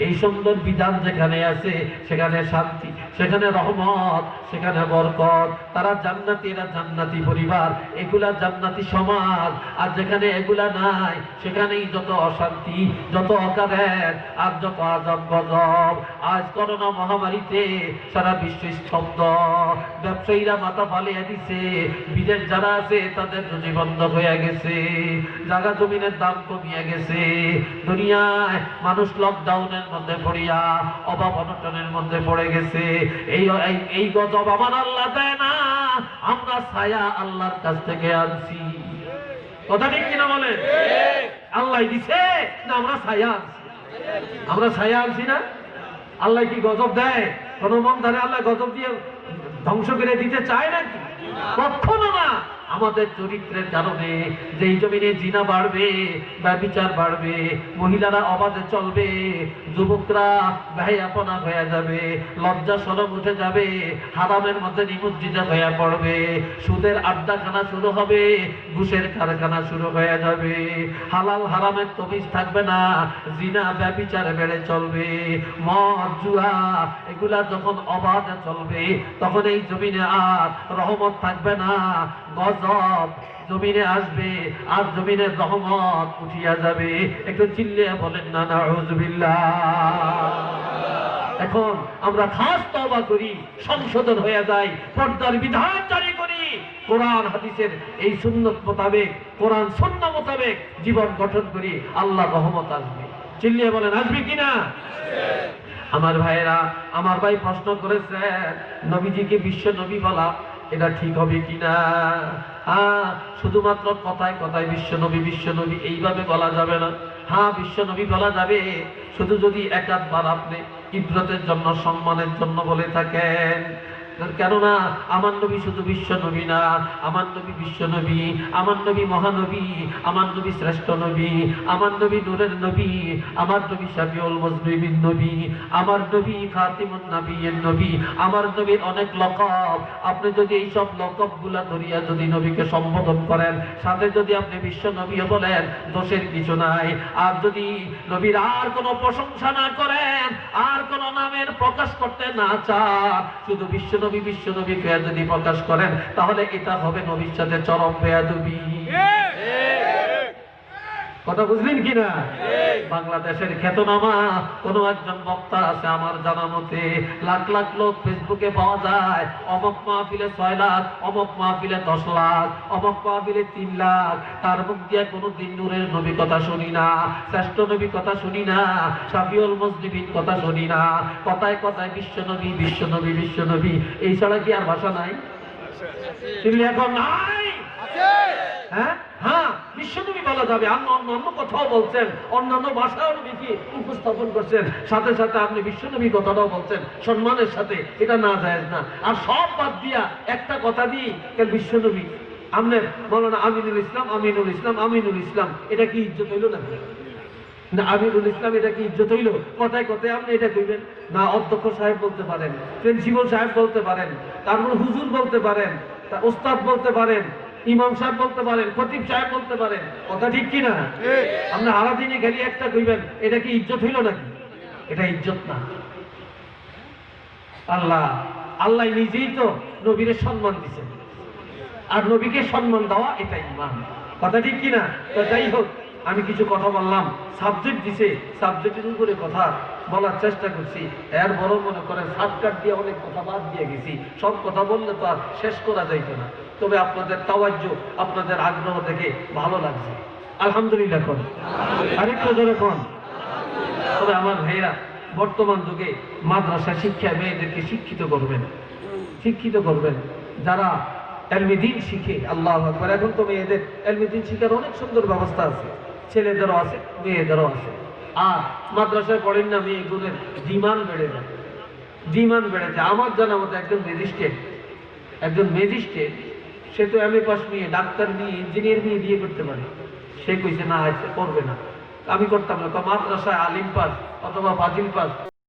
এই সুন্দর বিধান যেখানে আছে সেখানে শান্তি সেখানে রহমত, সেখানে বরকত। তারা জান্নাতি, এরা জান্নাতি পরিবার, এগুলা জান্নাতি সমাজ। আর যেখানে এগুলা নাই সেখানেই যত অশান্তি, যত অকারের, আর যত আজব গজব। আজ করোনা মহামারীতে সারা বিশ্ব স্তব্ধ, ব্যবসায়ীরা মাথা ফালিয়ে দিছে, বিদেশ যারা আছে তাদের রুজি বন্ধ হয়ে গেছে, জায়গা জমিনের দাম কমিয়ে গেছে। দুনিয়ায় মানুষ লকডাউনের মধ্যে পড়িয়া অভাব অনটনের মধ্যে পড়ে গেছে। এই গজব আমার আল্লাহ দেয় না, আমরা ছায়া আল্লাহর কাছ থেকে আনছি। কথা ঠিক কিনা বলেন? আল্লাহ দিছে না আমরা ছায়া আনছি? আমরা ছায়া আনছি না? আল্লাহ কি গজব দেয়? কোন মন ধারে আল্লাহ গজব দিয়ে ধ্বংস করে দিতে চায় নাকি? কখনো না। আমাদের চরিত্রের কারণে যেই জমিনে জিনা বাড়বে, ব্যভিচার বাড়বে, মহিলারা অবাধে চলবে, যুবকরা ব্যয়াপনা হয়ে যাবে, লজ্জা শরম উঠে যাবে, হারামের মধ্যে নিমজ্জিত হয়ে পড়বে, সুদের আড্ডাখানা শুরু হবে, ঘুষের কারখানা শুরু হয়ে যাবে, হালাল হারামের তমিজ থাকবে না, জিনা ব্যভিচার বেড়ে চলবে, মদ জুয়া এগুলা যখন অবাধে চলবে তখন এই জমিনে আর রহমত থাকবে না, গজব জমিনে আসবে, আর জমিনের রহমত উঠিয়া যাবে। একটু চিল্লিয়ে বলেন না নাউযুবিল্লাহ। এখন আমরা খাস তওবা করি, সংশোধন হয়ে যাই, পর্দার বিধান জারি করি, কোরআন হাদিসের এই সুন্নত মোতাবেক, কোরআন সুন্নাহ মোতাবেক জীবন গঠন করি, আল্লাহ রহমত আসবে। চিল্লিয়ে বলেন আসবে কিনা? আমার ভাইয়েরা, আমার ভাই প্রশ্ন করেছে নবীজিকে বিশ্ব নবী বলা এটা ঠিক হবে কিনা? হ্যাঁ, শুধুমাত্র কথায় কথায় বিশ্ব নবী এইভাবে বলা যাবে না। হ্যাঁ, বিশ্ব নবী বলা যাবে শুধু যদি একাধবার আপনি ইজ্জতের জন্য, সম্মানের জন্য বলে থাকেন। কেননা আমার নবী শুধু বিশ্ব নবী না, আমার নবী বিশ্ব নবী, আমার নবী মহানবী, আমার নবী শ্রেষ্ঠ নবী, আমার নবী নূরের নবী, আমার নবী শাফিউল মুজনিবিন নবী, আমার নবী খাতিমুন নবিয়্যিন নবী, আমার নবীর অনেক লকব। আপনি যদি এই সব লকবগুলা ধরিয়া যদি নবীকে সম্বোধন করেন, সাথে যদি আপনি বিশ্ব নবী বলেন, দোষের কিছু নাই। আর যদি নবীর আর কোনো প্রশংসা না করেন, আর কোনো নামের প্রকাশ করতে না চান, শুধু বিশ্ব নবী কে যদি প্রকাশ করেন, তাহলে এটা হবে নবীর সাথে চরম বেয়াদবি। কথা বুঝলেন কিনা? বাংলাদেশের খ্যাতনামা কোন একজন বক্তা আছে আমার জানা মতে, লাখ লাখ লোক ফেসবুকে পাওয়া যায়, অমুক মাহফিলে 6 লাখ, অমুক মাহফিলে 10 লাখ, অমুক মাহফিলে 3 লাখ। তার মুখ দিয়ে কোনোদিন নূরের নবী কথা শুনি না, শ্রেষ্ঠ নবী কথা শুনি না, শাফিউল মুজনিবিন কথা শুনি না। কথায় কথায় বিশ্ব নবী। এই ছাড়া কি আর ভাষা নাই? এখন নাই। হ্যাঁ হ্যাঁ, বিশ্বনবী বলা যাবে। অন্য কথাও বলছেন, অন্যান্য ভাষাও নবীকে উপস্থাপন করছেন, সাথে সাথে আপনি বিশ্বনবী কথাটাও বলছেন সম্মানের সাথে, এটা না জায়েজ না। আর সব বাদ দিয়া একটা কথা দিই, বিশ্বনবী আপনি বলো না আমিনুল ইসলাম, এটা কি ইজ্জত হইল না? আমিরুল ইসলাম এটা কি ইজ্জত হইল? কথায় কথায় আপনি এটা কইবেন না? অধ্যক্ষ সাহেব বলতে পারেন, প্রিন্সিপাল সাহেব বলতে পারেন, তারপর হুজুর বলতে পারেন, ওস্তাদ বলতে পারেন, ইমাম সাহেব বলতে পারেন, খতিব সাহেব বলতে পারেন। কথা ঠিক কিনা? আপনি আলাদিনে গেলে একটা কইবেন, এটা কি ইজ্জত হইল নাকি? এটা ইজ্জত না। আল্লাহ নিজেই তো নবীর সম্মান দিচ্ছেন, আর নবীকে সম্মান দেওয়া এটা ঈমান। কথা ঠিক কিনা? তো যাই হোক, আমি কিছু কথা বললাম, সাবজেক্ট দিছে, সাবজেক্টের উপরে কথা বলার চেষ্টা করছি। এর বড় মনে করেন সাবকাট দিয়ে অনেক কথা বাদ দিয়ে গেছি। সব কথা বললে তো আর শেষ করা যাইত না। তবে আপনাদের তাওয়াজ্জু, আপনাদের আগ্রহ দেখে ভালো লাগছে, আলহামদুলিল্লাহ। কোন আরেকটু জোরে কোন। তবে আমার ভাইয়েরা, বর্তমান যুগে মাদ্রাসা শিক্ষা মেয়েদেরকে শিক্ষিত করবেন, যারা এলমে দ্বীন শিখে। আল্লাহু আকবার। এখন তো মেয়েদের এলমে দ্বীন শিখার অনেক সুন্দর ব্যবস্থা আছে, ছেলেদেরও আছে, মেয়েদেরও আছে। আর মাদ্রাসায় পড়েন না, মেয়েগুলোর ডিমান্ড বেড়ে যায়। আমার জানা মতো একজন ম্যাজিস্ট্রেট, সে তো এমএ পাস নিয়ে, ডাক্তার নিয়ে, ইঞ্জিনিয়ার নিয়ে বিয়ে করতে পারে। সে কইছে না, করবে না। আমি করতাম না। মাদ্রাসায় আলিম পাস অথবা ফাজিল পাস